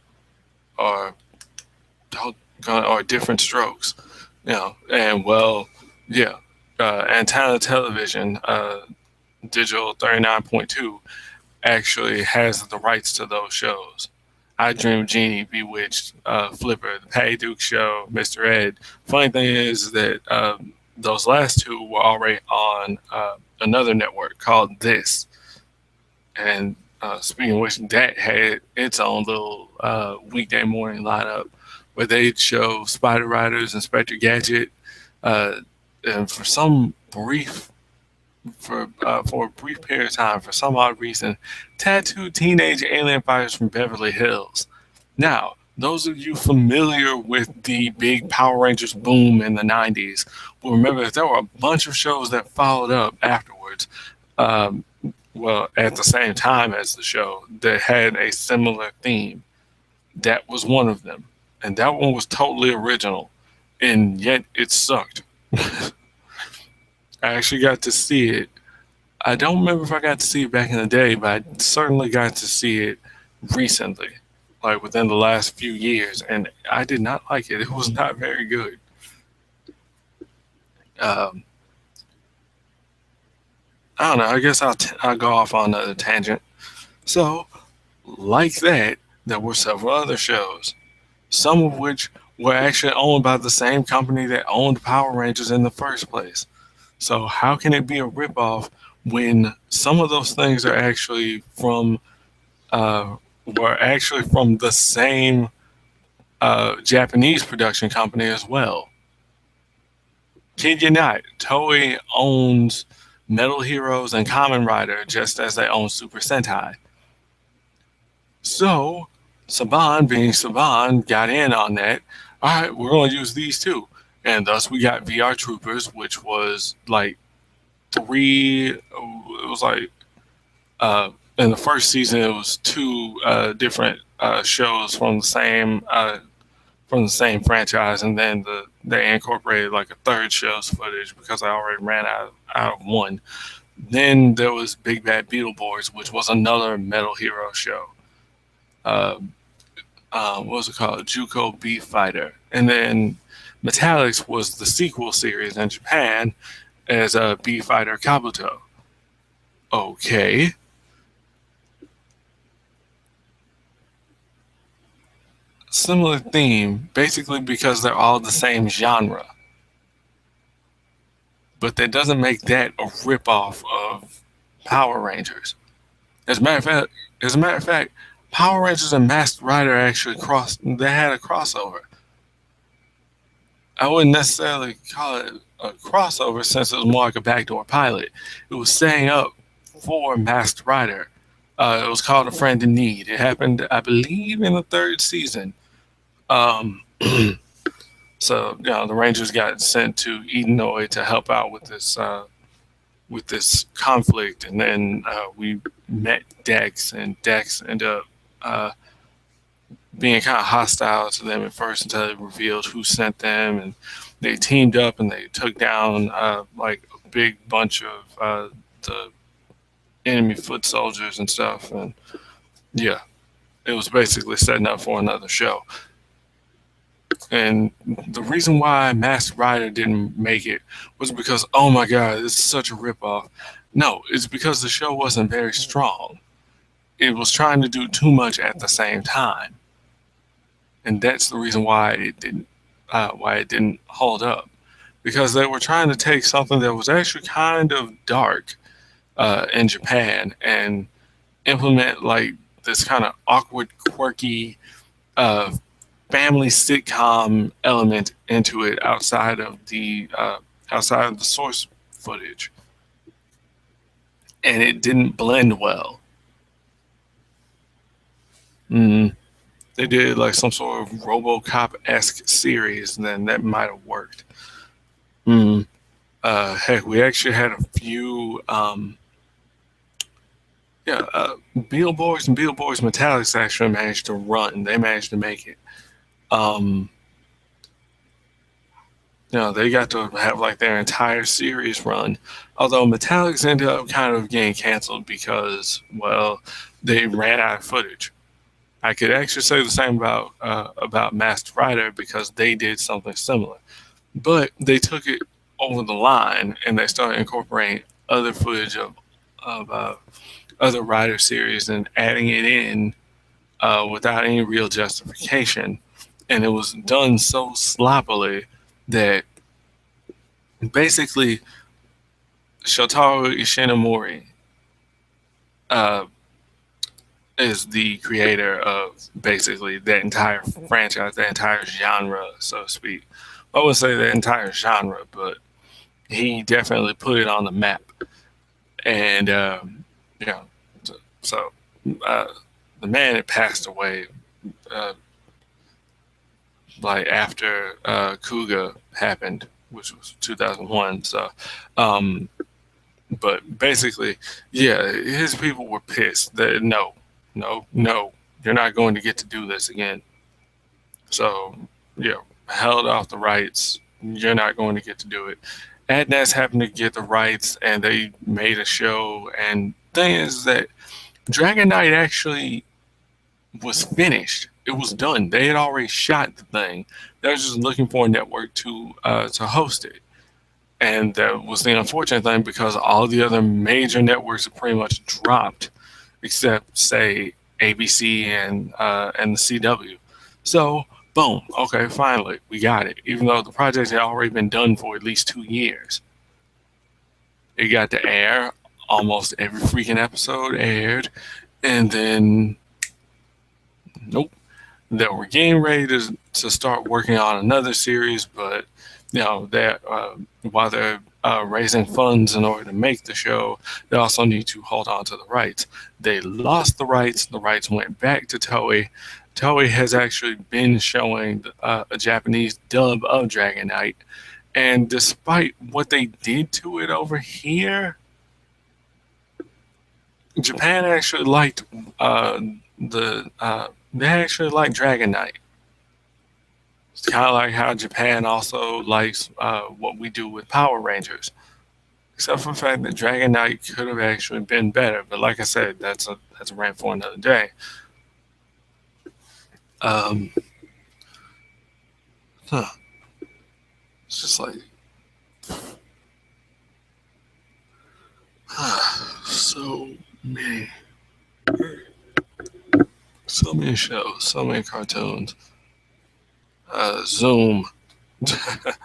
or Different Strokes. And well, yeah. Antenna Television, Digital 39.2 actually has the rights to those shows. I Dream Genie, Bewitched, Flipper, The Patty Duke Show, Mr. Ed. Funny thing is that those last two were already on another network called This. And speaking of which, that had its own little weekday morning lineup where they'd show Spider Riders, Inspector Gadget, uh, and for a brief period of time, for some odd reason, tattooed teenage alien fighters from Beverly Hills. Now, those of you familiar with the big Power Rangers boom in the 90s will remember that there were a bunch of shows that followed up afterwards, um, well, at the same time as the show, that had a similar theme. That was one of them. And that one was totally original, and yet it sucked. I actually got to see it. I don't remember if I got to see it back in the day, but I certainly got to see it recently, like within the last few years, and I did not like it. It was not very good. Um, I don't know. I guess I'll go off on a tangent. So, like that, there were several other shows, some of which were actually owned by the same company that owned Power Rangers in the first place. So, how can it be a ripoff when some of those things are actually uh, were actually from the same Japanese production company as well? Kid you not, Toei owns Metal Heroes and Kamen Rider just as they own Super Sentai. So Saban, being Saban, got in on that. All right, we're going to use these too. And thus we got VR Troopers, which was like it was like, in the first season, it was two different shows from the same franchise, and then they incorporated like a third show's footage because I already ran out of one. Then there was Big Bad Beetleborgs, which was another Metal Hero show. Uh, what was it called? Juko Beef Fighter, and then Metallics was the sequel series in Japan as a Beef Fighter Kabuto. Okay, similar theme, basically because they're all the same genre. But that doesn't make that a ripoff of Power Rangers. As a matter of fact, as a matter of fact, Power Rangers and Masked Rider actually crossed. They had a crossover. I wouldn't necessarily call it a crossover since it was more like a backdoor pilot. It was setting up for Masked Rider. It was called A Friend in Need. It happened, I believe, in the third season. Um, so the Rangers got sent to Edenoi to help out with this conflict, and then we met Dex, and Dex ended up being kind of hostile to them at first until they revealed who sent them, and they teamed up and they took down like a big bunch of the enemy foot soldiers and stuff, and yeah, it was basically setting up for another show. And the reason why Masked Rider didn't make it was because, oh my god, this is such a ripoff. No, it's because the show wasn't very strong. It was trying to do too much at the same time, and that's the reason why it didn't hold up. Because they were trying to take something that was actually kind of dark in Japan and implement like this kind of awkward, quirky uh, family sitcom element into it outside of the source footage, and it didn't blend well. Mm, they did like some sort of RoboCop esque series, and then that might have worked. Mm. Heck, we actually had a few. Beetleborgs and Beetleborgs Metallics actually managed to run. They managed to make it. Um, they got to have like their entire series run. Although Metallics ended up kind of getting canceled because, well, they ran out of footage. I could actually say the same about Masked Rider because they did something similar, but they took it over the line and they started incorporating other footage of other Rider series and adding it in without any real justification, and it was done so sloppily that basically Shotaro Ishinomori uh, is the creator of basically that entire franchise, that entire genre, so to speak. I would say the entire genre, but he definitely put it on the map. And yeah, so uh, the man had passed away uh, like after Kuga happened, which was 2001. So, um, but basically, yeah, his people were pissed that no, you're not going to get to do this again. So, yeah, held off the rights. You're not going to get to do it. Adness happened to get the rights, and they made a show. And thing is that Dragon Knight actually was finished. It was done. They had already shot the thing. They were just looking for a network to host it. And that was the unfortunate thing because all the other major networks are pretty much dropped, except say ABC and the CW. So boom, okay, finally we got it. Even though the project had already been done for at least 2 years, it got to air. Almost every freaking episode aired, and then nope, they were getting ready to start working on another series, but that while they're raising funds in order to make the show, they also need to hold on to the rights. They lost the rights. The rights went back to Toei. Toei has actually been showing a Japanese dub of Dragon Knight, and despite what they did to it over here, Japan actually liked they actually liked Dragon Knight. It's kind of like how Japan also likes what we do with Power Rangers, except for the fact that Dragon Knight could have actually been better. But like I said, that's a rant for another day. Um, huh, it's just like so many, so many shows, so many cartoons. Zoom. That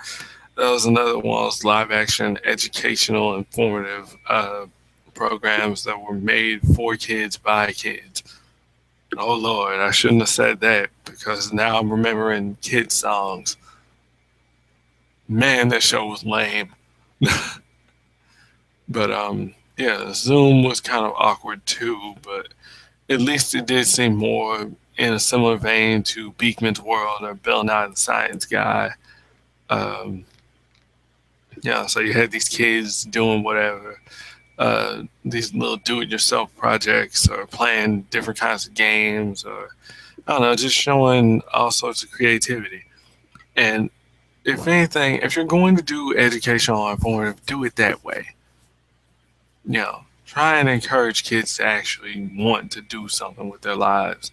was another one of those live action, educational, informative programs that were made for kids by kids. Oh Lord, I shouldn't have said that because now I'm remembering kids songs. Man, that show was lame. But yeah, Zoom was kind of awkward too, but at least it did seem more in a similar vein to Beekman's World or Bill Nye the Science Guy. Um, yeah, so you had these kids doing whatever, these little do-it-yourself projects or playing different kinds of games or I don't know, just showing all sorts of creativity. And if anything, if you're going to do educational or informative, do it that way. Try and encourage kids to actually want to do something with their lives.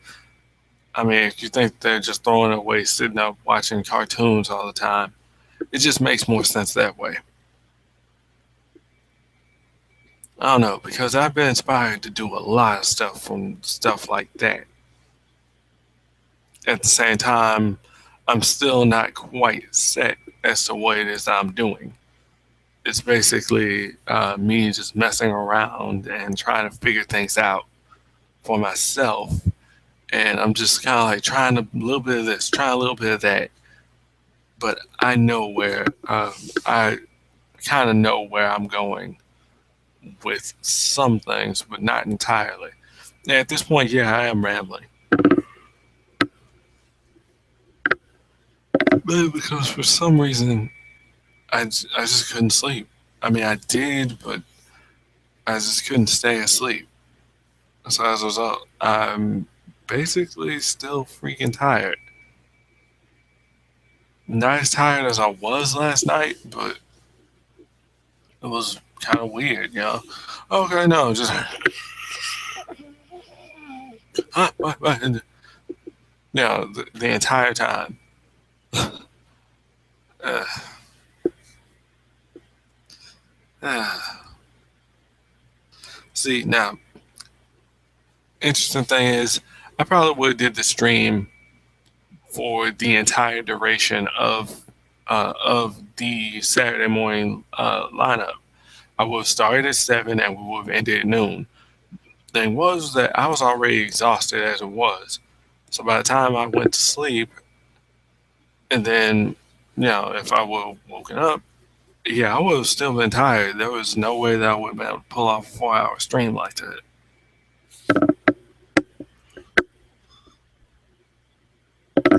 I mean, if you think they're just throwing it away, sitting up watching cartoons all the time, it just makes more sense that way. I don't know, because I've been inspired to do a lot of stuff from stuff like that. At the same time, I'm still not quite set as to what it is I'm doing. It's basically me just messing around and trying to figure things out for myself. And I'm just kind of like trying a little bit of this, trying a little bit of that. But I know where I kind of know where I'm going with some things, but not entirely. And at this point, yeah, I am rambling. But because for some reason, I just couldn't sleep. I mean, I did, but I just couldn't stay asleep. So as a result, I'm basically still freaking tired. not as tired as I was last night, but it was kind of weird, you know. Okay, no, just what, you know, the entire time. Uh, uh. See, now, interesting thing is, I probably would have did the stream for the entire duration of the Saturday morning lineup. I would have started at 7 and we would have ended at noon. Thing was that I was already exhausted as it was. So by the time I went to sleep, and then, you know, if I would have woken up, yeah, I would have still been tired. There was no way that I would have been able to pull off a 4 hour stream like that.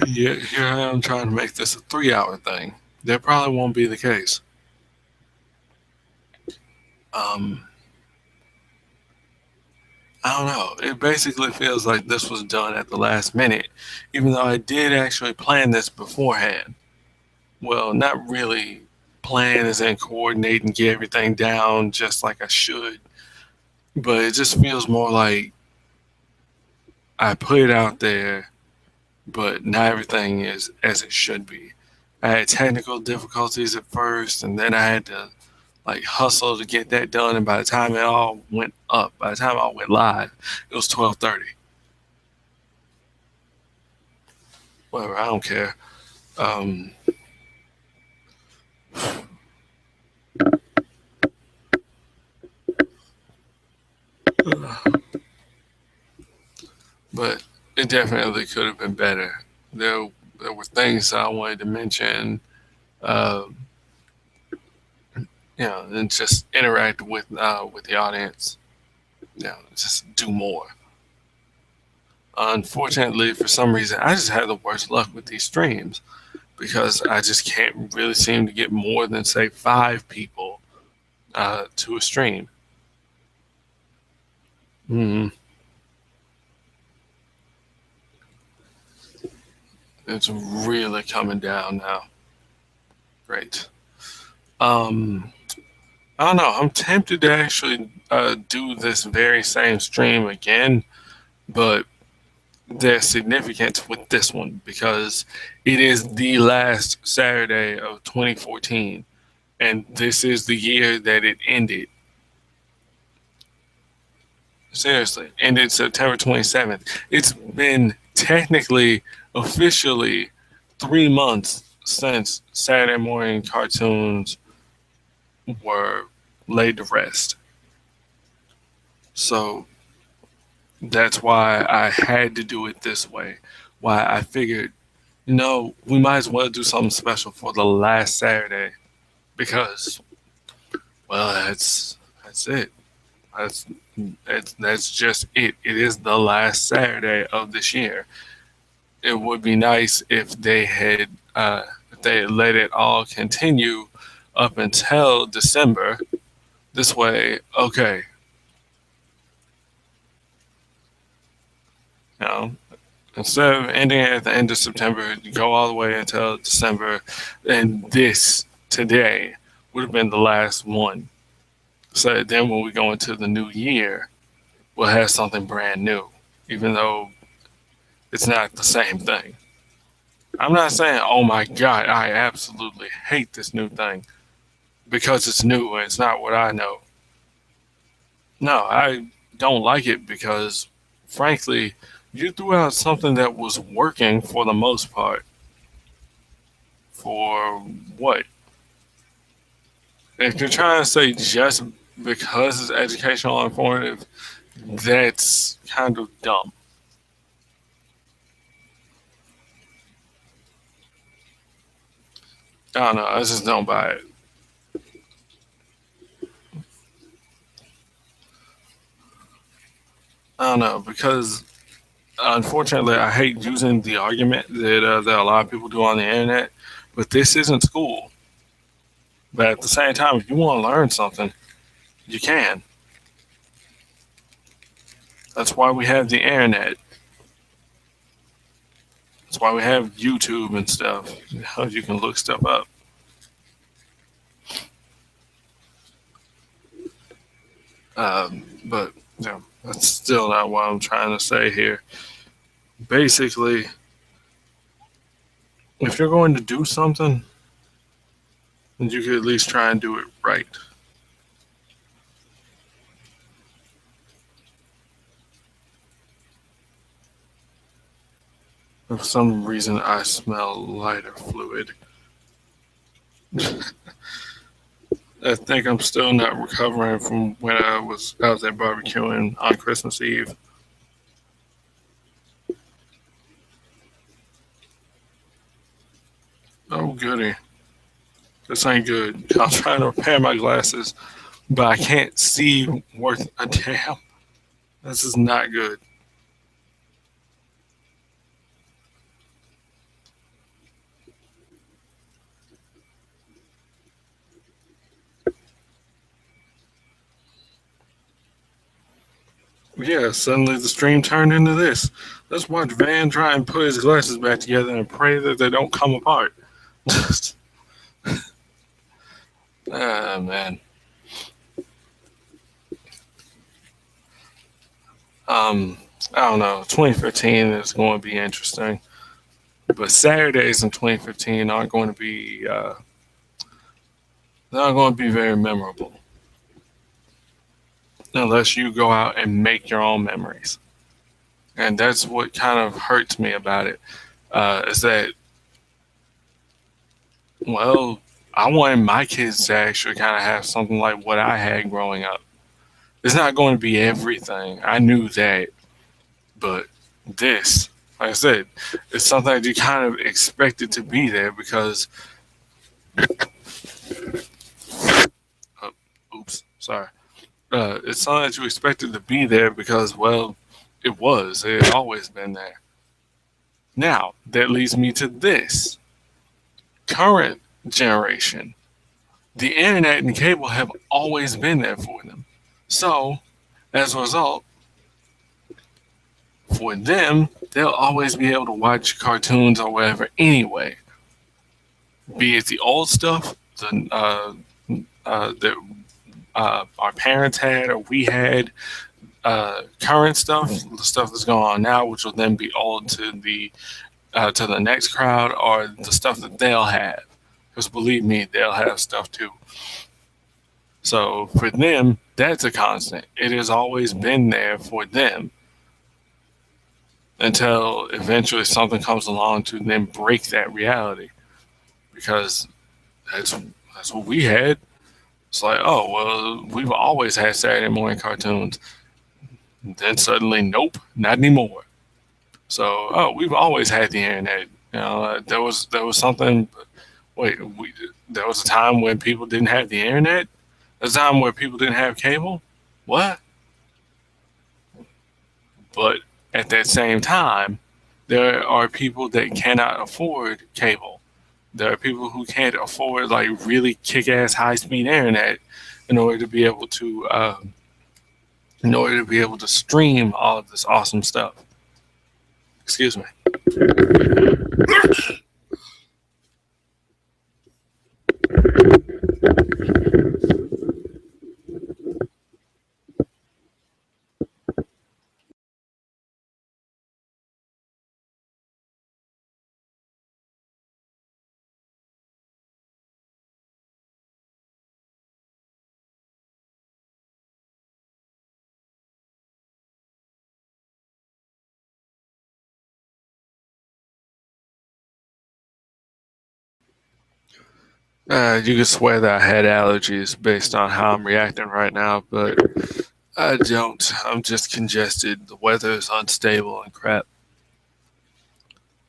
Yeah, here I am trying to make this a 3 hour thing. That probably won't be the case. Um, I don't know. It basically feels like this was done at the last minute, even though I did actually plan this beforehand. Well, not really plan as in coordinate and get everything down just like I should, but it just feels more like I put it out there, but not everything is as it should be. I had technical difficulties at first, and then I had to like hustle to get that done. And by the time it all went up, by the time I went live, it was 12:30. Whatever, I don't care. Um, but it definitely could have been better. There were things I wanted to mention, uh, you know, and just interact with the audience. You know, just do more. Unfortunately, for some reason, I just had the worst luck with these streams because I just can't really seem to get more than say 5 people to a stream. Mm, it's really coming down now. Great. Um, I don't know. I'm tempted to actually do this very same stream again, but there's significance with this one because it is the last Saturday of 2014, and this is the year that it ended. Seriously, ended September 27th. It's been technically, officially 3 months since Saturday morning cartoons were laid to rest. So that's why I had to do it this way. Why I figured, we might as well do something special for the last Saturday because, well, that's it. That's that's just it. It is the last Saturday of this year. It would be nice if they had let it all continue up until December. This way, okay, you know, instead of ending at the end of September, you go all the way until December, and this today would have been the last one. So then when we go into the new year, we'll have something brand new, even though it's not the same thing. I'm not saying, oh my God, I absolutely hate this new thing because it's new and it's not what I know. No, I don't like it because, frankly, you threw out something that was working for the most part. For what? If you're trying to say just because it's educational and informative, that's kind of dumb. I don't know. I just don't buy it. I don't know because unfortunately, I hate using the argument that a lot of people do on the internet, but this isn't school. But at the same time, if you want to learn something, you can. That's why we have the internet. That's why we have YouTube and stuff. How you can look stuff up. But that's still not what I'm trying to say here. Basically, if you're going to do something, then you could at least try and do it right. For some reason, I smell lighter fluid. I think I'm still not recovering from when I was out there barbecuing on Christmas Eve. Oh goody, this ain't good. I'm trying to repair my glasses, but I can't see worth a damn. This is not good. Yeah, suddenly the stream turned into this. Let's watch Van try and put his glasses back together and pray that they don't come apart. Ah, man. Um, I don't know. 2015 is going to be interesting, but Saturdays in 2015 aren't going to be not going to be very memorable unless you go out and make your own memories. And that's what kind of hurts me about it. Is that, well, I wanted my kids to actually kind of have something like what I had growing up. It's not going to be everything. I knew that. But this, like I said, it's something that you kind of expected to be there because, oh, oops, sorry. It's something that you expected to be there because, well, it had always been there. Now, that leads me to this current generation. The internet and cable have always been there for them. So, as a result, for them, they'll always be able to watch cartoons or whatever anyway. Be it the old stuff, that our parents had or we had, current stuff, the stuff that's going on now, which will then be old to the next crowd, or the stuff that they'll have. Because believe me, they'll have stuff too. So for them, that's a constant. It has always been there for them until eventually something comes along to then break that reality. Because that's what we had. It's like, oh well, we've always had Saturday morning cartoons. Then suddenly, nope, not anymore. So, oh, we've always had the internet. There was something. Wait, there was a time when people didn't have the internet. There's a time where people didn't have cable. What? But at that same time, there are people that cannot afford cable. There are people who can't afford like really kick-ass high-speed internet in order to be able to stream all of this awesome stuff. Excuse me. You could swear that I had allergies based on how I'm reacting right now, but I don't. I'm just congested. The weather is unstable and crap.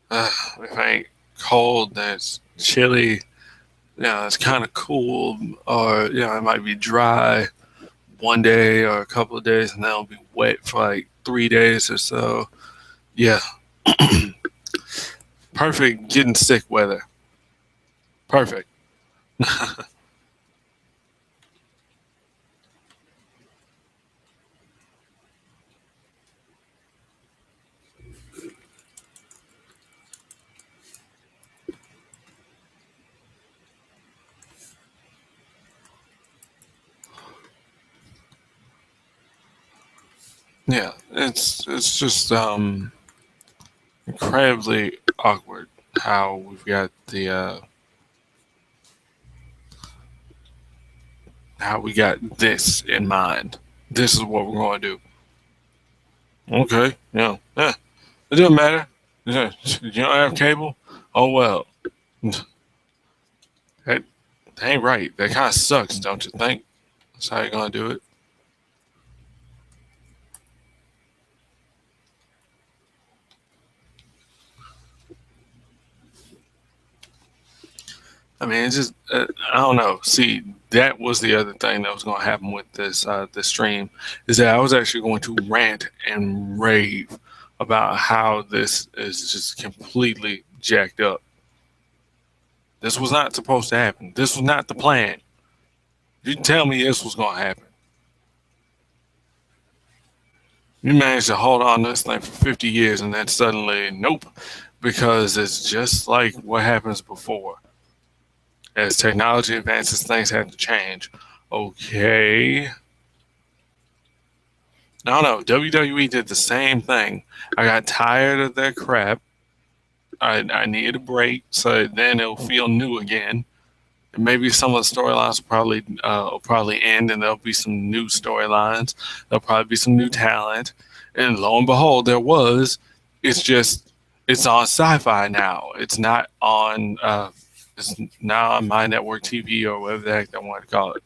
If I ain't cold, then it's chilly. It's kind of cool, or it might be dry one day or a couple of days, and then it'll be wet for like 3 days or so. Yeah, perfect getting sick weather. Perfect. Yeah, it's just incredibly awkward how we've got the how we got this in mind. This is what we're going to do. Okay, yeah, it doesn't matter. Yeah, you don't have cable. Oh well, that ain't right. That kind of sucks, don't you think? That's how you're gonna do it. I mean, it's just I don't know. See, that was the other thing that was going to happen with this stream is that I was actually going to rant and rave about how this is just completely jacked up. This was not supposed to happen. This was not the plan. You tell me this was going to happen. You managed to hold on to this thing for 50 years and then suddenly, nope, because it's just like what happens before. As technology advances, things have to change. Okay. I don't know. WWE did the same thing. I got tired of their crap. I needed a break so then it'll feel new again. And maybe some of the storylines will probably end, and there'll be some new storylines. There'll probably be some new talent, and lo and behold, there was. It's just it's on Sci-Fi now. It's not on. It's now on my network TV or whatever the heck they want to call it.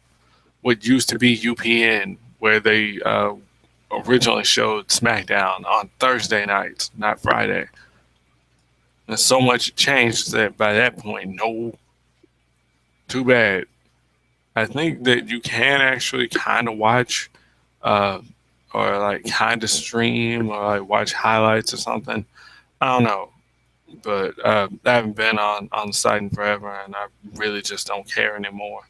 What used to be UPN, where they originally showed SmackDown on Thursday nights, not Friday. And so much changed that by that point, no, too bad. I think that you can actually kind of watch, uh, or like kind of stream or like watch highlights or something. I don't know, but I haven't been on the site in forever, and I really just don't care anymore.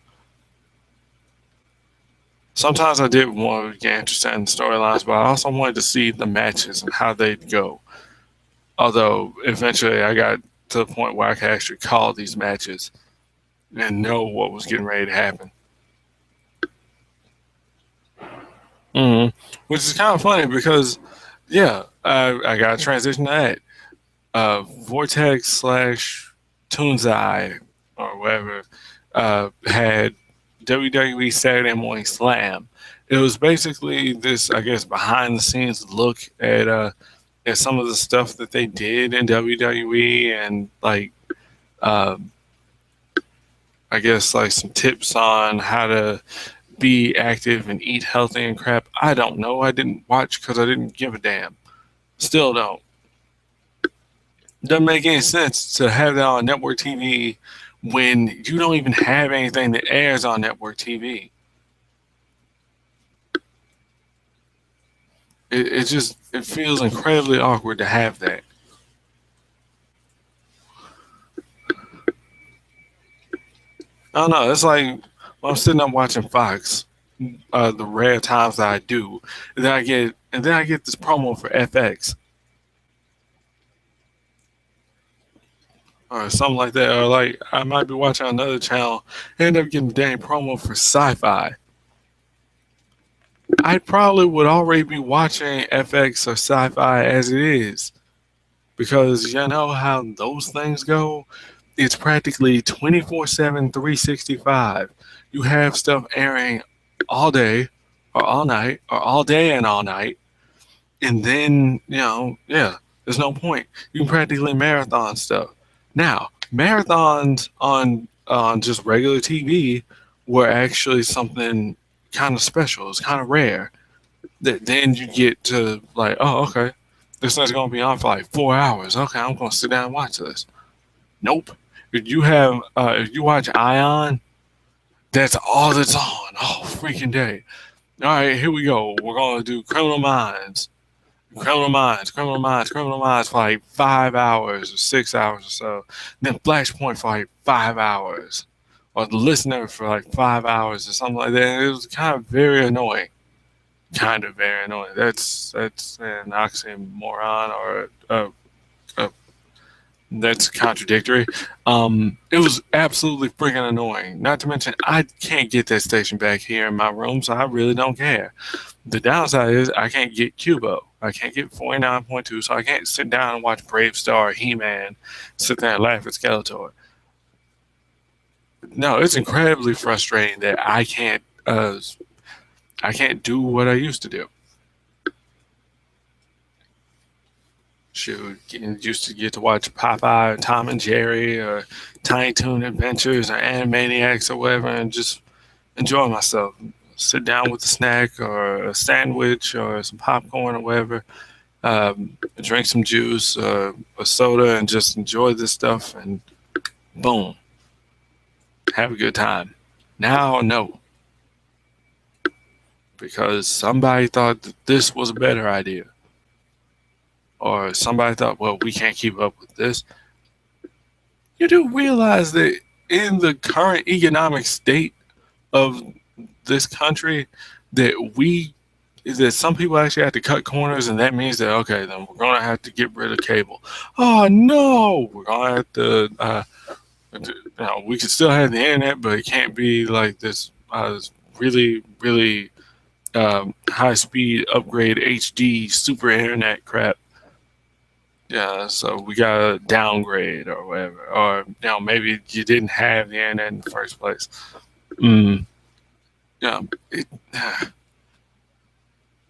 Sometimes I did want to get interested in the storylines, but I also wanted to see the matches and how they'd go. Although eventually I got to the point where I could actually call these matches and know what was getting ready to happen. Which is kind of funny because, yeah, I got to transition to that. Vortex slash Toonzai or whatever had WWE Saturday Morning Slam. It was basically this, I guess, behind the scenes look at some of the stuff that they did in WWE and like uh, I guess like some tips on how to be active and eat healthy and crap. I don't know. I didn't watch because I didn't give a damn. Still don't. Doesn't make any sense to have that on network TV when you don't even have anything that airs on network TV. It just it feels incredibly awkward to have that. I don't know. It's like when I'm sitting up watching Fox, the rare times that I do, and then I get this promo for FX or something like that, or like I might be watching another channel, and end up getting a dang promo for Sci-Fi. I probably would already be watching FX or Sci-Fi as it is because you know how those things go. It's practically 24/7, 365. You have stuff airing all day or all night or all day and all night. And then, yeah, there's no point. You can practically marathon stuff. Now, marathons on just regular TV were actually something kind of special. It's kind of rare. That then you get to like, oh, okay, this thing's gonna be on for like 4 hours. Okay, I'm gonna sit down and watch this. Nope. If you watch Ion, that's all that's on all freaking day. All right, here we go. We're gonna do Criminal Minds, Criminal Minds for like 5 hours or 6 hours or so. Then Flashpoint for like 5 hours, or the Listener for like 5 hours or something like that. It was kind of very annoying. Kind of very annoying. That's an oxymoron or a That's contradictory. It was absolutely freaking annoying. Not to mention, I can't get that station back here in my room, so I really don't care. The downside is I can't get Cubo. I can't get 49.2, so I can't sit down and watch Brave Star, He-Man, sit there and laugh at Skeletor. No, it's incredibly frustrating that I can't do what I used to do. Shoot, used to get to watch Popeye, or Tom and Jerry, or Tiny Toon Adventures, or Animaniacs, or whatever, and just enjoy myself. Sit down with a snack, or a sandwich, or some popcorn, or whatever. Drink some juice, a soda, and just enjoy this stuff. And boom, have a good time. Now, no, because somebody thought that this was a better idea, or somebody thought, well, we can't keep up with this. You do realize that in the current economic state of this country, that some people actually have to cut corners, and that means that okay, then we're gonna have to get rid of cable. Oh no, we're gonna have to. We can still have the internet, but it can't be like this really, really high speed upgrade HD super internet crap. Yeah, so we gotta downgrade or whatever, or maybe you didn't have the internet in the first place. Mm, yeah, it, not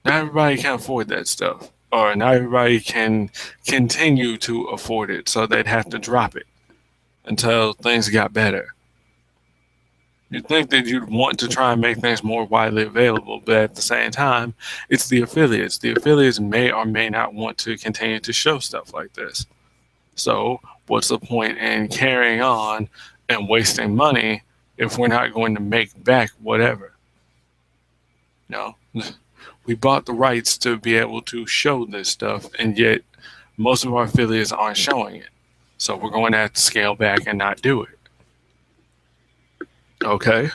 everybody can afford that stuff, or not everybody can continue to afford it, so they'd have to drop it until things got better. You'd think that you'd want to try and make things more widely available, but at the same time, it's the affiliates. The affiliates may or may not want to continue to show stuff like this. So, what's the point in carrying on and wasting money if we're not going to make back whatever? You know, we bought the rights to be able to show this stuff, and yet most of our affiliates aren't showing it. So, we're going to have to scale back and not do it. Okay?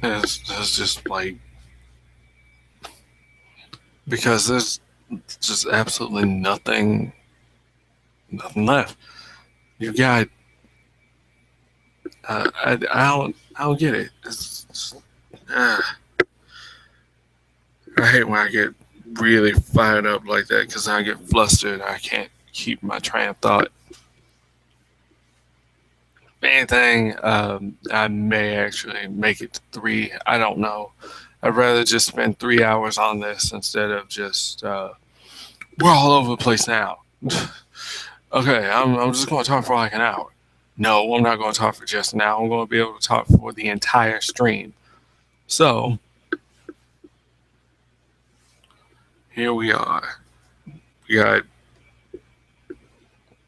It's just like, because there's just absolutely nothing left. You got, I don't get it. Uh, I hate when I get really fired up like that because I get flustered. I can't keep my train of thought. If anything, I may actually make it to 3. I don't know. I'd rather just spend 3 hours on this instead of just we're all over the place now. Okay, I'm just going to talk for like an hour. No, I'm not going to talk for just an hour. I'm going to be able to talk for the entire stream. So here we are. We got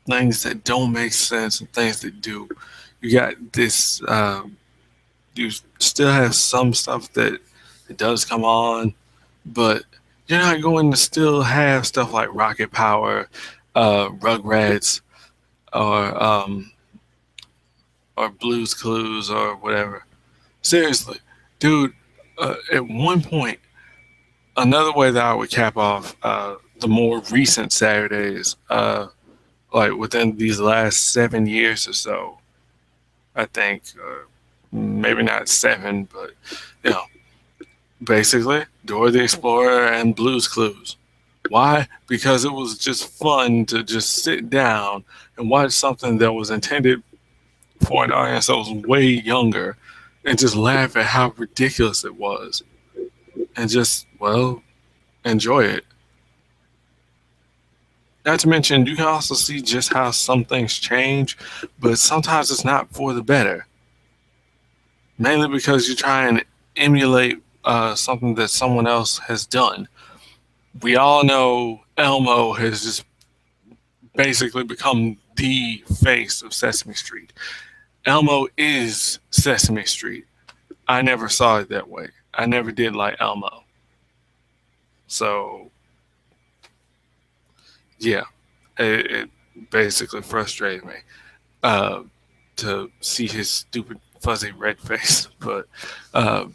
things that don't make sense and things that do. You got this. You still have some stuff that it does come on, but you're not going to still have stuff like Rocket Power, Rugrats, or Blues Clues or whatever. Seriously, dude. At one point, another way that I would cap off the more recent Saturdays, like within these last 7 years or so, I think, maybe not 7, but you know, basically Dora the Explorer and Blues Clues. Why? Because it was just fun to just sit down and watch something that was intended for an audience that was way younger and just laugh at how ridiculous it was and just, well, enjoy it. Not to mention, you can also see just how some things change, but sometimes it's not for the better. Mainly because you try and emulate something that someone else has done. We all know Elmo has just basically become the face of Sesame Street. Elmo is Sesame Street. I never saw it that way. I never did like Elmo. So yeah, it basically frustrated me uh, to see his stupid fuzzy red face, but uh,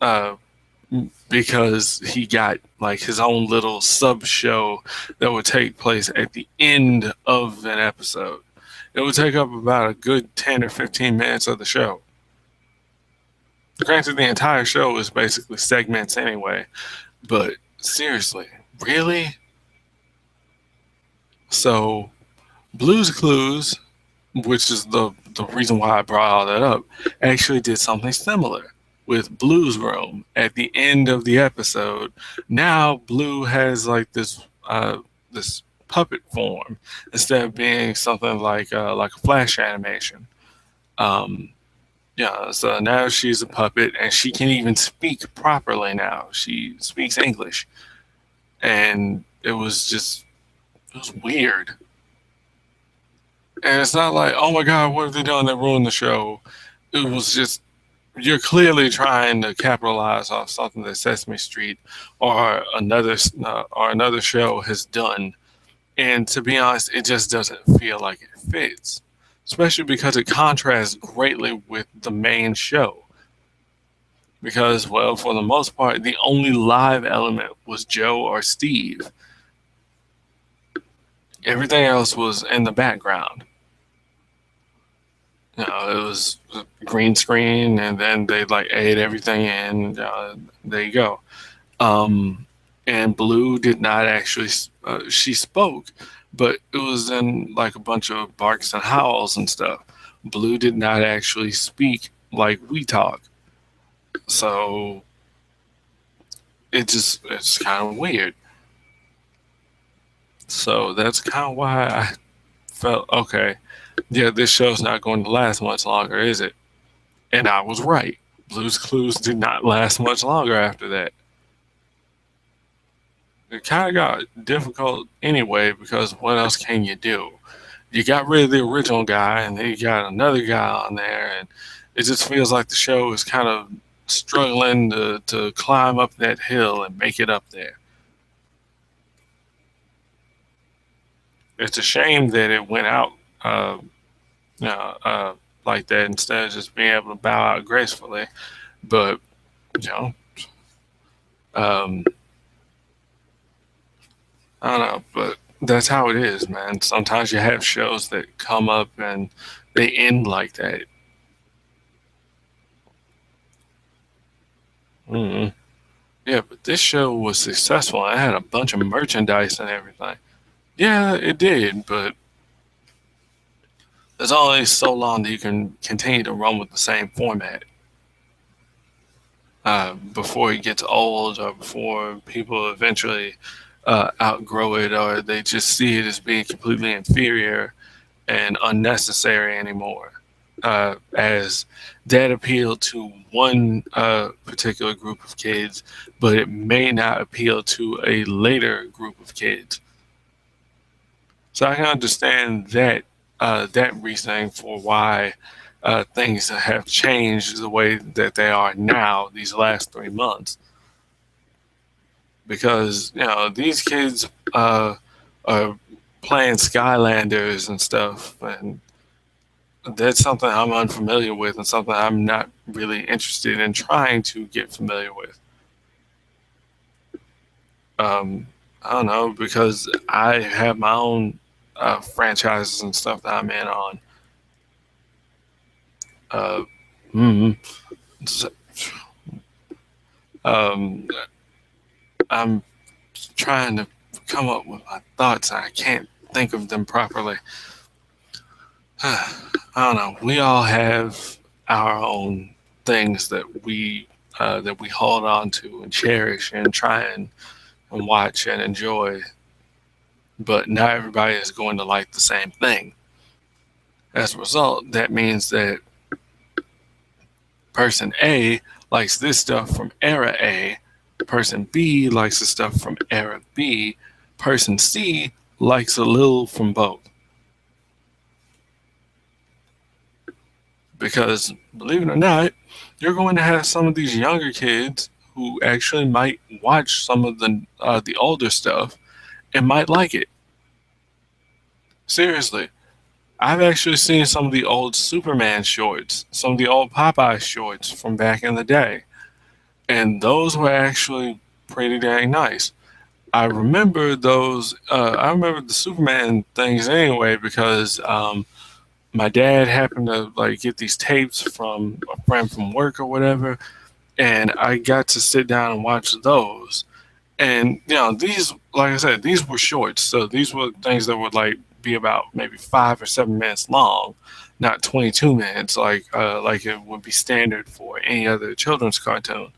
uh, because he got like his own little sub show that would take place at the end of an episode. It would take up about a good 10 or 15 minutes of the show. Granted, the entire show is basically segments anyway, but seriously, really? So, Blue's Clues, which is the reason why I brought all that up, actually did something similar with Blue's Room. At the end of the episode, now Blue has like this puppet form instead of being something like a flash animation. Um, yeah, so now she's a puppet and she can even speak properly now. She speaks English, and it was weird. And it's not like, oh my god, what have they done that ruined the show? It was just, you're clearly trying to capitalize off something that Sesame Street or another show has done, and to be honest, it just doesn't feel like it fits, especially because it contrasts greatly with the main show. Because, well, for the most part, the only live element was Joe or Steve. Everything else was in the background. It was a green screen, and then they like ate everything in. There you go. Um, and Blue did not actually. She spoke, but it was in like a bunch of barks and howls and stuff. Blue did not actually speak like we talk, so it's kind of weird. So that's kind of why I felt okay. Yeah, this show's not going to last much longer, is it? And I was right. Blue's Clues did not last much longer after that. It kind of got difficult anyway because what else can you do? You got rid of the original guy and then you got another guy on there, and it just feels like the show is kind of struggling to climb up that hill and make it up there. It's a shame that it went out uh, you know, uh, like that instead of just being able to bow out gracefully. But, you know, um, I don't know, but that's how it is, man. Sometimes you have shows that come up and they end like that. Mm. Yeah, but this show was successful. It had a bunch of merchandise and everything. Yeah, it did, but there's only so long that you can continue to run with the same format before it gets old or before people eventually outgrow it or they just see it as being completely inferior and unnecessary anymore. As that appeal to one particular group of kids, but it may not appeal to a later group of kids. So I can understand that reasoning for why things have changed the way that they are now these last 3 months. Because these kids are playing Skylanders and stuff, and that's something I'm unfamiliar with and something I'm not really interested in trying to get familiar with. I don't know, because I have my own franchises and stuff that I'm in on. Uh, mm, um, I'm trying to come up with my thoughts. I can't think of them properly. I don't know. We all have our own things that we hold on to and cherish and try and watch and enjoy, but not everybody is going to like the same thing. As a result, that means that person A likes this stuff from era A, person B likes the stuff from era B, person C likes a little from both. Because believe it or not, you're going to have some of these younger kids who actually might watch some of the older stuff and might like it. Seriously, I've actually seen some of the old Superman shorts, some of the old Popeye shorts from back in the day, and those were actually pretty dang nice. I remember those. I remember the Superman things anyway because my dad happened to like get these tapes from a friend from work or whatever, and I got to sit down and watch those. And these, like I said, these were shorts, so these were things that would like be about maybe 5 or 7 minutes long, not 22 minutes like it would be standard for any other children's cartoon.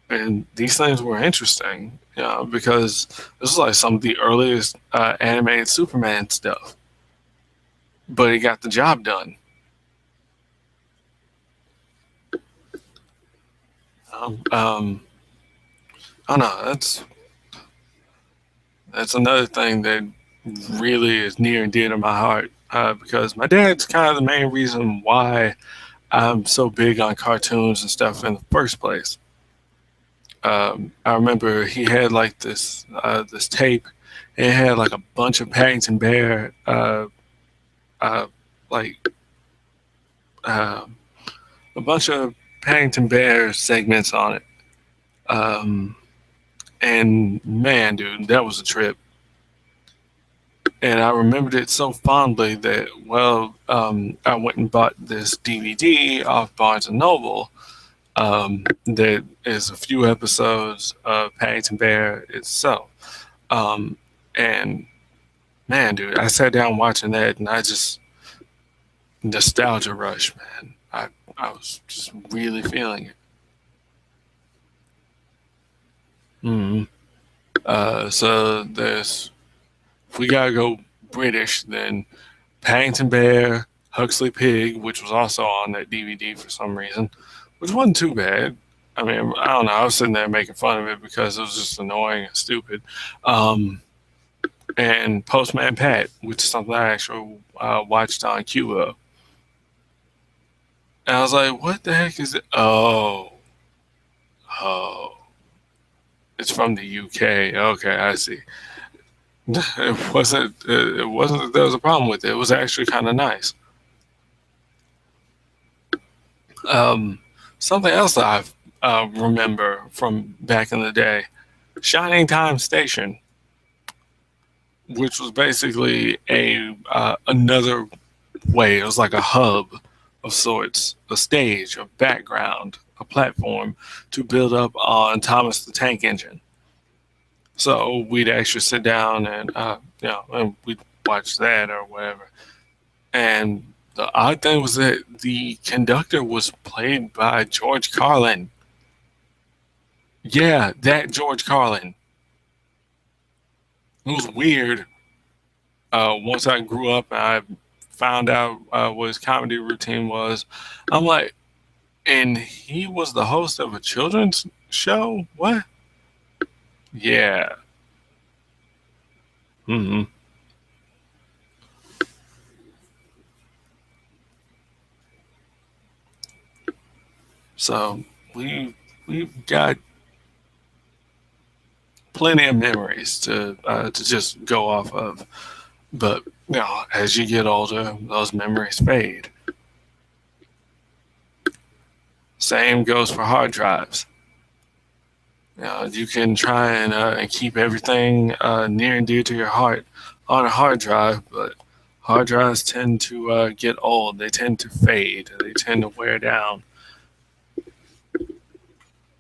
And these things were interesting, because this is like some of the earliest animated Superman stuff, but it got the job done. Um, I don't know. That's another thing that really is near and dear to my heart, because my dad's kind of the main reason why I'm so big on cartoons and stuff in the first place. I remember he had like this tape. It had like a bunch of Paddington Bear, uh, like uh, a bunch of Paddington Bear segments on it. Um, and man, dude, that was a trip. And I remembered it so fondly that, well, I went and bought this DVD off Barnes and Noble, that is a few episodes of Paddington Bear itself. Um, and man, dude, I sat down watching that, and I just nostalgia rush, man. I was just really feeling it. Mm-hmm. So there's if we gotta go British, then Paddington Bear, Huxley Pig, which was also on that DVD for some reason, which wasn't too bad. I mean, I don't know. I was sitting there making fun of it because it was just annoying and stupid. Um, and Postman Pat, which is something I actually watched on Cuba. And I was like, what the heck is it? Oh, it's from the UK. Okay, I see. It wasn't that there was a problem with it. It was actually kind of nice. Um, Something else that I remember from back in the day, Shining Time Station, which was basically a another way. It was like a hub of sorts, a stage, a background, a platform to build up on Thomas the Tank Engine. So we'd actually sit down and and we'd watch that or whatever. And the odd thing was that the conductor was played by George Carlin. Yeah, that George Carlin. It was weird. Once I grew up and I found out what his comedy routine was, I'm like, and he was the host of a children's show? What? Yeah. Hmm. So we we've got plenty of memories to just go off of. But as you get older, those memories fade. Same goes for hard drives. You can try and keep everything near and dear to your heart on a hard drive, but hard drives tend to get old. They tend to fade. They tend to wear down.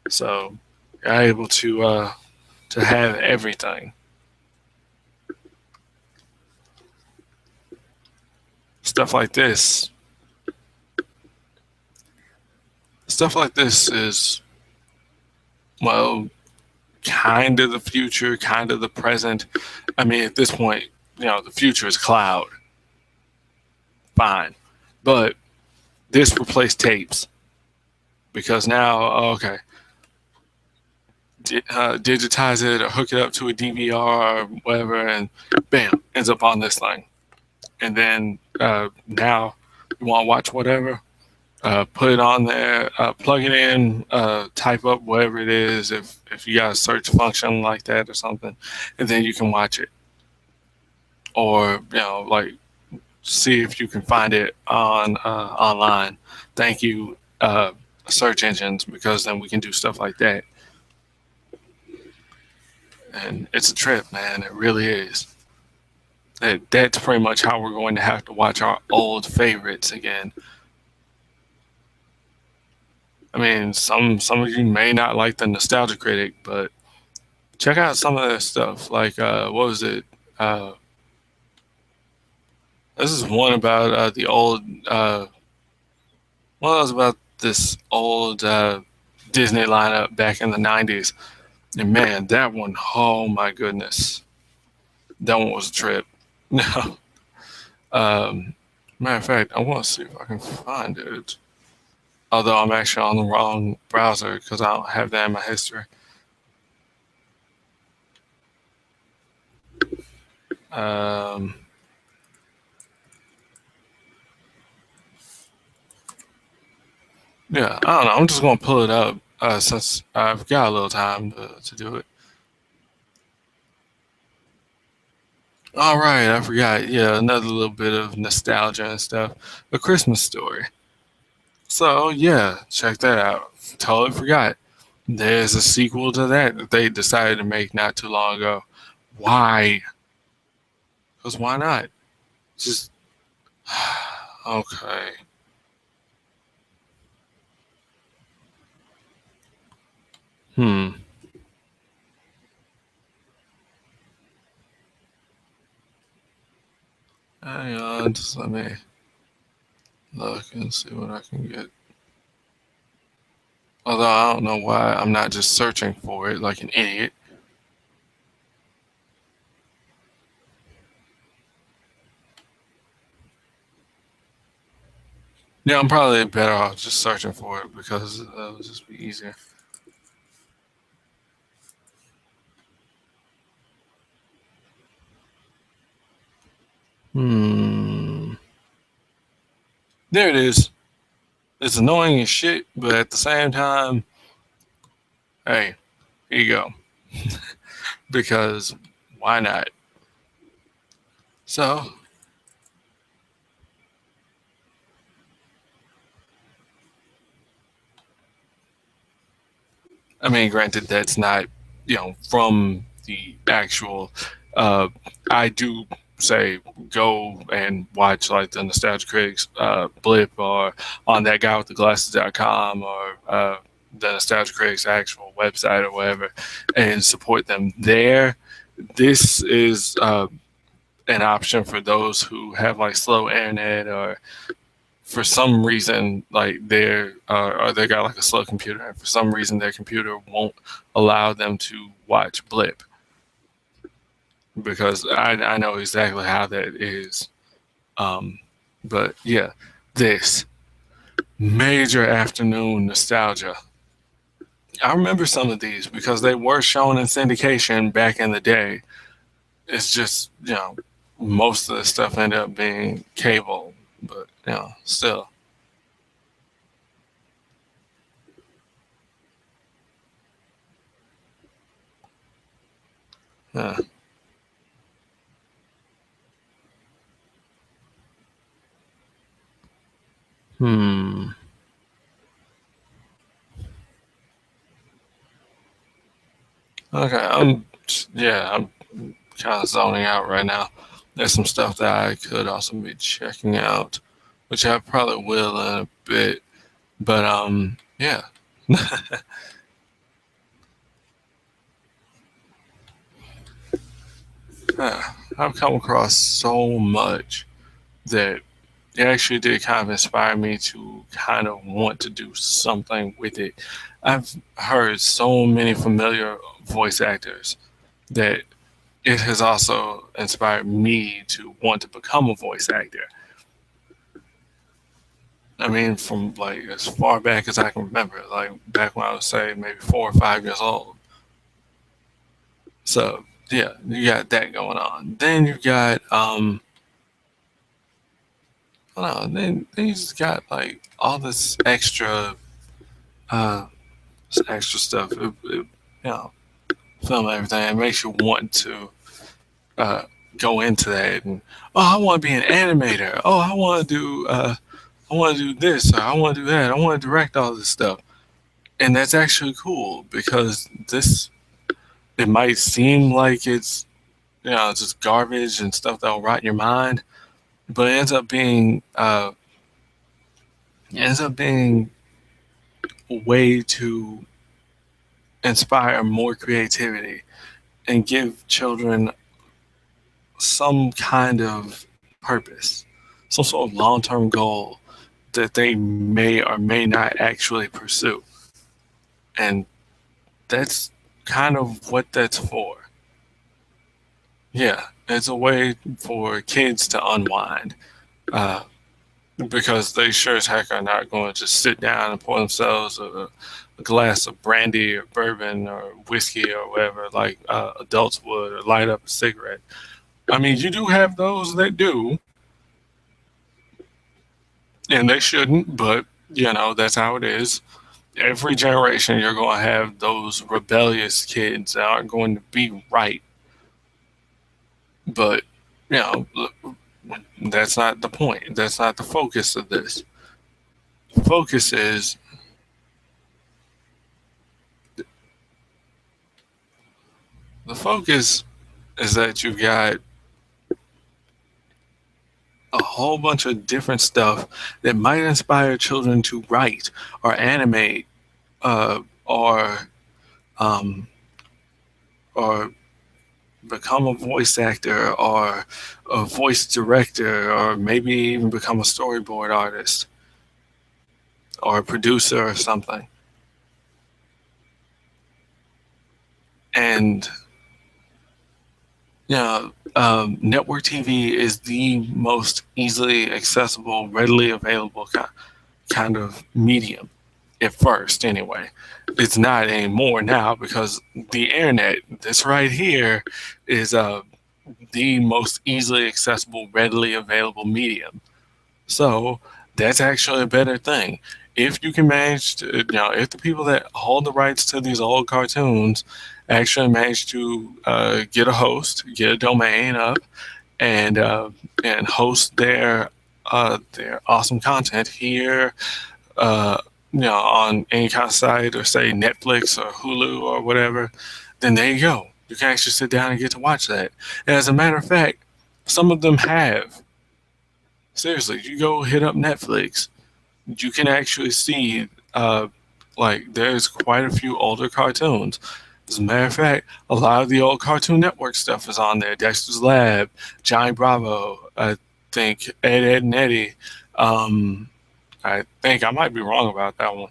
So you're able to have everything. Stuff like this. Stuff like this is, well, kind of the future, kind of the present. I mean, at this point, the future is cloud. Fine. But this replaced tapes because now, okay, digitize it or hook it up to a DVR or whatever, and bam, ends up on this thing. And then now you want to watch whatever, Put it on there, plug it in, type up whatever it is, if you got a search function like that or something, and then you can watch it. Or, like, see if you can find it on online. Thank you, search engines, because then we can do stuff like that. And it's a trip, man. It really is. That's pretty much how we're going to have to watch our old favorites again. I mean, some of you may not like the Nostalgia Critic, but check out some of their stuff. Like, what was it? Uh, this is one about the old. One was about this old Disney lineup back in the '90s, and man, that one, oh my goodness, that one was a trip. No, matter of fact, I want to see if I can find it. Although I'm actually on the wrong browser because I don't have that in my history. Um, yeah, I don't know. I'm just gonna pull it up since I've got a little time to do it. All right, I forgot. Yeah, another little bit of nostalgia and stuff. A Christmas Story. So yeah, check that out. Totally forgot. There's a sequel to that they decided to make not too long ago. Why? Because why not? Just okay. Hmm. Hang on, just let me look and see what I can get. Although I don't know why I'm not just searching for it like an idiot. Yeah, I'm probably better off just searching for it because it'll just be easier. Hmm. There it is. It's annoying as shit, but at the same time, hey, here you go. Because why not? So, I mean, granted, that's not, from the actual. Uh, I do say go and watch like the Nostalgia Critics blip or on that guy with the glasses.com or the Nostalgia Critics actual website or whatever and support them there. This is an option for those who have like slow internet or for some reason like they're or they got like a slow computer and for some reason their computer won't allow them to watch blip because I know exactly how that is. But yeah, this major afternoon nostalgia. I remember some of these because they were shown in syndication back in the day. It's just, most of the stuff ended up being cable, but, still. Yeah. Hmm. Okay. I'm kind of zoning out right now. There's some stuff that I could also be checking out, which I probably will in a bit. But yeah. Yeah, I've come across so much that it actually did kind of inspire me to kind of want to do something with it. I've heard so many familiar voice actors that it has also inspired me to want to become a voice actor. I mean, from like as far back as I can remember, like back when I was say maybe 4 or 5 years old. So yeah, you got that going on. Then you've got I don't know. Then you just got like all uh, this extra stuff. Film everything. It makes you want to uh, go into that. And oh, I want to be an animator. Oh, I want to do this. Or I want to do that. I want to direct all this stuff. And that's actually cool because this it might seem like it's just garbage and stuff that'll rot your mind, but it ends up being a way to inspire more creativity and give children some kind of purpose, some sort of long term goal that they may or may not actually pursue. And that's kind of what that's for. Yeah, it's a way for kids to unwind. Uh, because they sure as heck are not going to just sit down and pour themselves a glass of brandy or bourbon or whiskey or whatever like adults would, or light up a cigarette. I mean, you do have those that do, and they shouldn't, but that's how it is. Every generation, you're going to have those rebellious kids that aren't going to be right, but you know, that's not the point. That's not the focus of this. The focus is the focus is that you've got a whole bunch of different stuff that might inspire children to write or animate or um, or become a voice actor or a voice director or maybe even become a storyboard artist or a producer or something. And network TV is the most easily accessible, readily available kind of medium at first, anyway. It's not anymore now because the internet, this right here, is the most easily accessible, readily available medium. So that's actually a better thing. If you can manage to, if the people that hold the rights to these old cartoons actually manage to get a host, get a domain up, and host their awesome content here, uh, on any kind of site, or say Netflix or Hulu or whatever, then there you go. You can actually sit down and get to watch that. And as a matter of fact, some of them have. Seriously, you go hit up Netflix, you can actually see like there's quite a few older cartoons. As a matter of fact, a lot of the old Cartoon Network stuff is on there. Dexter's Lab, Johnny Bravo, I think Ed, Ed and Eddie. Um, I think I might be wrong about that one.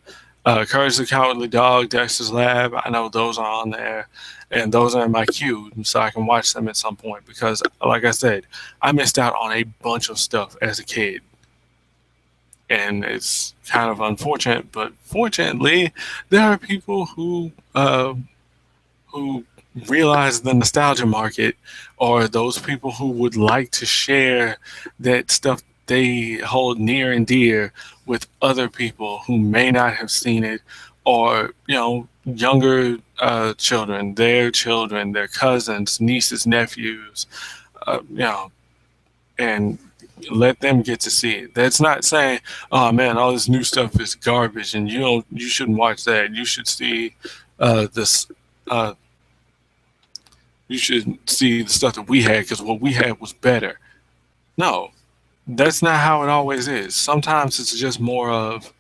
Courage the Cowardly Dog, Dexter's Lab. I know those are on there, and those are in my queue, so I can watch them at some point. Because, like I said, I missed out on a bunch of stuff as a kid, and it's kind of unfortunate. But fortunately, there are people who realize the nostalgia market, or those people who would like to share that stuff they hold near and dear with other people who may not have seen it, or younger children, their cousins, nieces, nephews, you know, and let them get to see it. That's not saying, oh man, all this new stuff is garbage and you shouldn't watch that. You should see this uh, you should see the stuff that we had because what we had was better. No, that's not how it always is. Sometimes it's just more of,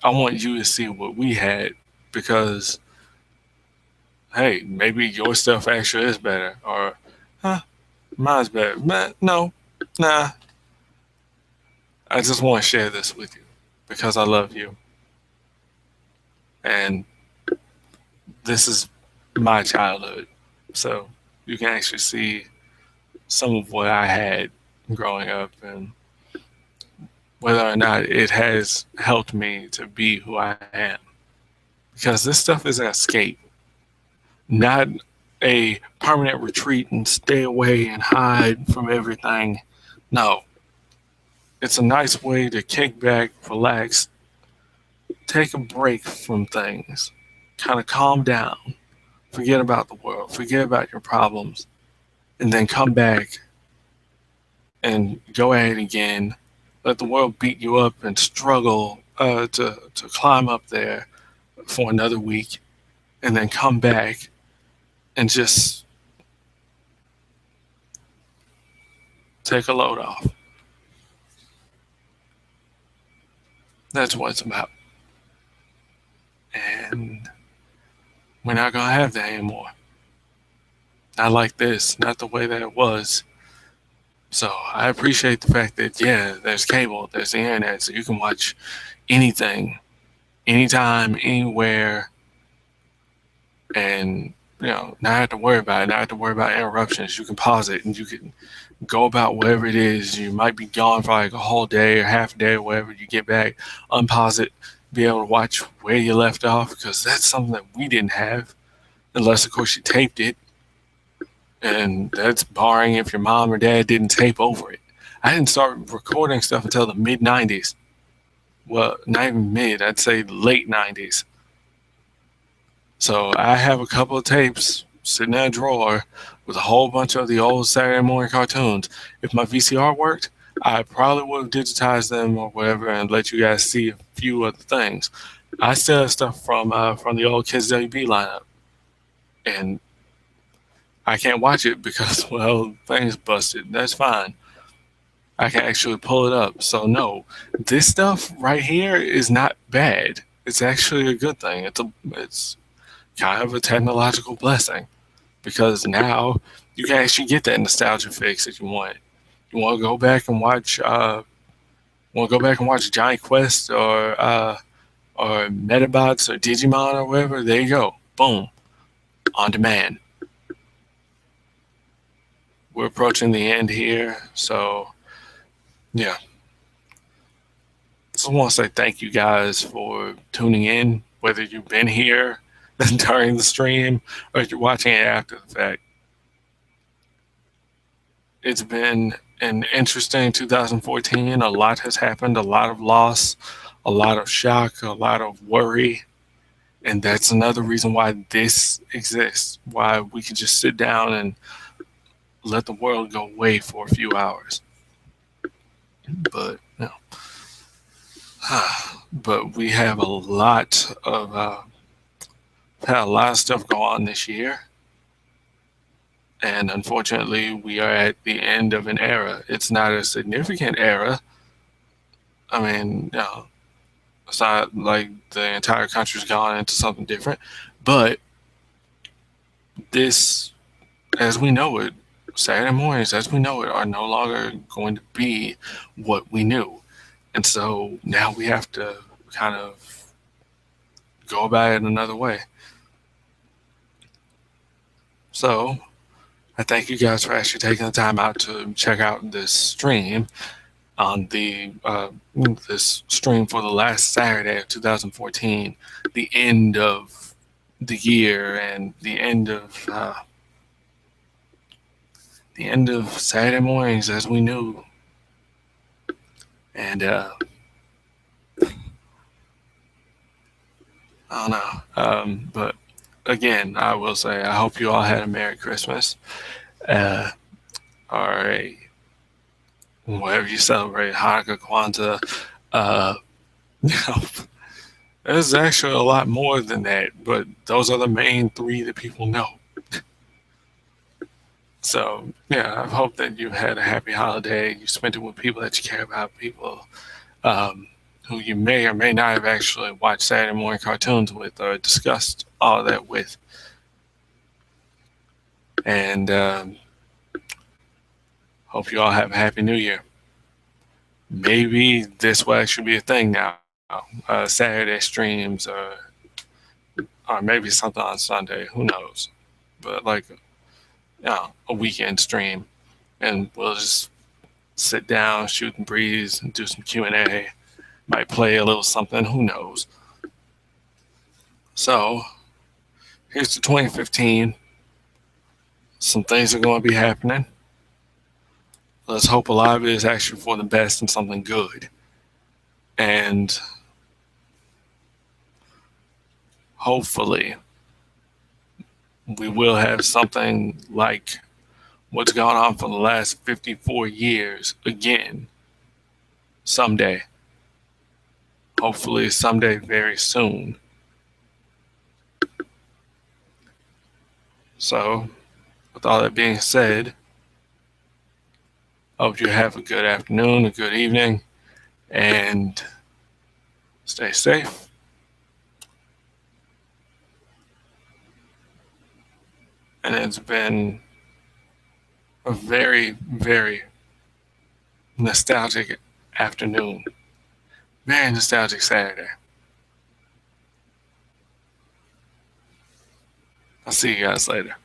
I want you to see what we had because, hey, maybe your stuff actually is better, or, huh, mine's better. No, nah, I just want to share this with you because I love you. And this is my childhood. So you can actually see some of what I had growing up and whether or not it has helped me to be who I am. Because this stuff is an escape, not a permanent retreat and stay away and hide from everything. No, it's a nice way to kick back, relax, take a break from things, kind of calm down, forget about the world, forget about your problems, and then come back and go at it again. Let the world beat you up and struggle to climb up there for another week, and then come back and just take a load off. That's what it's about. And we're not going to have that anymore. Not like this, not the way that it was. So I appreciate the fact that, yeah, there's cable, there's the internet, so you can watch anything, anytime, anywhere, and, not have to worry about it, not have to worry about interruptions. You can pause it and you can go about whatever it is. You might be gone for like a whole day or half a day or whatever. You get back, unpause it, be able to watch where you left off, because that's something that we didn't have, unless, of course, you taped it. And that's barring if your mom or dad didn't tape over it. I didn't start recording stuff until the mid 90s. Well, not even mid, I'd say late 90s. So I have a couple of tapes sitting in a drawer with a whole bunch of the old Saturday morning cartoons. If my VCR worked, I probably would have digitized them or whatever and let you guys see a few other things. I still have stuff from the old Kids WB lineup, and I can't watch it because, well, things busted. That's fine. I can actually pull it up. So no, this stuff right here is not bad. It's actually a good thing. It's kind of a technological blessing, because now you can actually get that nostalgia fix if you want. You want to go back and watch Johnny Quest or Metabots or Digimon or whatever. There you go. Boom. On demand. We're approaching the end here, so yeah. Just want to say thank you guys for tuning in, whether you've been here during the stream or if you're watching it after the fact. It's been an interesting 2014. A lot has happened, a lot of loss, a lot of shock, a lot of worry. And that's another reason why this exists, why we can just sit down and let the world go away for a few hours. But, but we have had a lot of stuff go on this year. And unfortunately, we are at the end of an era. It's not a significant era. I mean, it's not like the entire country's gone into something different. But this, as we know it, Saturday mornings, as we know it, are no longer going to be what we knew. And so now we have to kind of go about it another way. So I thank you guys for actually taking the time out to check out this stream on this stream for the last Saturday of 2014, the end of the year and the end of Saturday mornings as we knew. And I don't know, but again, I will say I hope you all had a Merry Christmas, or whatever you celebrate, Hanukkah, Kwanzaa. There's actually a lot more than that, but those are the main three that people know. So, yeah, I hope that you had a happy holiday. You spent it with people that you care about, people who you may or may not have actually watched Saturday morning cartoons with or discussed all that with. And hope you all have a happy new year. Maybe this will actually be a thing now. Saturday streams or maybe something on Sunday. Who knows? But like a weekend stream, and we'll just sit down, shoot and breeze, and do some Q&A. Might play a little something. Who knows? So here's to 2015. Some things are going to be happening. Let's hope a lot of it is actually for the best and something good. And hopefully, we will have something like what's gone on for the last 54 years again someday. Hopefully, someday very soon. So, with all that being said, hope you have a good afternoon, a good evening, and stay safe. And it's been a very, very nostalgic afternoon. Very nostalgic Saturday. I'll see you guys later.